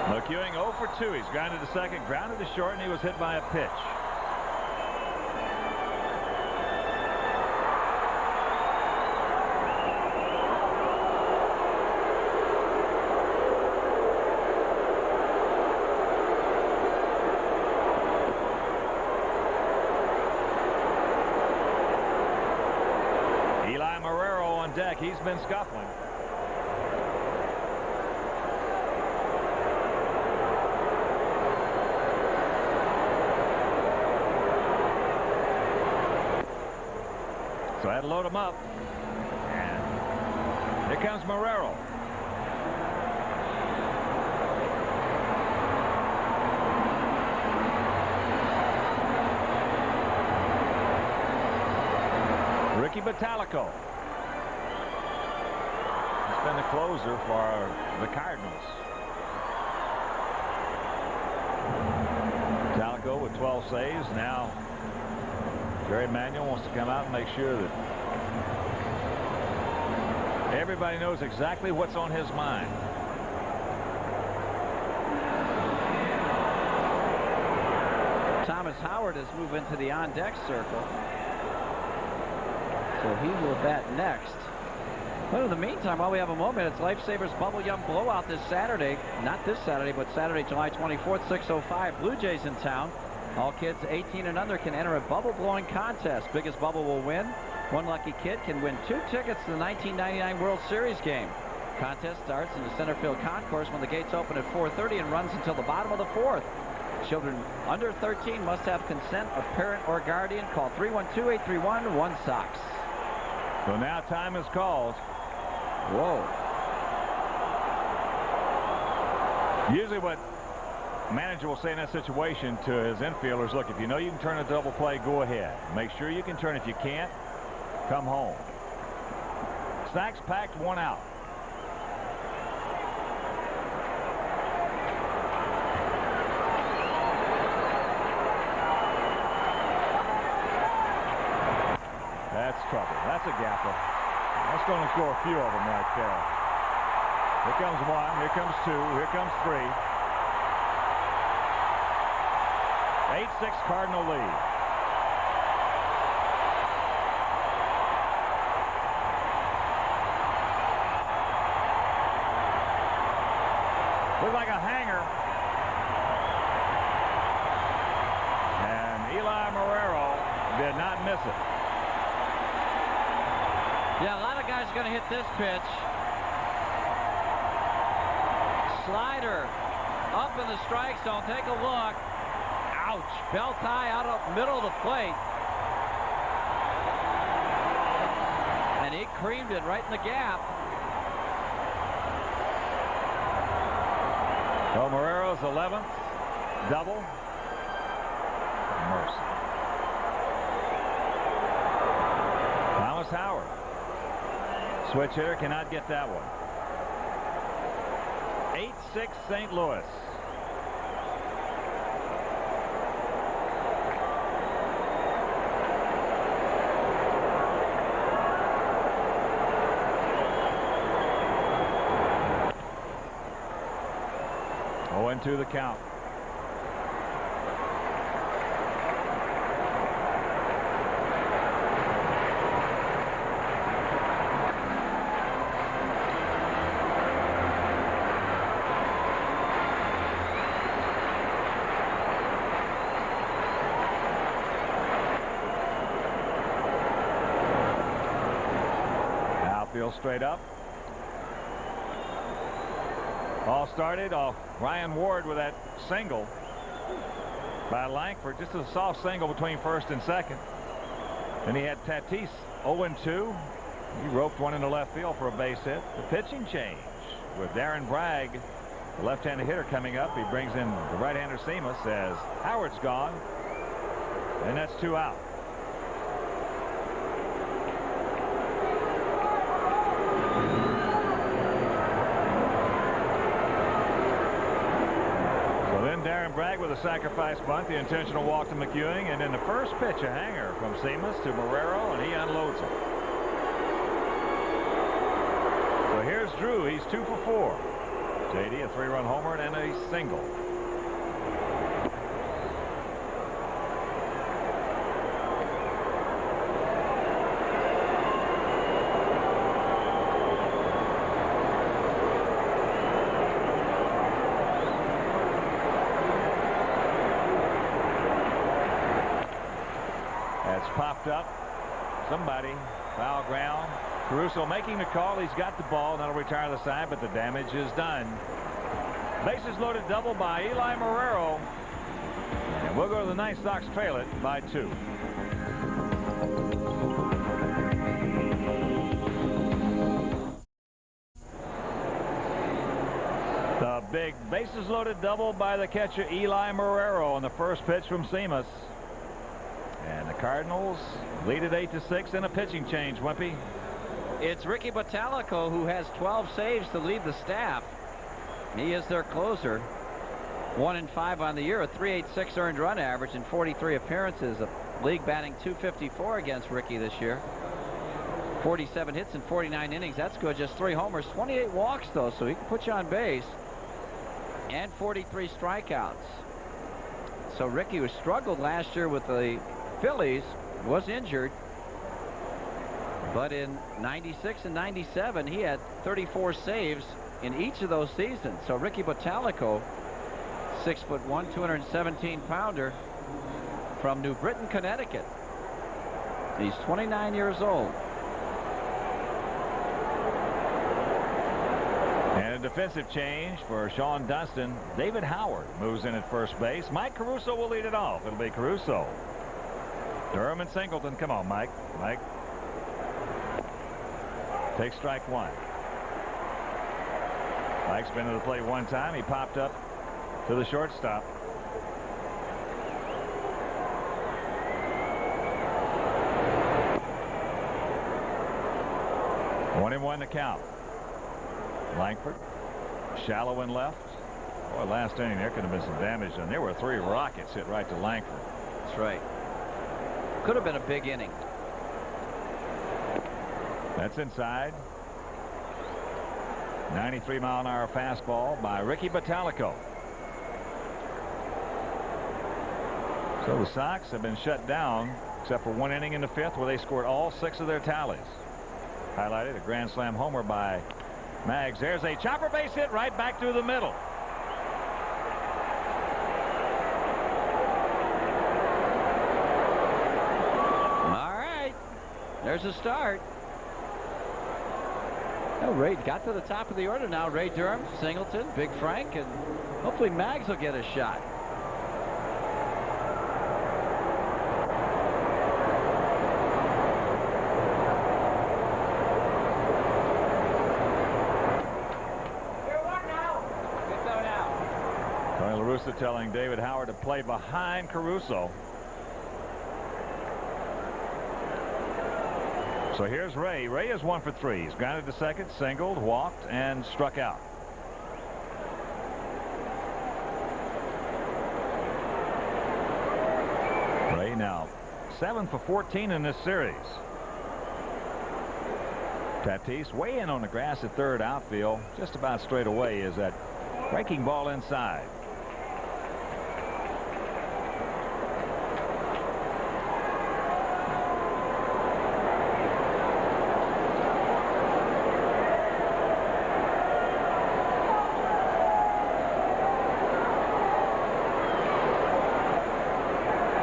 McEwing 0 for 2. He's grounded to second, grounded to short, and he was hit by a pitch. Eli Marrero on deck. He's been scuffling. So I had to load him up. And here comes Marrero. Ricky Bottalico. He's been the closer for the Cardinals. Bottalico with 12 saves. Now Jerry Manuel wants to come out and make sure that everybody knows exactly what's on his mind. Thomas Howard has moved into the on-deck circle. So he will bat next. But in the meantime, while we have a moment, it's Lifesavers Bubble Yum Blowout this Saturday. Not this Saturday, but Saturday, July 24th, 6:05. Blue Jays in town. All kids 18 and under can enter a bubble blowing contest. Biggest bubble will win. One lucky kid can win 2 tickets to the 1999 World Series game. Contest starts in the center field concourse when the gates open at 4:30 and runs until the bottom of the 4th. Children under 13 must have consent of parent or guardian. Call 312-831-1-SOX. So now time is called. Whoa. Usually what manager will say in that situation to his infielders, look, if you know you can turn a double play, go ahead. Make sure you can turn. If you can't, come home. Sacks packed, 1 out. That's trouble. That's a gapper. That's going to score a few of them right there. Here comes 1. Here comes 2. Here comes 3. 8-6 Cardinal lead. Looked like a hanger. And Eli Marrero did not miss it. Yeah, a lot of guys are going to hit this pitch. Slider up in the strike zone. Take a look. Ouch. Belt tie out of the middle of the plate. And he creamed it right in the gap. So Marrero's 11th double. Mercy. Thomas Howard. Switch hitter cannot get that one. 8-6 St. Louis. To the count. Outfield straight up. All started off Ryan Ward with that single by Langford. Just a soft single between first and second. Then he had Tatis 0-2. He roped one into left field for a base hit. The pitching change with Darren Bragg, the left-handed hitter, coming up. He brings in the right-hander Seamus as Howard's gone. And that's 2 out. Bragg with a sacrifice bunt, the intentional walk to McEwing, and in the first pitch, a hanger from Seamus to Marrero, and he unloads it. So here's Drew. He's 2 for 4. JD, a 3-run homer and a single. Popped up. Somebody. Foul ground. Caruso making the call. He's got the ball. That'll retire the side, but the damage is done. Bases loaded double by Eli Marrero. And we'll go to the ninth. Sox trail it by 2. The big bases loaded double by the catcher Eli Marrero on the first pitch from Seamus. And the Cardinals lead at 8-6 in a pitching change, Wimpy. It's Ricky Bottalico who has 12 saves to lead the staff. He is their closer. 1-5 on the year, a .386 earned run average in 43 appearances. A league batting .254 against Ricky this year. 47 hits in 49 innings. That's good. Just 3 homers. 28 walks, though, so he can put you on base. And 43 strikeouts. So Ricky, who struggled last year with the Phillies, was injured, but in 96 and 97 he had 34 saves in each of those seasons. So Ricky Bottalico, 6'1", 217-pounder from New Britain, Connecticut. He's 29 years old. And a defensive change for Sean Dunston. David Howard moves in at first base. Mike Caruso will lead it off. It'll be Caruso. Durham and Singleton. Come on, Mike. Mike takes strike 1. Mike's been to the plate one time. He popped up to the shortstop. One and 1 to count. Langford, shallow and left. Boy, last inning there could have been some damage done. There were 3 rockets hit right to Langford. That's right. Could have been a big inning. That's inside. 93-mile-an-hour fastball by Ricky Bottalico. So the Sox have been shut down except for 1 inning in the 5th where they scored all 6 of their tallies. Highlighted a grand slam homer by Maggs. There's a chopper base hit right back through the middle. There's a start. Oh, Ray got to the top of the order now. Ray Durham, Singleton, Big Frank, and hopefully Maggs will get a shot. Tony La Russa telling David Howard to play behind Caruso. So here's Ray. Ray is 1 for 3. He's grounded to second, singled, walked, and struck out. Ray now 7 for 14 in this series. Tatis way in on the grass at third outfield. Just about straight away is that breaking ball inside.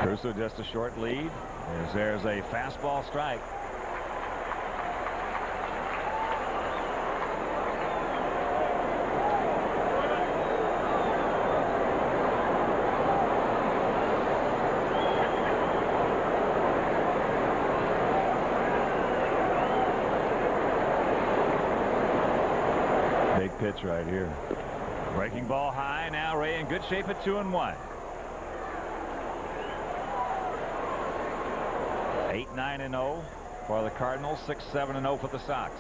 Caruso just a short lead as there's a fastball strike. Big pitch right here. Breaking ball high. Now Ray in good shape at 2-1. 8-9-0 for the Cardinals, 6-7-0 for the Sox.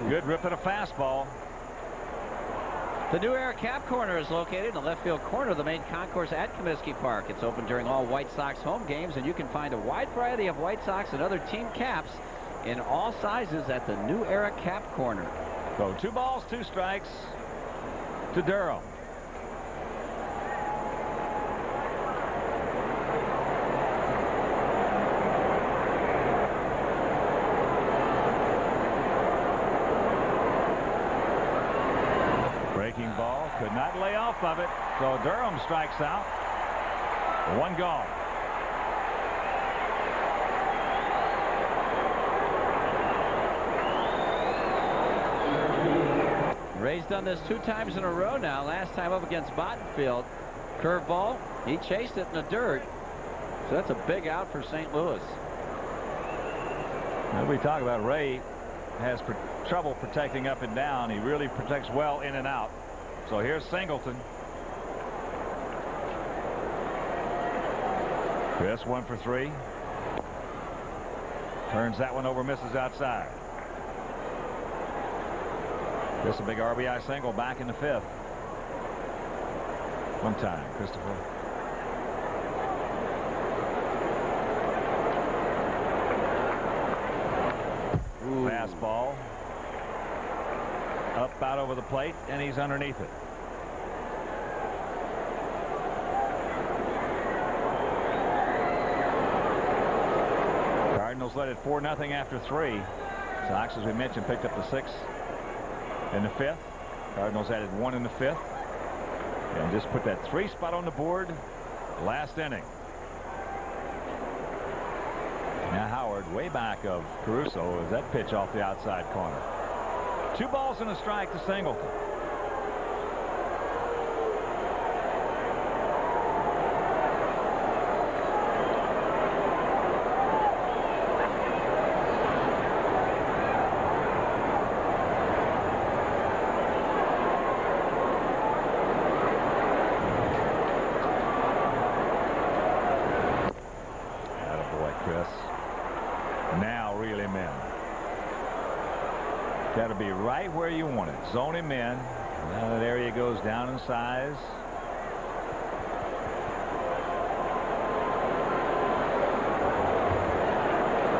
Good rip at a fastball. The New Era Cap Corner is located in the left field corner of the main concourse at Comiskey Park. It's open during all White Sox home games, and you can find a wide variety of White Sox and other team caps in all sizes at the New Era Cap Corner. So 2 balls, 2 strikes to Durham. Breaking ball, could not lay off of it, so Durham strikes out. 1 gone. Ray's done this 2 times in a row now. Last time up against Bottenfield. Curveball, he chased it in the dirt. So that's a big out for St. Louis. As we talk about, Ray has trouble protecting up and down. He really protects well in and out. So here's Singleton. Chris 1 for 3. Turns that one over, misses outside. Just a big RBI single back in the 5th. 1 time, Christopher. Ooh. Fastball. Up out over the plate, and he's underneath it. Cardinals led it 4-0 after 3. Sox, as we mentioned, picked up the 6th in the 5th. Cardinals added 1 in the 5th. And just put that 3 spot on the board last inning. Now Howard way back of Caruso as that pitch off the outside corner. 2 balls and a strike to Singleton. Now reel him in. Got to be right where you want it. Zone him in. Now that area goes down in size.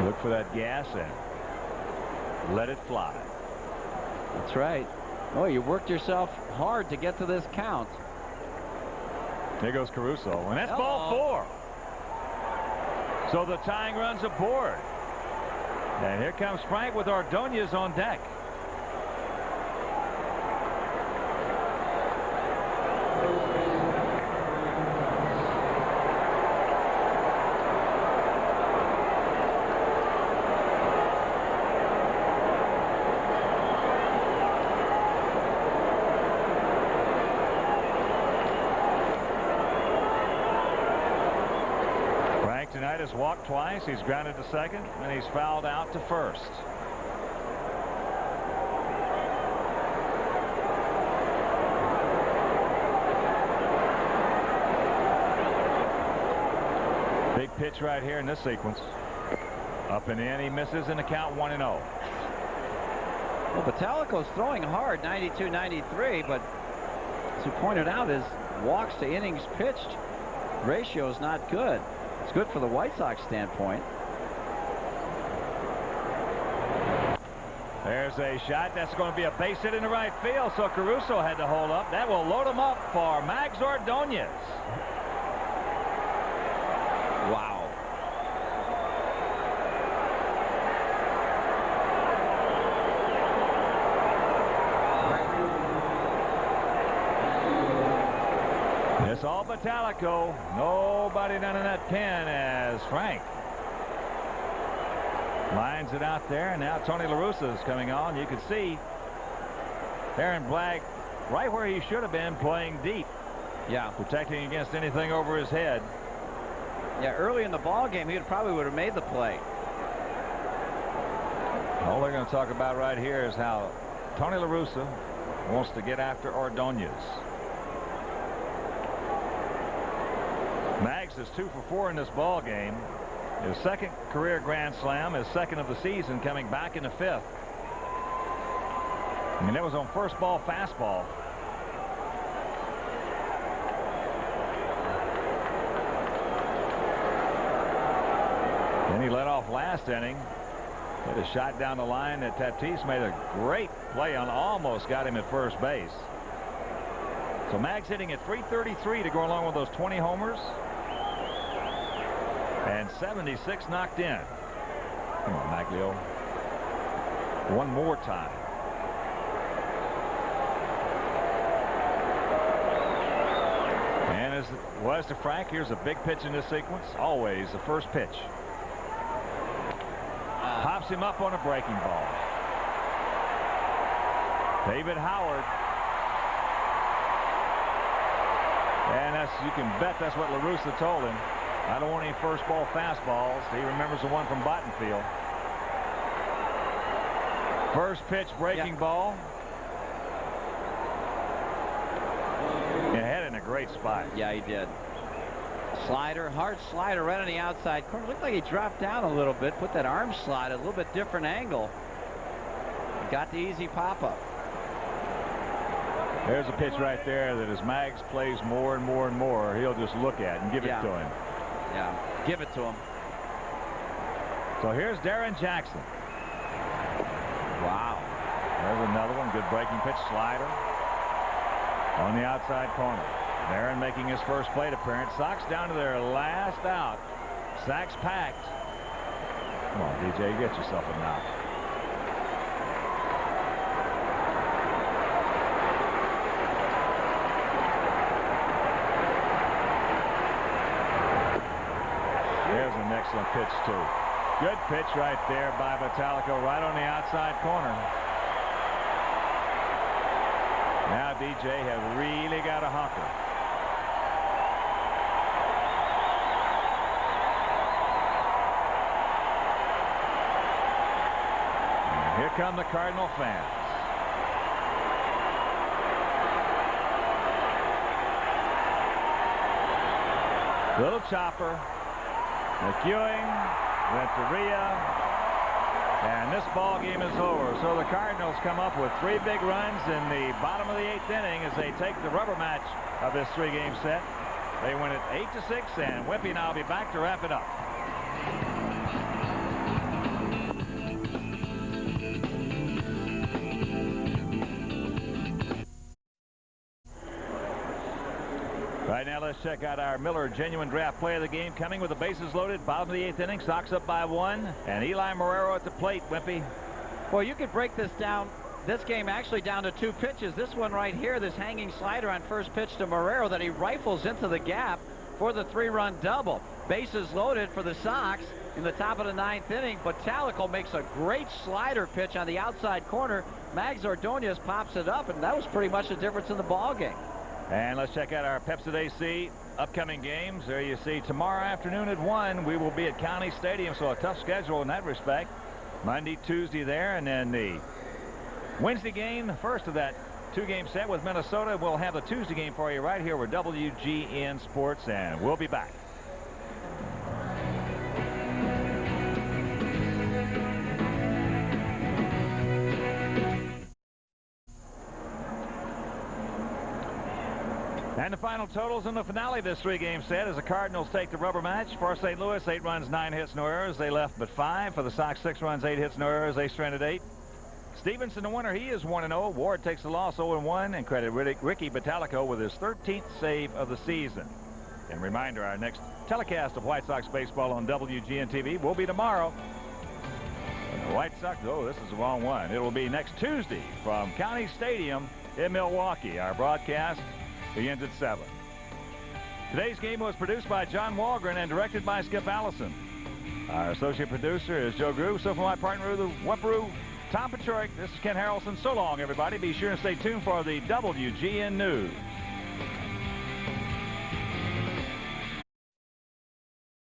Look for that gas and let it fly. That's right. Oh, you worked yourself hard to get to this count. There goes Caruso, and that's ball 4. So the tying run's aboard. And here comes Frank with Ordonez on deck. Tonight has walked twice. He's grounded to second, and he's fouled out to first. Big pitch right here in this sequence. Up and in, he misses in the count 1-0. Well, Batalico's throwing hard, 92-93, but as you pointed out, his walks to innings pitched ratio is not good. It's good for the White Sox standpoint. There's a shot. That's going to be a base hit in the right field, so Caruso had to hold up. That will load him up for Mags Ordonez. Wow. It's all Batalico. Nobody down in that pen as Frank lines it out there, and now Tony La Russa is coming on. You can see Aaron Black right where he should have been, playing deep. Yeah, protecting against anything over his head. Yeah, early in the ball game, he probably would have made the play. they're going to talk about right here is how Tony La Russa wants to get after Ordonez. Mags is 2 for 4 in this ball game. His second career grand slam, his second of the season, coming back in the 5th. I mean, that was on first ball fastball. And he led off last inning. Hit a shot down the line that Tatis made a great play on, almost got him at first base. So Mags hitting at .333 to go along with those 20 homers. And 76 knocked in. Come on, Maglio. One more time. And as it was to Frank, here's a big pitch in this sequence. Always the first pitch. Pops him up on a breaking ball. David Howard. And that's, you can bet that's what La Russa told him. I don't want any first ball fastballs. He remembers the one from Bottenfield. First pitch breaking ball. He had it in a great spot. Yeah, he did. Slider, hard slider right on the outside corner. Looked like he dropped down a little bit, put that arm slide at a little bit different angle. Got the easy pop-up. There's a pitch right there that as Mags plays more and more and more, he'll just look at and give it to him. Yeah, give it to him. So here's Darren Jackson. Wow. There's another one. Good breaking pitch, slider on the outside corner. Darren making his first plate appearance. Sox down to their last out. Sacks packed. Come on, DJ, get yourself a knock. There's an excellent pitch, too. Good pitch right there by Vitalico, right on the outside corner. Now DJ have really got a hunker. And here come the Cardinal fans. Little chopper. McEwing, Renteria, and this ball game is over. So the Cardinals come up with 3 big runs in the bottom of the 8th inning as they take the rubber match of this 3-game set. They win it 8-6, and Whippy and I'll be back to wrap it up. Right now, let's check out our Miller Genuine Draft play of the game. Coming with the bases loaded, bottom of the 8th inning. Sox up by 1, and Eli Marrero at the plate. Wimpy. Well, you could break this down. This game actually down to 2 pitches. This one right here, this hanging slider on first pitch to Marrero that he rifles into the gap for the 3-run double. Bases loaded for the Sox in the top of the 9th inning. But Vitalico makes a great slider pitch on the outside corner. Mags Ordonez pops it up, and that was pretty much the difference in the ball game. And let's check out our Pepsi AC upcoming games. There you see tomorrow afternoon at 1 we will be at County Stadium, so a tough schedule in that respect. Monday, Tuesday there, and then the Wednesday game, the first of that 2-game set with Minnesota. We'll have the Tuesday game for you right here with WGN Sports, and we'll be back. And the final totals in the finale of this 3-game set as the Cardinals take the rubber match. For St. Louis, 8 runs, 9 hits, no errors. They left but 5. For the Sox, 6 runs, 8 hits, no errors. They stranded 8. Stevenson, the winner, he is 1-0. Ward takes the loss 0-1, and credit Ricky Vitalico with his 13th save of the season. And reminder, our next telecast of White Sox baseball on WGN TV will be tomorrow. And the White Sox, oh, this is the wrong one. It will be next Tuesday from County Stadium in Milwaukee. Our broadcast begins at 7. Today's game was produced by John Walgren and directed by Skip Allison. Our associate producer is Joe Groove. So for my partner, the Whopperoo, Tom Patrick, this is Ken Harrelson. So long, everybody. Be sure and stay tuned for the WGN News.